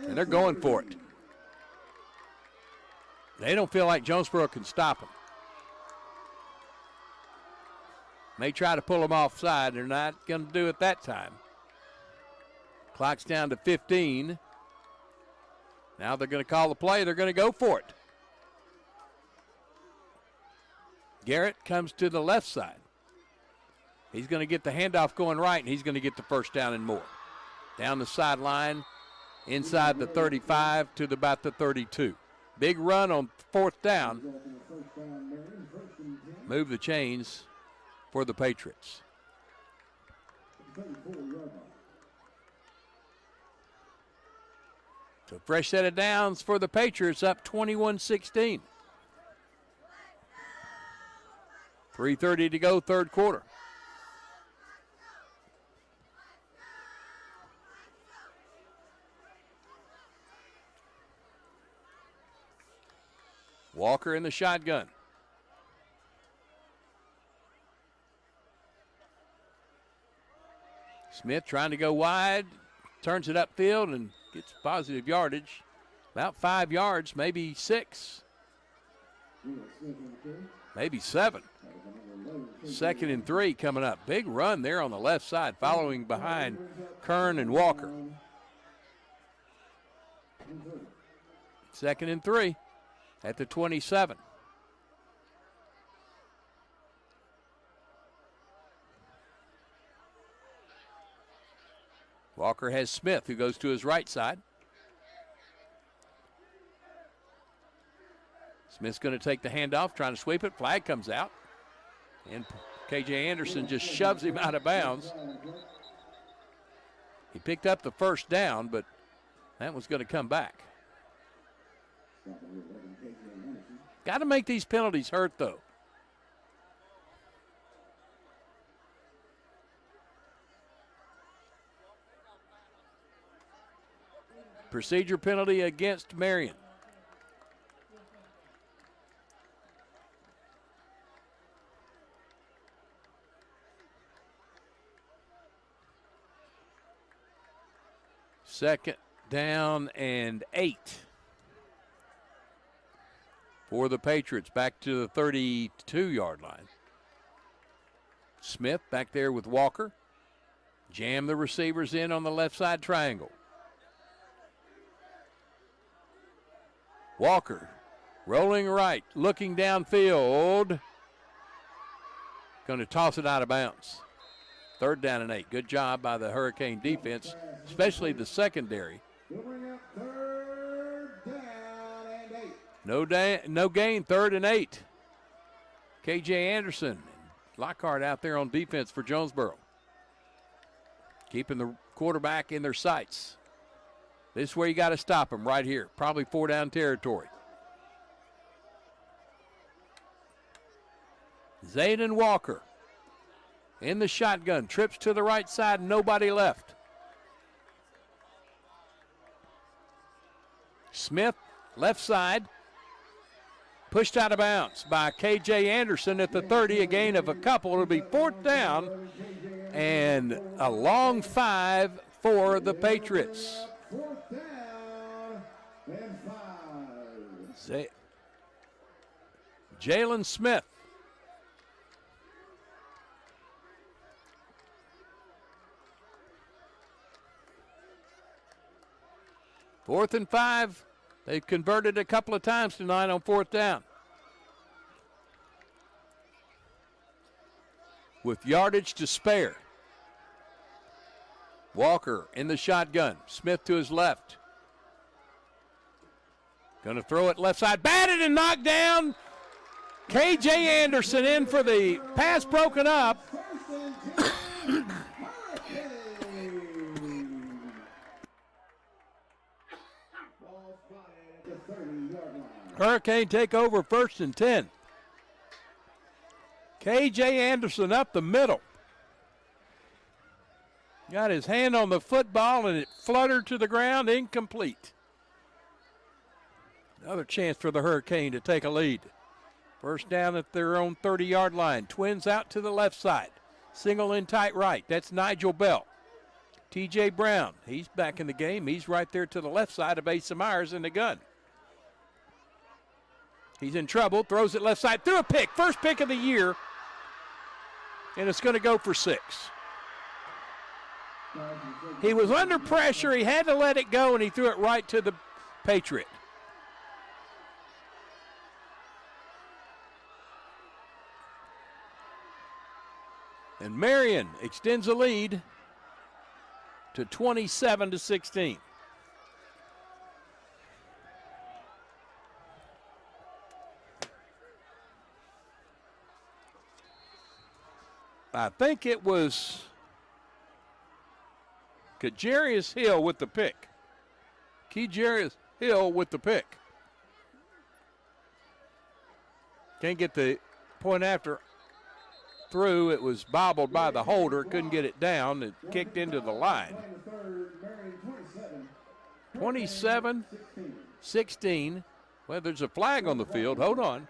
And they're going for it. They don't feel like Jonesboro can stop them. May try to pull them offside. They're not going to do it that time. Clock's down to 15. Now they're going to call the play. They're going to go for it. Garrett comes to the left side. He's going to get the handoff going right, and he's going to get the first down and more. Down the sideline, inside the 35 to about the 32. Big run on 4th down. Move the chains for the Patriots. So fresh set of downs for the Patriots, up 21-16. 3:30 to go, 3rd quarter. Walker in the shotgun. Smith trying to go wide, turns it upfield and gets positive yardage. About 5 yards, maybe 6. Maybe 7. 2nd and 3 coming up. Big run there on the left side, following behind Kern and Walker. 2nd and 3 at the 27. Walker has Smith, who goes to his right side. Smith's going to take the handoff, trying to sweep it. Flag comes out. And K.J. Anderson just shoves him out of bounds. He picked up the first down, but that was going to come back. Got to make these penalties hurt, though. Procedure penalty against Marion. Second down and 8 for the Patriots, back to the 32-yard line. Smith back there with Walker. Jam the receivers in on the left side triangle. Walker rolling right, looking downfield. Going to toss it out of bounds. 3rd down and 8. Good job by the Hurricane defense, especially the secondary. No gain, 3rd and 8. K.J. Anderson and Lockhart out there on defense for Jonesboro. Keeping the quarterback in their sights. This is where you got to stop them right here. Probably 4-down territory. Zayden Walker in the shotgun. Trips to the right side. Nobody left. Smith, left side. Pushed out of bounds by K.J. Anderson at the 30. A gain of a couple. It'll be 4th down. And a long 5 for the Patriots. 4th down and 5. Jalen Smith. Fourth and 5. They've converted a couple of times tonight on 4th down. With yardage to spare. Walker in the shotgun. Smith to his left. Going to throw it left side. Batted and knocked down. K.J. Anderson in for the pass broken up. Hurricane take over 1st and 10. K.J. Anderson up the middle. Got his hand on the football and it fluttered to the ground, incomplete. Another chance for the Hurricane to take a lead. First down at their own 30-yard line. Twins out to the left side. Single in tight right. That's Nigel Bell. T.J. Brown, he's back in the game. He's right there to the left side of Asa Myers in the gun. He's in trouble, throws it left side, threw a pick. First pick of the year, and it's going to go for 6. He was under pressure. He had to let it go, and he threw it right to the Patriot. And Marion extends the lead to 27-16. I think it was Kejarius Hill with the pick. Kejarius Hill with the pick. Can't get the point after through. It was bobbled by the holder. Couldn't get it down. It kicked into the line. 27-16. Well, there's a flag on the field. Hold on.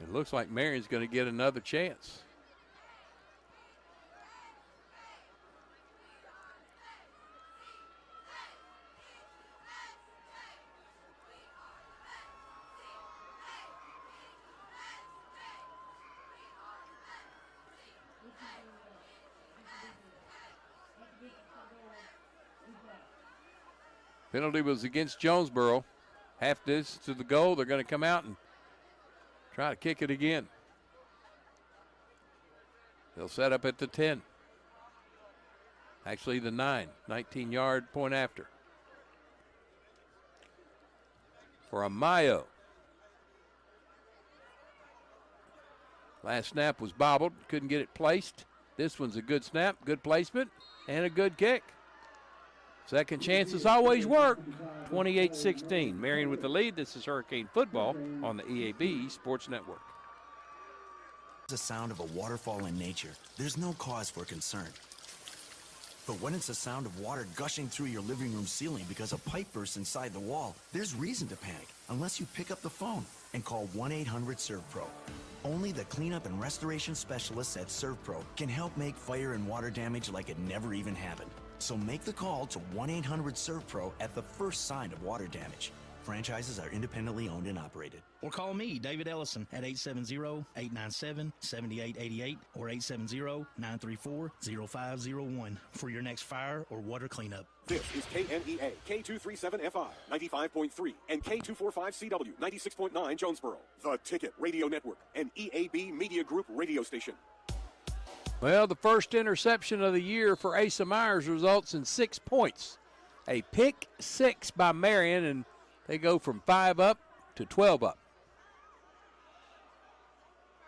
It looks like Marion's going to get another chance. Penalty was against Jonesboro. Half distance to the goal. They're going to come out and try to kick it again. They'll set up at the 10. Actually the 9. 19-yard point after. For Amayo. Last snap was bobbled. Couldn't get it placed. This one's a good snap, good placement, and a good kick. Second chances always work. 28-16. Marion with the lead. This is Hurricane football on the EAB Sports Network. The sound of a waterfall in nature, there's no cause for concern. But when it's the sound of water gushing through your living room ceiling because a pipe bursts inside the wall, there's reason to panic unless you pick up the phone and call 1-800-SERVPRO. Only the cleanup and restoration specialists at ServPro can help make fire and water damage like it never even happened. So make the call to 1-800-SERVPRO at the first sign of water damage. Franchises are independently owned and operated. Or call me, David Ellison, at 870-897-7888 or 870-934-0501 for your next fire or water cleanup. This is KNEA, K237FI, 95.3, and K245CW, 96.9 Jonesboro. The Ticket Radio Network, an EAB Media Group radio station. Well, the first interception of the year for Asa Myers results in 6 points. A pick 6 by Marion, and they go from 5 up to 12 up.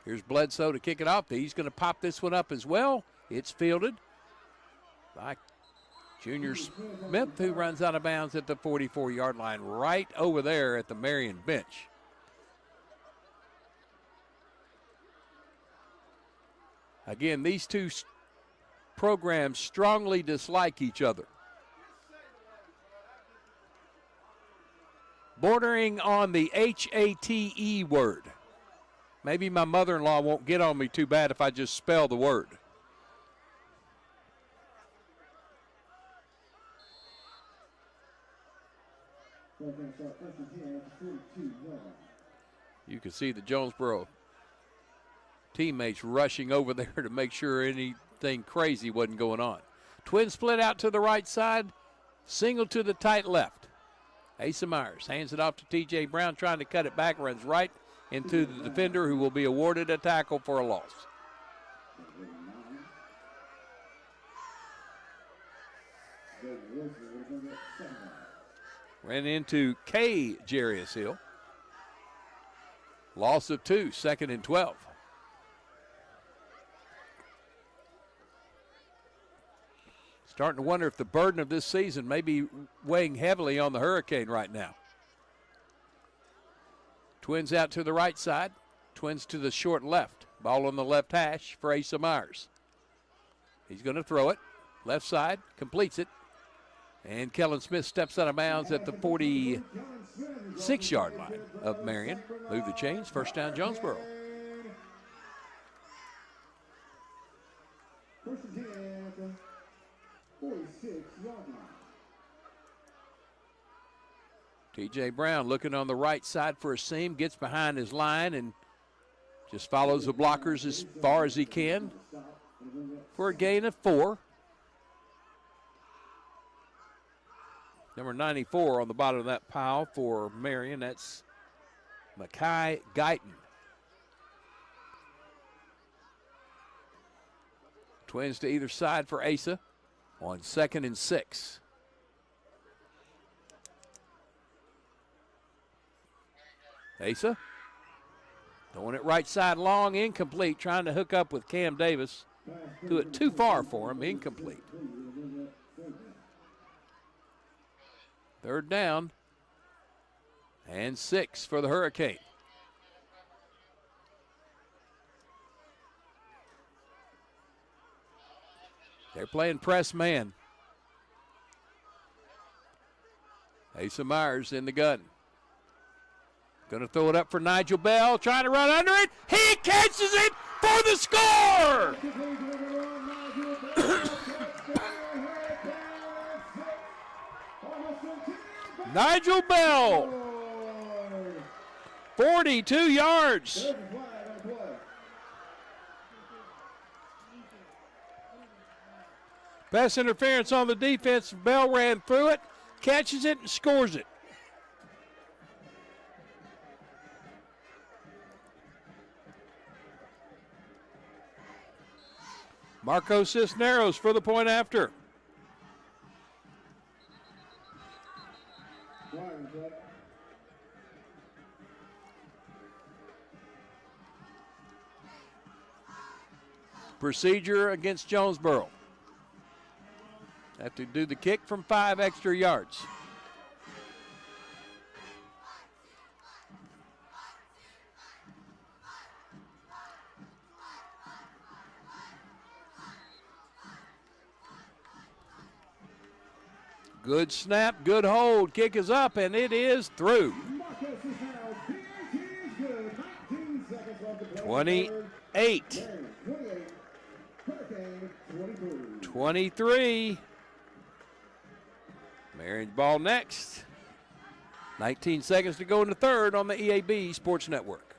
Here's Bledsoe to kick it off. He's going to pop this one up as well. It's fielded by Junior Smith, who runs out of bounds at the 44-yard line, right over there at the Marion bench. Again, these two programs strongly dislike each other. Bordering on the H-A-T-E word. Maybe my mother-in-law won't get on me too bad if I just spell the word. You can see the Jonesboro teammates rushing over there to make sure anything crazy wasn't going on. Twins split out to the right side, single to the tight left. Asa Myers hands it off to T.J. Brown, trying to cut it back, runs right into the defender, who will be awarded a tackle for a loss. Ran into K. Jarius Hill. Loss of 2, 2nd and 12. Starting to wonder if the burden of this season may be weighing heavily on the Hurricane right now. Twins out to the right side. Twins to the short left. Ball on the left hash for Asa Myers. He's going to throw it. Left side, completes it. And Kellen Smith steps out of bounds at the 46-yard line of Marion. Move the chains. First down, Jonesboro. First and 10 at the 46-yard line. T.J. Brown looking on the right side for a seam, gets behind his line and just follows the blockers as far as he can for a gain of 4. Number 94 on the bottom of that pile for Marion. That's Makai Guyton. Twins to either side for Asa on 2nd and 6. Asa throwing it right side long, incomplete, trying to hook up with Cam Davis. Threw it too far for him, incomplete. 3rd down and 6 for the Hurricane. They're playing press man. Asa Myers in the gun. Going to throw it up for Nigel Bell, trying to run under it. He catches it for the score! Nigel Bell, 42 yards. Pass interference on the defense. Bell ran through it, catches it, and scores it. Marco Cisneros for the point after. Procedure against Jonesboro. Have to do the kick from 5 extra yards. Good snap, good hold. Kick is up, and it is through. 28. 23. Marion's ball next. 19 seconds to go in the third on the EAB Sports Network.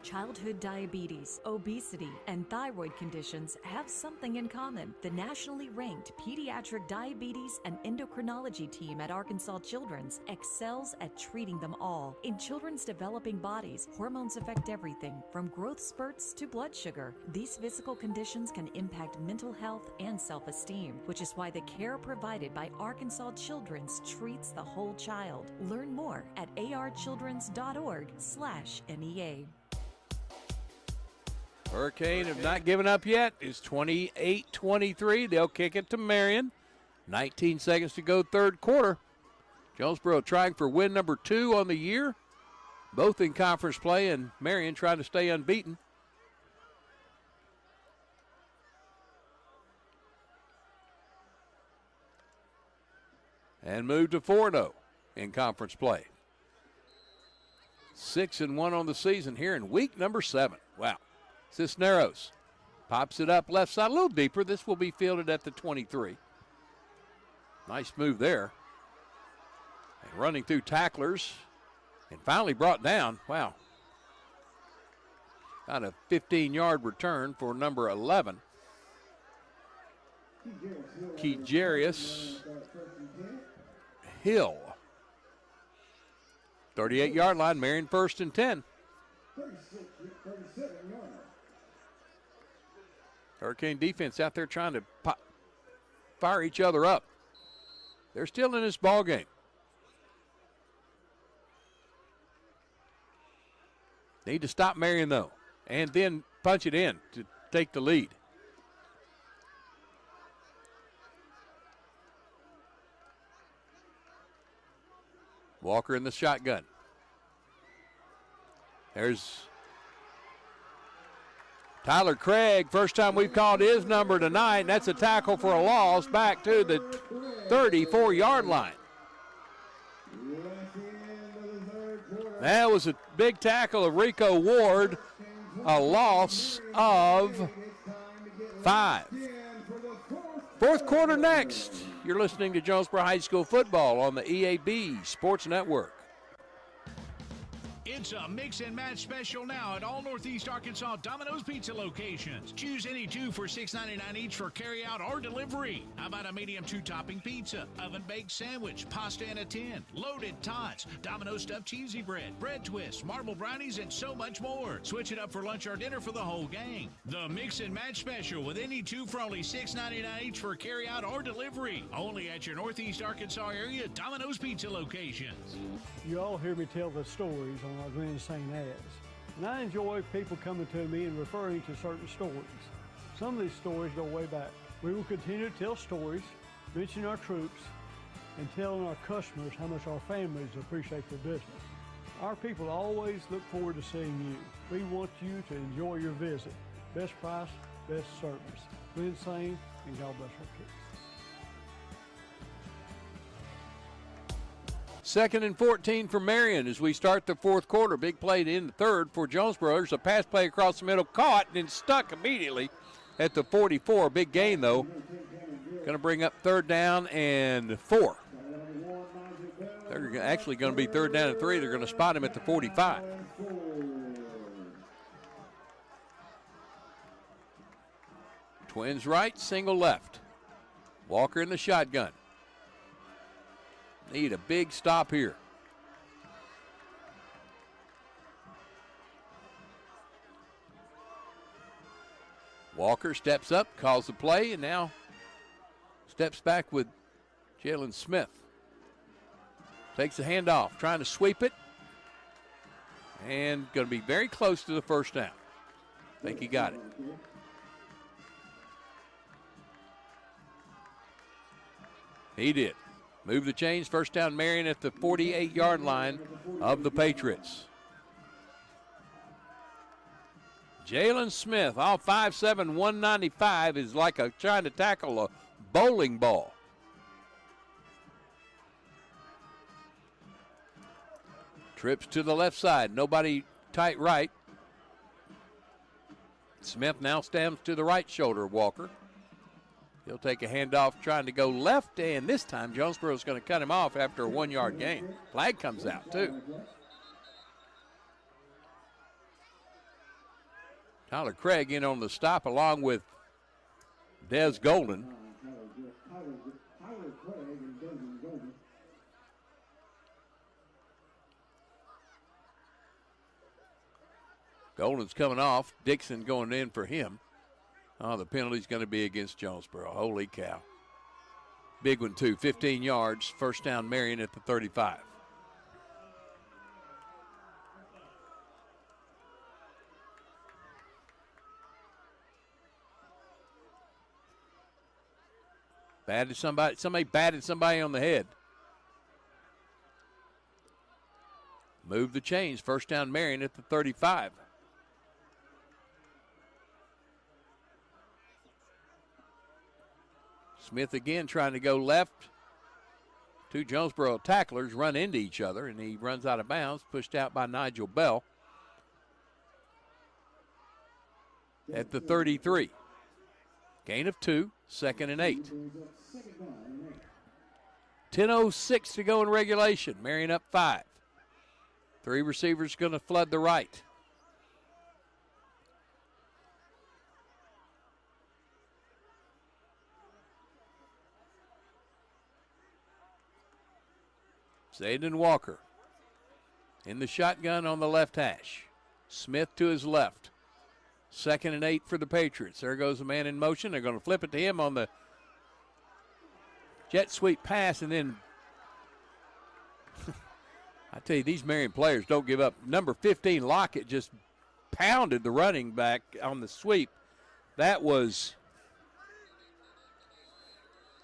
Childhood diabetes, obesity, and thyroid conditions have something in common. The nationally ranked pediatric diabetes and endocrinology team at Arkansas Children's excels at treating them all. In children's developing bodies, hormones affect everything from growth spurts to blood sugar. These physical conditions can impact mental health and self-esteem, which is why the care provided by Arkansas Children's treats the whole child. Learn more at archildrens.org/MEA. Hurricane have not given up yet. It's 28-23. They'll kick it to Marion. 19 seconds to go, third quarter. Jonesboro trying for win number 2 on the year. Both in conference play, and Marion trying to stay unbeaten. And move to 4-0 in conference play. 6-1 on the season here in week number 7. Wow. Cisneros pops it up left side, a little deeper. This will be fielded at the 23. Nice move there. And running through tacklers and finally brought down. Wow. Got a 15-yard return for number 11. Kejarius Hill. 38-yard line, Marion 1st and 10. Hurricane defense out there trying to fire each other up. They're still in this ball game. Need to stop Marion, though, and then punch it in to take the lead. Walker in the shotgun. There's Tyler Craig. First time we've called his number tonight. And that's a tackle for a loss back to the 34-yard line. That was a big tackle of Rico Ward. A loss of 5. Fourth quarter next. You're listening to Jonesboro High School football on the EAB Sports Network. It's a mix and match special now at all Northeast Arkansas Domino's Pizza locations. Choose any 2 for $6.99 each for carry-out or delivery. How about a medium 2-topping pizza, oven-baked sandwich, pasta in a tin, loaded tots, Domino's stuffed cheesy bread, bread twists, marble brownies, and so much more. Switch it up for lunch or dinner for the whole gang. The mix and match special with any 2 for only $6.99 each for carry-out or delivery. Only at your Northeast Arkansas area Domino's Pizza locations. You all hear me tell the stories on our Grand St. ads, and I enjoy people coming to me and referring to certain stories. Some of these stories go way back. We will continue to tell stories, mention our troops, and telling our customers how much our families appreciate their business. Our people always look forward to seeing you. We want you to enjoy your visit. Best price, best service. Glenn St. and God bless our kids. 2nd and 14 for Marion as we start the fourth quarter. Big play in the third for Jonesboro. There's a pass play across the middle, caught and stuck immediately at the 44. Big gain, though. Going to bring up 3rd down and 4. They're actually going to be 3rd down and 3. They're going to spot him at the 45. Twins right, single left. Walker in the shotgun. Need a big stop here. Walker steps up, calls the play, and now steps back with Jalen Smith. Takes the handoff, trying to sweep it. And going to be very close to the first down. I think he got it. He did. Move the chains, first down Marion at the 48-yard line of the Patriots. Jalen Smith, all 5'7", 195, is like trying to tackle a bowling ball. Trips to the left side, nobody tight right. Smith now stands to the right shoulder of Walker. He'll take a handoff trying to go left, and this time Jonesboro's going to cut him off after a 1-yard gain. Flag comes out, too. Tyler Craig in on the stop along with Des Golden. Golden's coming off. Dixon going in for him. Oh, the penalty's going to be against Jonesboro. Holy cow. Big one, too. 15 yards. First down, Marion at the 35. Somebody batted somebody on the head. Move the chains. First down, Marion at the 35. Smith again trying to go left. Two Jonesboro tacklers run into each other, and he runs out of bounds, pushed out by Nigel Bell at the 33. Gain of 2, 2nd and 8. 10:06 to go in regulation. Marion up 5. 3 receivers going to flood the right. Zayden Walker in the shotgun on the left hash. Smith to his left. 2nd and 8 for the Patriots. There goes a man in motion. They're going to flip it to him on the jet sweep pass, and then I tell you, these Marion players don't give up. Number 15, Lockett, just pounded the running back on the sweep. That was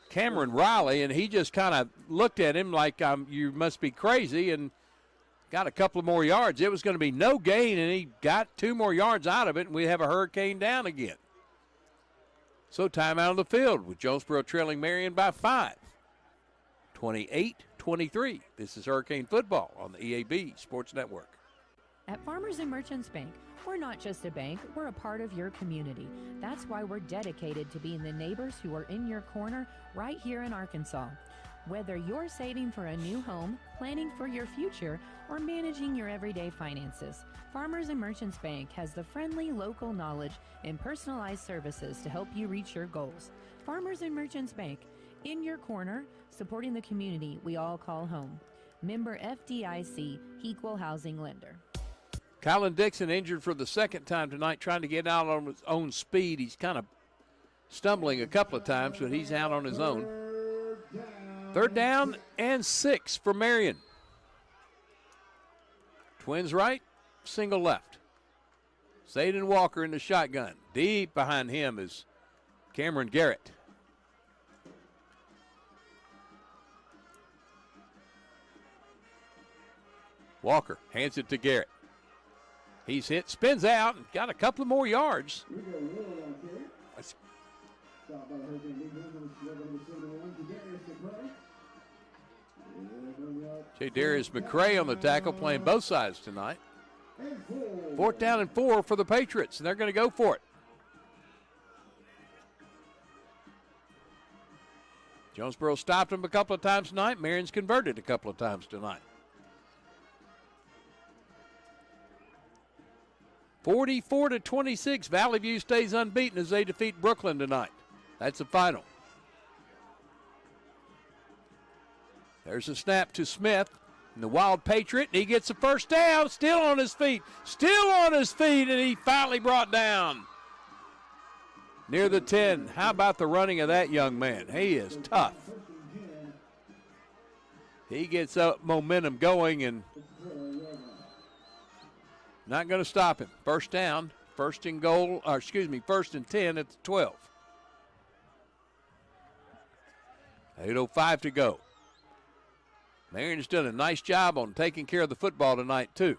Cameron Riley, and he just kind of looked at him like, you must be crazy, and got a couple of more yards. It was going to be no gain, and he got 2 more yards out of it, and we have a hurricane down again. So timeout on the field with Jonesboro trailing Marion by 5. 28-23. This is Hurricane Football on the EAB Sports Network. At Farmers and Merchants Bank, we're not just a bank, we're a part of your community. That's why we're dedicated to being the neighbors who are in your corner right here in Arkansas. Whether you're saving for a new home, planning for your future, or managing your everyday finances, Farmers and Merchants Bank has the friendly local knowledge and personalized services to help you reach your goals. Farmers and Merchants Bank, in your corner, supporting the community we all call home. Member FDIC, Equal Housing Lender. Colin Dixon injured for the 2nd time tonight, trying to get out on his own speed. He's kind of stumbling a couple of times, but he's out on his own. 3rd down and 6 for Marion. Twins right, single left. Zayden Walker in the shotgun. Deep behind him is Cameron Garrett. Walker hands it to Garrett. He's hit, spins out, and got a couple of more yards. Darius McCray on the tackle, playing both sides tonight. 4th down and 4 for the Patriots, and they're going to go for it. Jonesboro stopped them a couple of times tonight. Marion's converted a couple of times tonight. 44-26. Valley View stays unbeaten as they defeat Brooklyn tonight. That's the final. There's a snap to Smith, and the Wild Patriot. He gets the first down, still on his feet, and he finally brought down near the 10. How about the running of that young man? He is tough. He gets up momentum going, and not going to stop him. First down, 1st and 10 at the 12. 8:05 to go. Marion's done a nice job on taking care of the football tonight, too.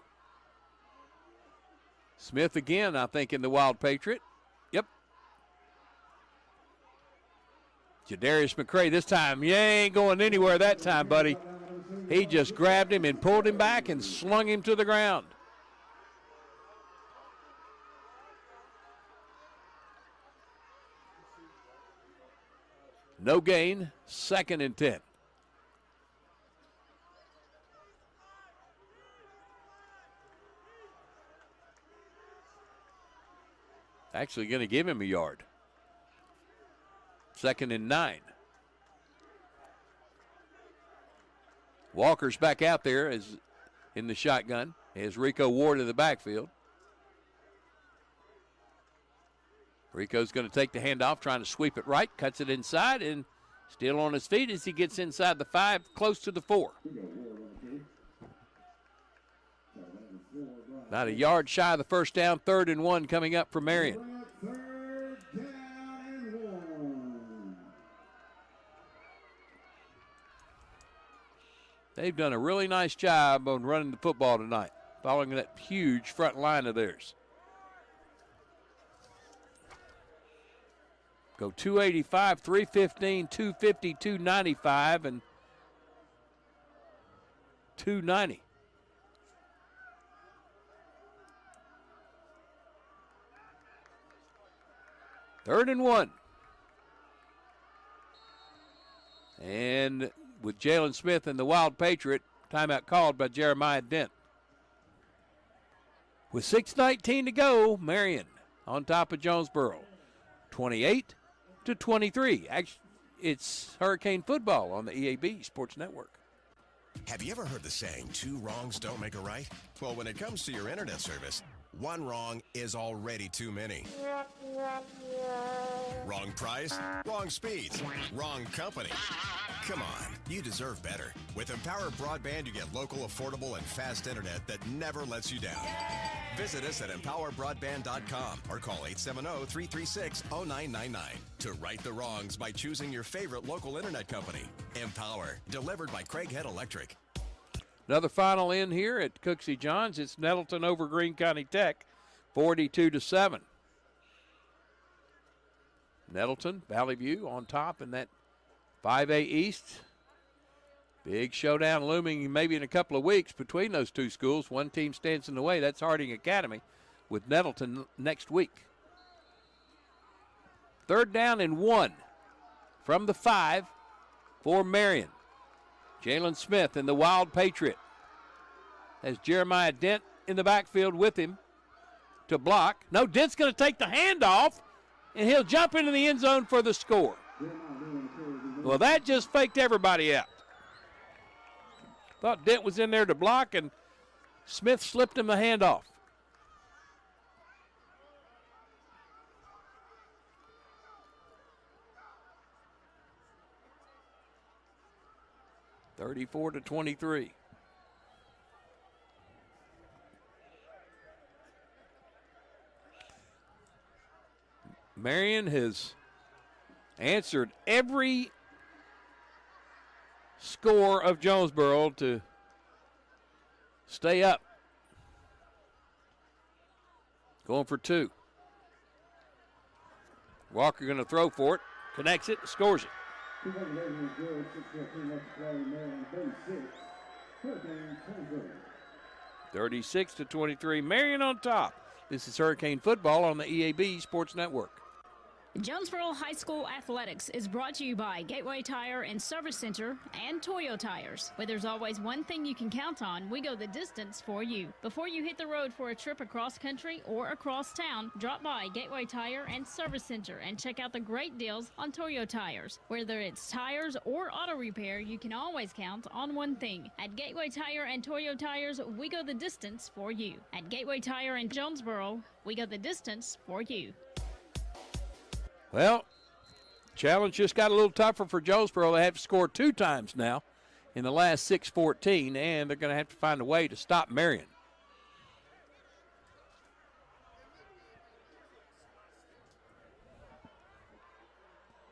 Smith again, I think, in the Wild Patriot. Yep. Jadarius McCray this time. You ain't going anywhere that time, buddy. He just grabbed him and pulled him back and slung him to the ground. No gain, 2nd and 10. Actually going to give him a yard. 2nd and 9. Walker's back out there as in the shotgun as Rico Ward in the backfield. Rico's going to take the handoff, trying to sweep it right, cuts it inside, and still on his feet as he gets inside the 5, close to the 4. About a yard shy of the first down, 3rd and 1 coming up for Marion. They've done a really nice job on running the football tonight, following that huge front line of theirs. Go 285, 315, 250, 295, and 290. Third and 1. And with Jalen Smith and the Wild Patriot, timeout called by Jeremiah Dent. With 6:19 to go, Marion on top of Jonesboro, 28-23. Actually, it's Hurricane football on the EAB Sports Network. Have you ever heard the saying, 2 wrongs don't make a right? Well, when it comes to your internet service, 1 wrong is already too many. Wrong price, wrong speeds, wrong company. Come on, you deserve better. With Empower Broadband, you get local, affordable, and fast internet that never lets you down. Visit us at empowerbroadband.com or call 870-336-0999 to right the wrongs by choosing your favorite local internet company. Empower, delivered by Craighead Electric. Another final in here at Cooksey Johns. It's Nettleton over Greene County Tech, 42-7. Nettleton, Valley View on top in that 5A East. Big showdown looming maybe in a couple of weeks between those two schools. One team stands in the way. That's Harding Academy with Nettleton next week. 3rd down and 1 from the 5 for Marion. Jalen Smith and the Wild Patriot has Jeremiah Dent in the backfield with him to block. No, Dent's going to take the handoff, and he'll jump into the end zone for the score. Well, that just faked everybody out. Thought Dent was in there to block, and Smith slipped him the handoff. (34-23). Marion has answered every score of Jonesboro to stay up. Going for 2. Walker going to throw for it, connects it, scores it. 36-23, Marion on top. This is Hurricane football on the EAB Sports Network. Jonesboro High School Athletics is brought to you by Gateway Tire and Service Center and Toyo Tires. Where there's always one thing you can count on, we go the distance for you. Before you hit the road for a trip across country or across town, drop by Gateway Tire and Service Center and check out the great deals on Toyo Tires. Whether it's tires or auto repair, you can always count on one thing. At Gateway Tire and Toyo Tires, we go the distance for you. At Gateway Tire in Jonesboro, we go the distance for you. Well, challenge just got a little tougher for Jonesboro. They have to score 2 times now in the last 6:14, and they're going to have to find a way to stop Marion.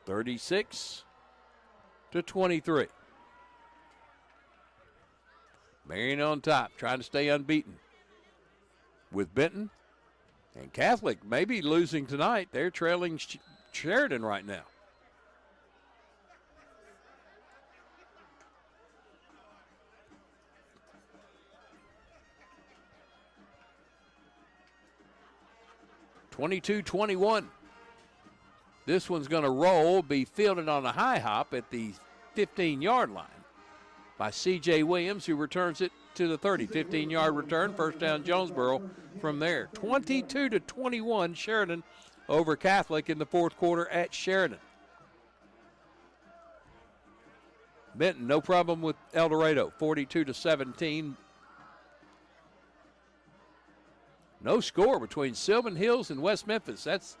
(36-23). Marion on top, trying to stay unbeaten. With Benton and Catholic maybe losing tonight, they're trailing Sheridan right now. (22-21). This one's going to roll, be fielded on a high hop at the 15-yard line by C.J. Williams, who returns it to the 30. 15-yard return, first down Jonesboro from there. 22-21, Sheridan over Catholic in the fourth quarter at Sheridan. Benton, no problem with El Dorado, 42-17. No score between Sylvan Hills and West Memphis. That's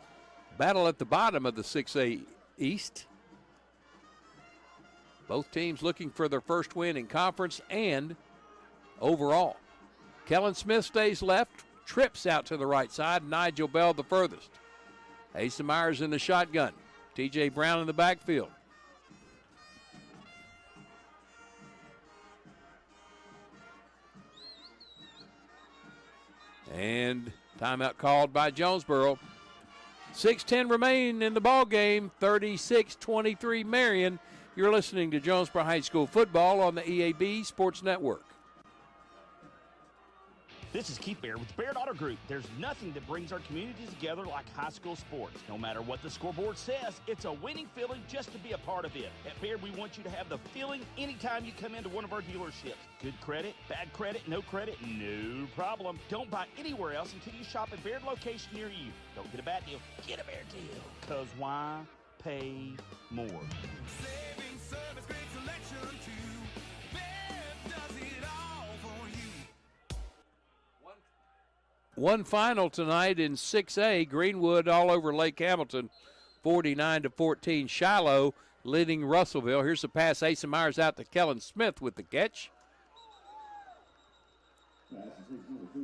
battle at the bottom of the 6A East. Both teams looking for their first win in conference and overall. Kellen Smith stays left, trips out to the right side. Nigel Bell the furthest. Asa Myers in the shotgun. T.J. Brown in the backfield. And timeout called by Jonesboro. 6:10 remain in the ball game. 36-23 Marion. You're listening to Jonesboro High School football on the EAB Sports Network. This is Keith Baird with Baird Auto Group. There's nothing that brings our communities together like high school sports. No matter what the scoreboard says, it's a winning feeling just to be a part of it. At Baird, we want you to have the feeling anytime you come into one of our dealerships. Good credit, bad credit, no no problem. Don't buy anywhere else until you shop at Baird location near you. Don't get a bad deal, get a Baird deal. Because why pay more? Saving service, great selection too. Bev does it all for you. One final tonight in 6A. Greenwood all over Lake Hamilton, 49-14. Shiloh leading Russellville. Here's the pass. Asa Myers out to Kellen Smith with the catch.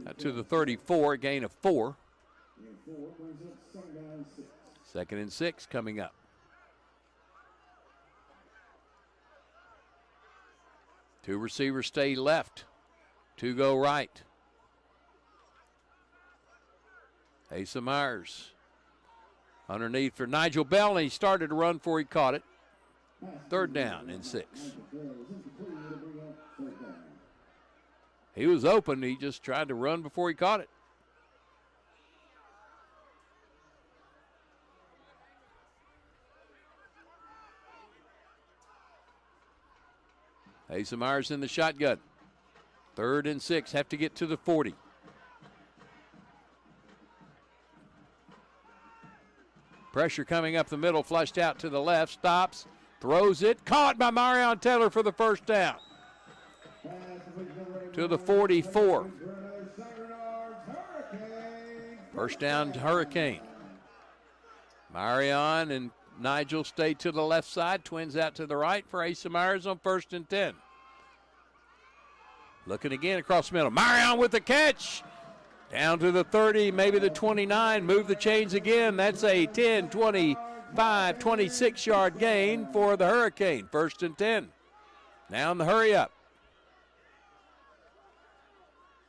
Out to the 34, a gain of 4. 2nd and 6 coming up. 2 receivers stay left. 2 go right. Asa Myers underneath for Nigel Bell, and he started to run before he caught it. 3rd down and 6. He was open. He just tried to run before he caught it. Asa Myers in the shotgun. 3rd and 6. Have to get to the 40. Pressure coming up the middle, flushed out to the left, stops, throws it, caught by Marion Taylor for the first down. To the 44. First down to Hurricane. Marion and Nigel stay to the left side, Twins out to the right for Asa Myers on 1st and 10. Looking again across the middle. Marion with the catch. Down to the 30, maybe the 29, move the chains again. That's a 10, 25, 26-yard gain for the Hurricane. 1st and 10. Now in the hurry up.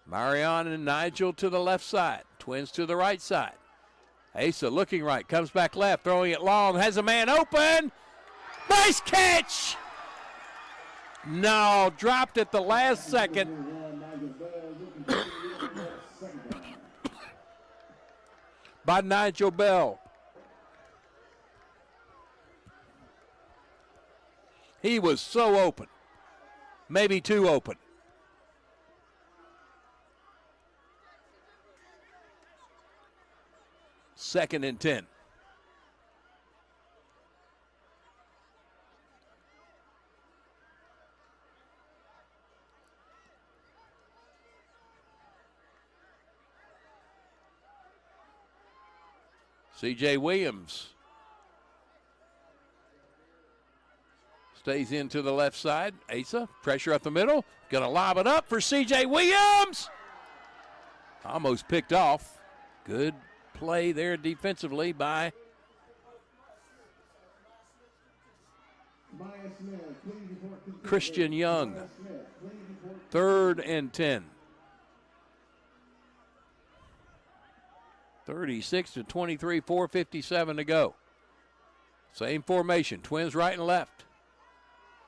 Marion and Nigel to the left side. Twins to the right side. Asa looking right, comes back left, throwing it long, has a man open. Nice catch! No, dropped at the last second. By Nigel Bell. He was so open. Maybe too open. Second and 10. C.J. Williams stays into the left side. Asa, pressure up the middle. Going to lob it up for C.J. Williams. Almost picked off. Good play there defensively by Christian Young. 3rd and 10. 36-23, 4:57 to go. Same formation, Twins right and left.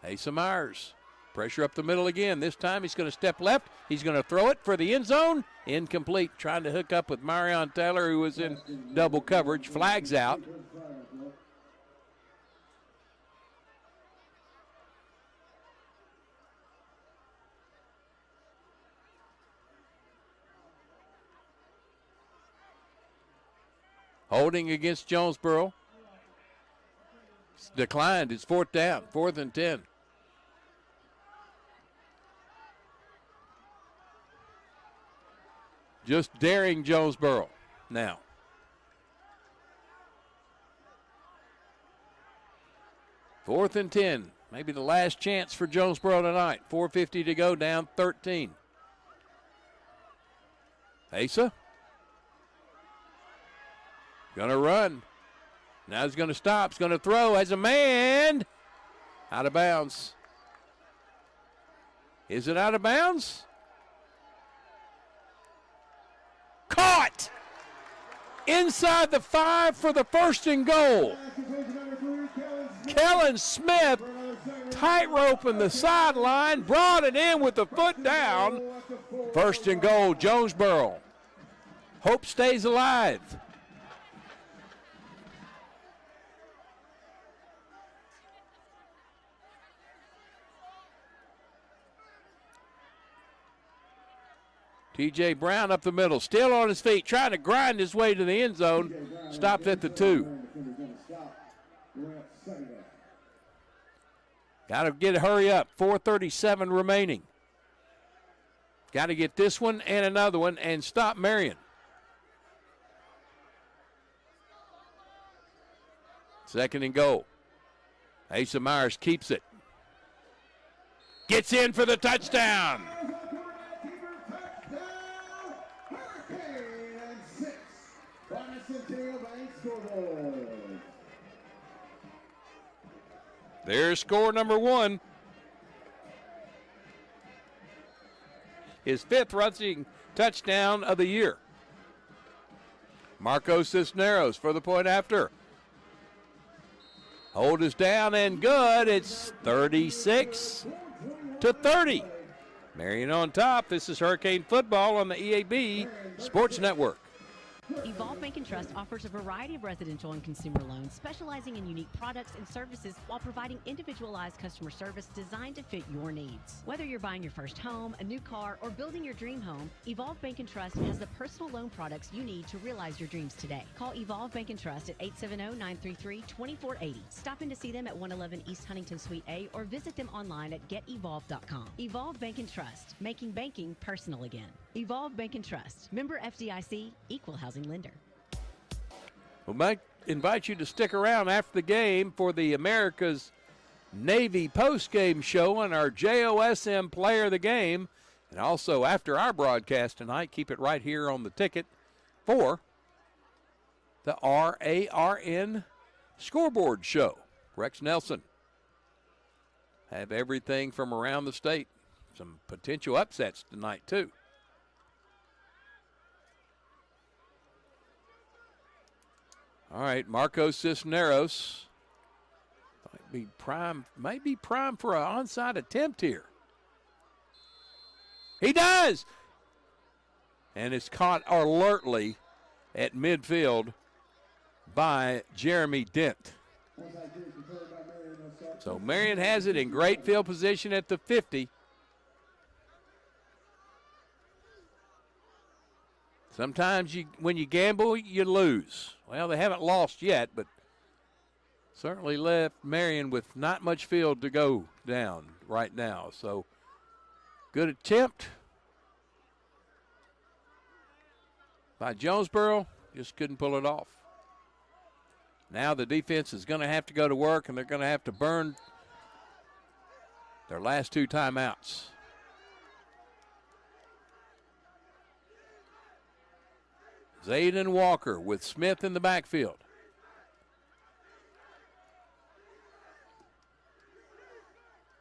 Asa Myers, pressure up the middle again. This time he's going to step left. He's going to throw it for the end zone. Incomplete, trying to hook up with Marion Taylor, who was in double coverage. Flags out. Holding against Jonesboro. It's declined. It's 4th down. 4th and 10. Just daring Jonesboro now. Fourth and 10. Maybe the last chance for Jonesboro tonight. 4:50 to go, down 13. Asa. Gonna run. Now he's gonna stop. He's gonna throw. Has a man. Out of bounds. Is it out of bounds? Caught! Inside the 5 for the 1st and goal. Kellen Smith tightrope the sideline, brought it in with the foot down. 1st and goal, Jonesboro. Hope stays alive. T.J. Brown up the middle, still on his feet, trying to grind his way to the end zone. Stopped at the 2. Got to hurry up. 4:37 remaining. Got to get this one and another one and stop Marion. Second and goal. Asa Myers keeps it. Gets in for the touchdown. There's score number 1. His 5th rushing touchdown of the year. Marco Cisneros for the point after. Hold is down and good. It's 36-30. Marion on top. This is Hurricane Football on the EAB Sports Network. Evolve Bank and Trust offers a variety of residential and consumer loans, specializing in unique products and services while providing individualized customer service designed to fit your needs. Whether you're buying your first home, a new car, or building your dream home, Evolve Bank and Trust has the personal loan products you need to realize your dreams today. Call Evolve Bank and Trust at 870-933-2480. Stop in to see them at 111 East Huntington Suite A or visit them online at getevolve.com. Evolve Bank and Trust, making banking personal again. Evolve Bank and Trust, member FDIC, equal housing lender. We might invite you to stick around after the game for the America's Navy post-game show on our JOSM player of the game. And also after our broadcast tonight, keep it right here on the ticket for the RARN scoreboard show. Rex Nelson. Have everything from around the state. Some potential upsets tonight, too. All right, Marco Cisneros might be prime for an onside attempt here. He does! And it's caught alertly at midfield by Jeremy Dent. So Marion has it in great field position at the 50. Sometimes when you gamble, you lose. Well, they haven't lost yet, but certainly left Marion with not much field to go down right now. So good attempt by Jonesboro, just couldn't pull it off. Now the defense is going to have to go to work, and they're going to have to burn their last 2 timeouts. Zayden Walker with Smith in the backfield.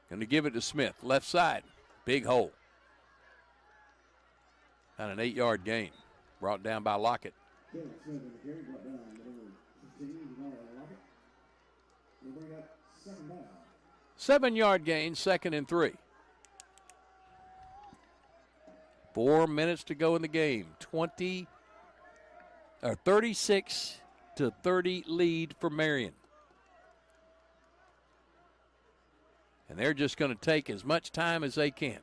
Going to give it to Smith, left side. Big hole. And an 8-yard gain. Brought down by Lockett. 7-yard gain, 2nd and 3. 4 minutes to go in the game. 36-30 lead for Marion. And they're just going to take as much time as they can.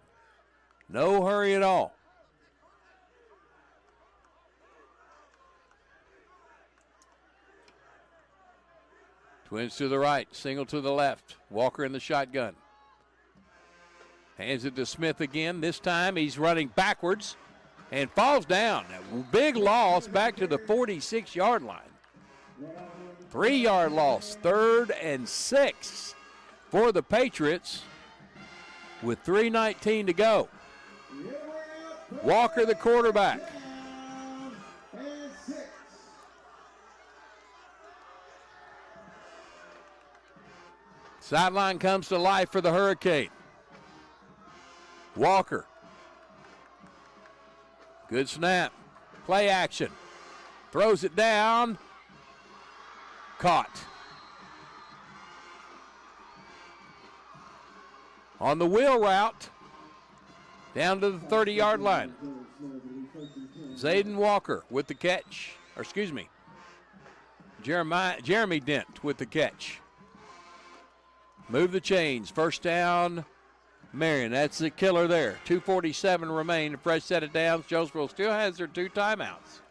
No hurry at all. Twins to the right, single to the left. Walker in the shotgun. Hands it to Smith again. This time he's running backwards and falls down. A big loss back to the 46-yard line. 3-yard loss, 3rd and 6 for the Patriots with 3:19 to go. Walker, the quarterback. Sideline comes to life for the Hurricane. Walker. Good snap. Play action. Throws it down. Caught. On the wheel route. Down to the 30-yard line. Zayden Walker with the catch. Or excuse me. Jeremy Dent with the catch. Move the chains. First down, Marion. That's the killer there. 2:47 remain. A fresh set of downs. Jonesboro still has their 2 timeouts.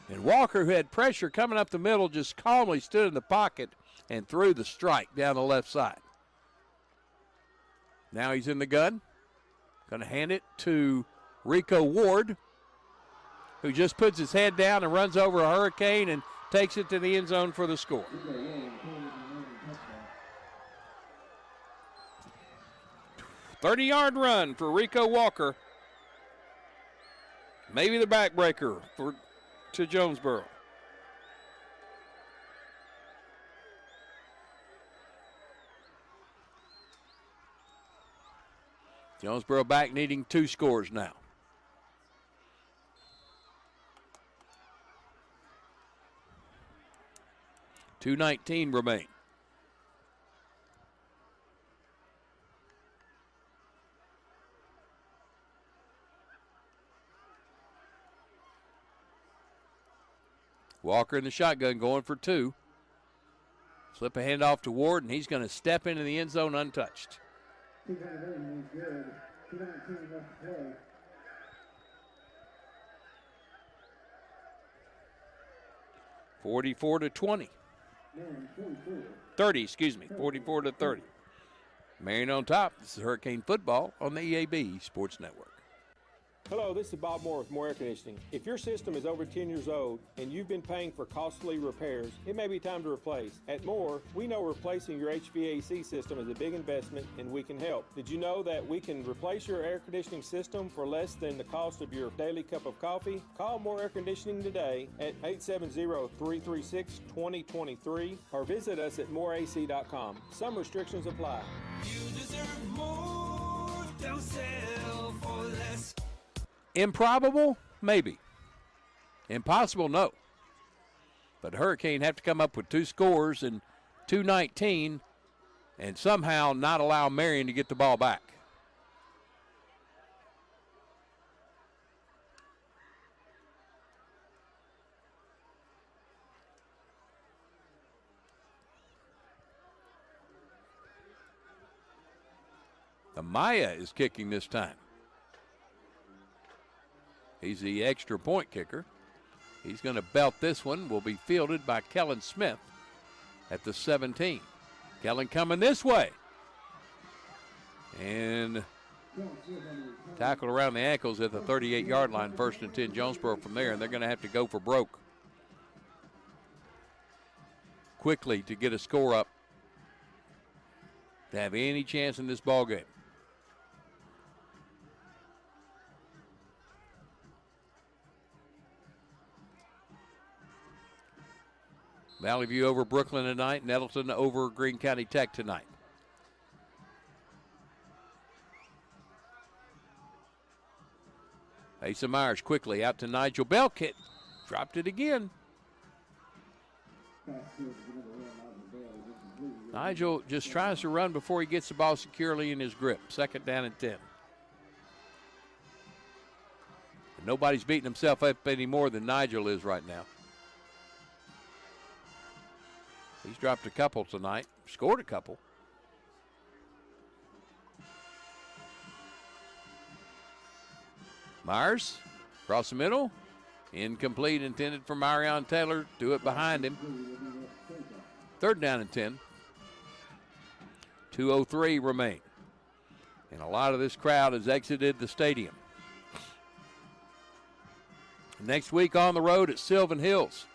And Walker, who had pressure coming up the middle, just calmly stood in the pocket and threw the strike down the left side. Now he's in the gun. Going to hand it to Rico Ward, who just puts his head down and runs over a Hurricane and takes it to the end zone for the score. "30-yard run for Rico Walker. Maybe the backbreaker to Jonesboro. Jonesboro back needing 2 scores now. $2:19 remain. Walker in the shotgun going for 2. Slip a handoff to Ward, and he's going to step into the end zone untouched. 44-20. 30, excuse me, 44-30. Marion on top. This is Hurricane Football on the EAB Sports Network. Hello, this is Bob Moore with Moore Air Conditioning. If your system is over 10 years old and you've been paying for costly repairs, it may be time to replace. At Moore, we know replacing your HVAC system is a big investment and we can help. Did you know that we can replace your air conditioning system for less than the cost of your daily cup of coffee? Call Moore Air Conditioning today at 870-336-2023 or visit us at moreac.com. Some restrictions apply. You deserve more. Don't settle for less. Improbable? Maybe. Impossible? No. But Hurricane have to come up with 2 scores in 2:19 and somehow not allow Marion to get the ball back. Amaya is kicking this time. He's the extra point kicker. He's going to belt this one. Will be fielded by Kellen Smith at the 17. Kellen coming this way. And tackled around the ankles at the 38-yard line. 1st and 10 Jonesboro from there, and they're going to have to go for broke quickly to get a score up to have any chance in this ball game. Valley View over Brooklyn tonight. Nettleton over Greene County Tech tonight. Asa Myers quickly out to Nigel Belkett. Dropped it again. Nigel just tries to run before he gets the ball securely in his grip. 2nd down and 10. And nobody's beating himself up any more than Nigel is right now. He's dropped a couple tonight, scored a couple. Myers, across the middle, Incomplete, intended for Marion Taylor. Do it behind him. 3rd down and 10. 2:03 remain. And a lot of this crowd has exited the stadium. Next week on the road at Sylvan Hills.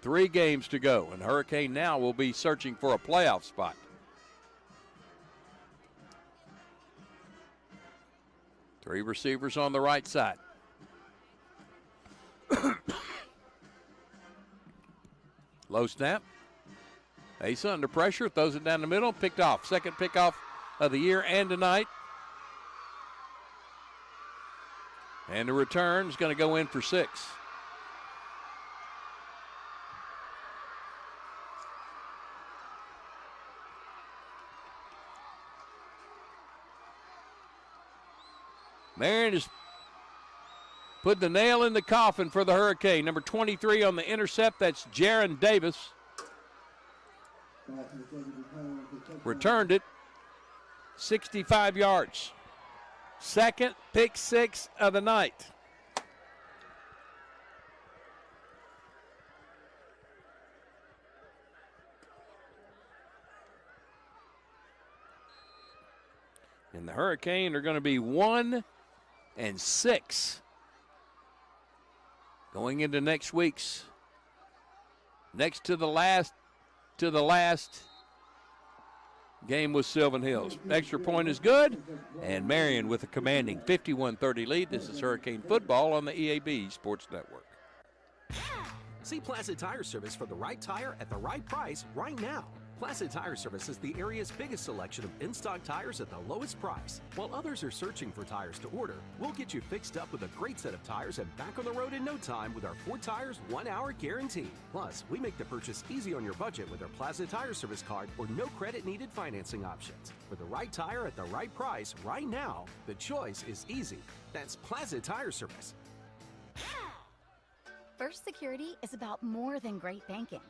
3 games to go, and Hurricane now will be searching for a playoff spot. Three receivers on the right side. Low snap. Asa under pressure, throws it down the middle, picked off. Second pickoff of the year and tonight. And the return is going to go in for 6. Marion has put the nail in the coffin for the Hurricane. Number 23 on the intercept, that's Jaron Davis. Returned it 65 yards. Second pick 6 of the night. And the Hurricane are going to be 1-6 going into next week's, next to the last game with Sylvan Hills. Extra point is good, and Marion with a commanding 51-30 lead. This is Hurricane football on the EAB Sports Network. See Placid Tire Service for the right tire at the right price right now. Placid Tire Service is the area's biggest selection of in-stock tires at the lowest price. While others are searching for tires to order, we'll get you fixed up with a great set of tires and back on the road in no time with our 4 tires, 1 hour guarantee. Plus, we make the purchase easy on your budget with our Placid Tire Service card or no credit needed financing options. For the right tire at the right price right now, the choice is easy. That's Placid Tire Service. First Security is about more than great banking.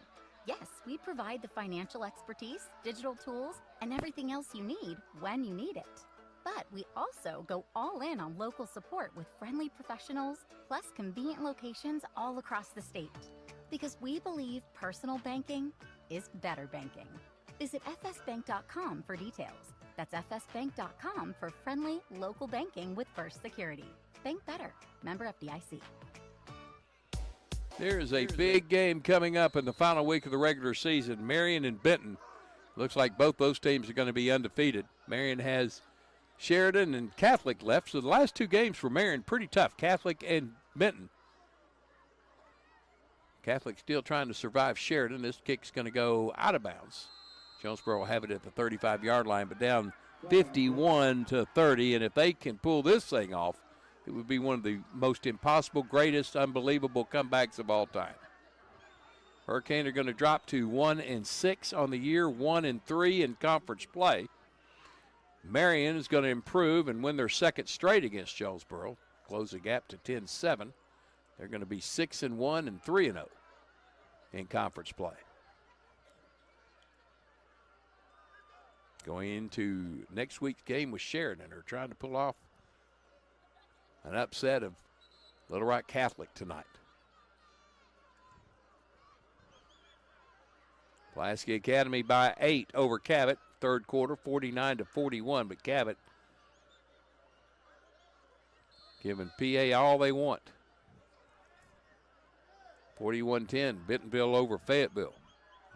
Yes, we provide the financial expertise, digital tools, and everything else you need when you need it. But we also go all in on local support with friendly professionals, plus convenient locations all across the state. Because we believe personal banking is better banking. Visit fsbank.com for details. That's fsbank.com for friendly local banking with First Security. Bank better. Member FDIC. There is a big game coming up in the final week of the regular season. Marion and Benton. Looks like both those teams are going to be undefeated. Marion has Sheridan and Catholic left, so the last 2 games for Marion pretty tough. Catholic and Benton. Catholic still trying to survive Sheridan. This kick's going to go out of bounds. Jonesboro will have it at the 35-yard line, but down 51-30, and if they can pull this thing off, it would be one of the most impossible, greatest, unbelievable comebacks of all time. Hurricane are going to drop to 1-6 on the year, 1-3 in conference play. Marion is going to improve and win their second straight against Jonesboro, close the gap to 10-7. They're going to be 6-1 and 3-0 in conference play. Going into next week's game with Sheridan, they're trying to pull off an upset of Little Rock Catholic tonight. Pulaski Academy by 8 over Cabot. Third quarter, 49-41, but Cabot giving PA all they want. 41-10, Bentonville over Fayetteville.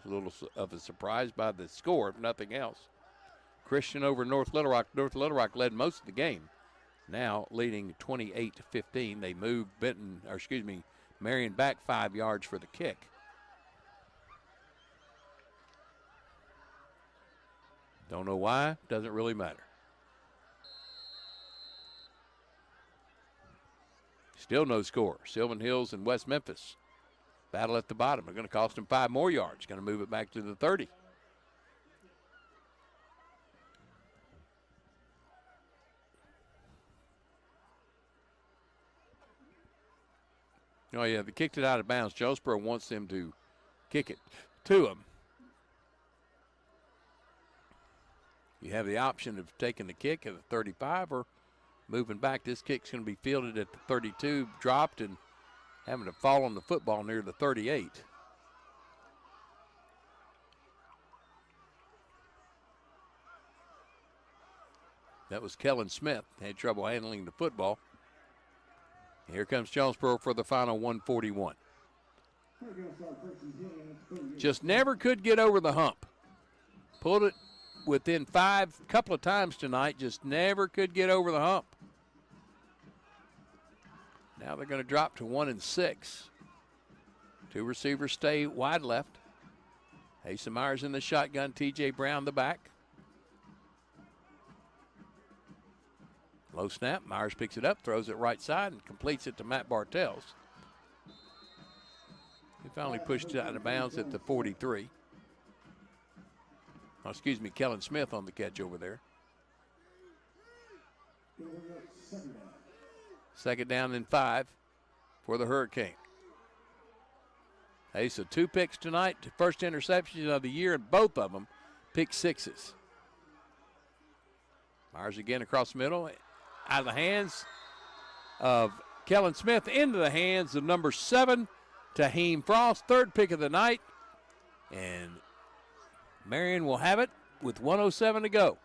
A little of a surprise by the score, if nothing else. Christian over North Little Rock. North Little Rock led most of the game. Now leading 28-15. They moved Marion back 5 yards for the kick. Don't know why, doesn't really matter. Still no score. Sylvan Hills and West Memphis battle at the bottom. They're going to cost them 5 more yards. Going to move it back to the 30. Oh, yeah, they kicked it out of bounds. Jonesboro wants them to kick it to them. You have the option of taking the kick at the 35 or moving back. This kick's going to be fielded at the 32, dropped, and having to fall on the football near the 38. That was Kellen Smith. Had trouble handling the football. Here comes Jonesboro for the final 141. Just never could get over the hump. Pulled it within 5 a couple of times tonight. Just never could get over the hump. Now they're going to drop to 1 and 6. 2 receivers stay wide left. Asa Myers in the shotgun. T.J. Brown the back. Low snap. Myers picks it up, throws it right side, and completes it to Matt Bartels. He finally pushed it out of bounds at the 43. Oh, excuse me, Kellen Smith on the catch over there. Second down and 5 for the Hurricane. Asa 2 picks tonight, first interception of the year, and both of them pick sixes. Myers again across the middle, out of the hands of Kellen Smith, into the hands of number 7, Taheem Frost, third pick of the night. And Marion will have it with 1:07 to go.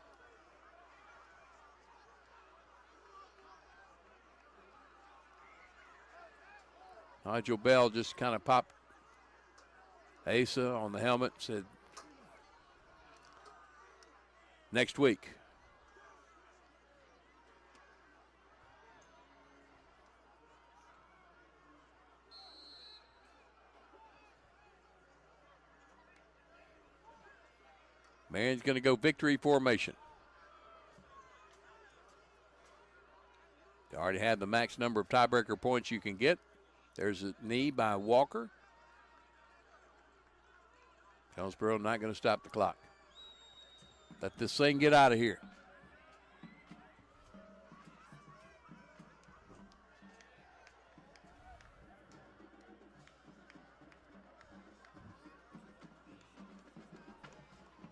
Nigel Bell just kind of popped Asa on the helmet, said, next week. Marion's going to go victory formation. They already had the max number of tiebreaker points you can get. There's a knee by Walker. Jonesboro not going to stop the clock. Let this thing get out of here.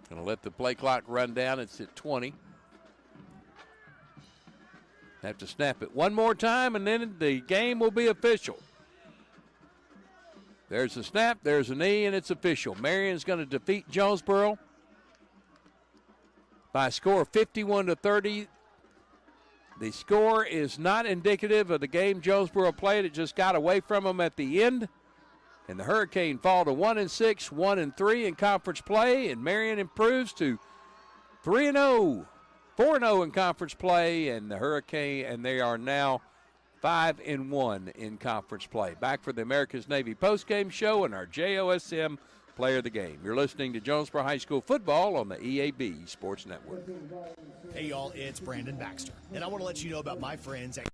Going to let the play clock run down. It's at 20. Have to snap it one more time, and then the game will be official. There's a snap, there's a knee, and it's official. Marion's going to defeat Jonesboro by a score of 51-30. The score is not indicative of the game Jonesboro played. It just got away from them at the end. And the Hurricane fall to 1-6, 1-3 in conference play, and Marion improves to 3-0, 4-0 in conference play, and the Hurricane, and they are now 5-1 in conference play. Back for the America's Navy postgame show and our JOSM Player of the Game. You're listening to Jonesboro High School football on the EAB Sports Network. Hey, y'all, it's Brandon Baxter, and I want to let you know about my friends at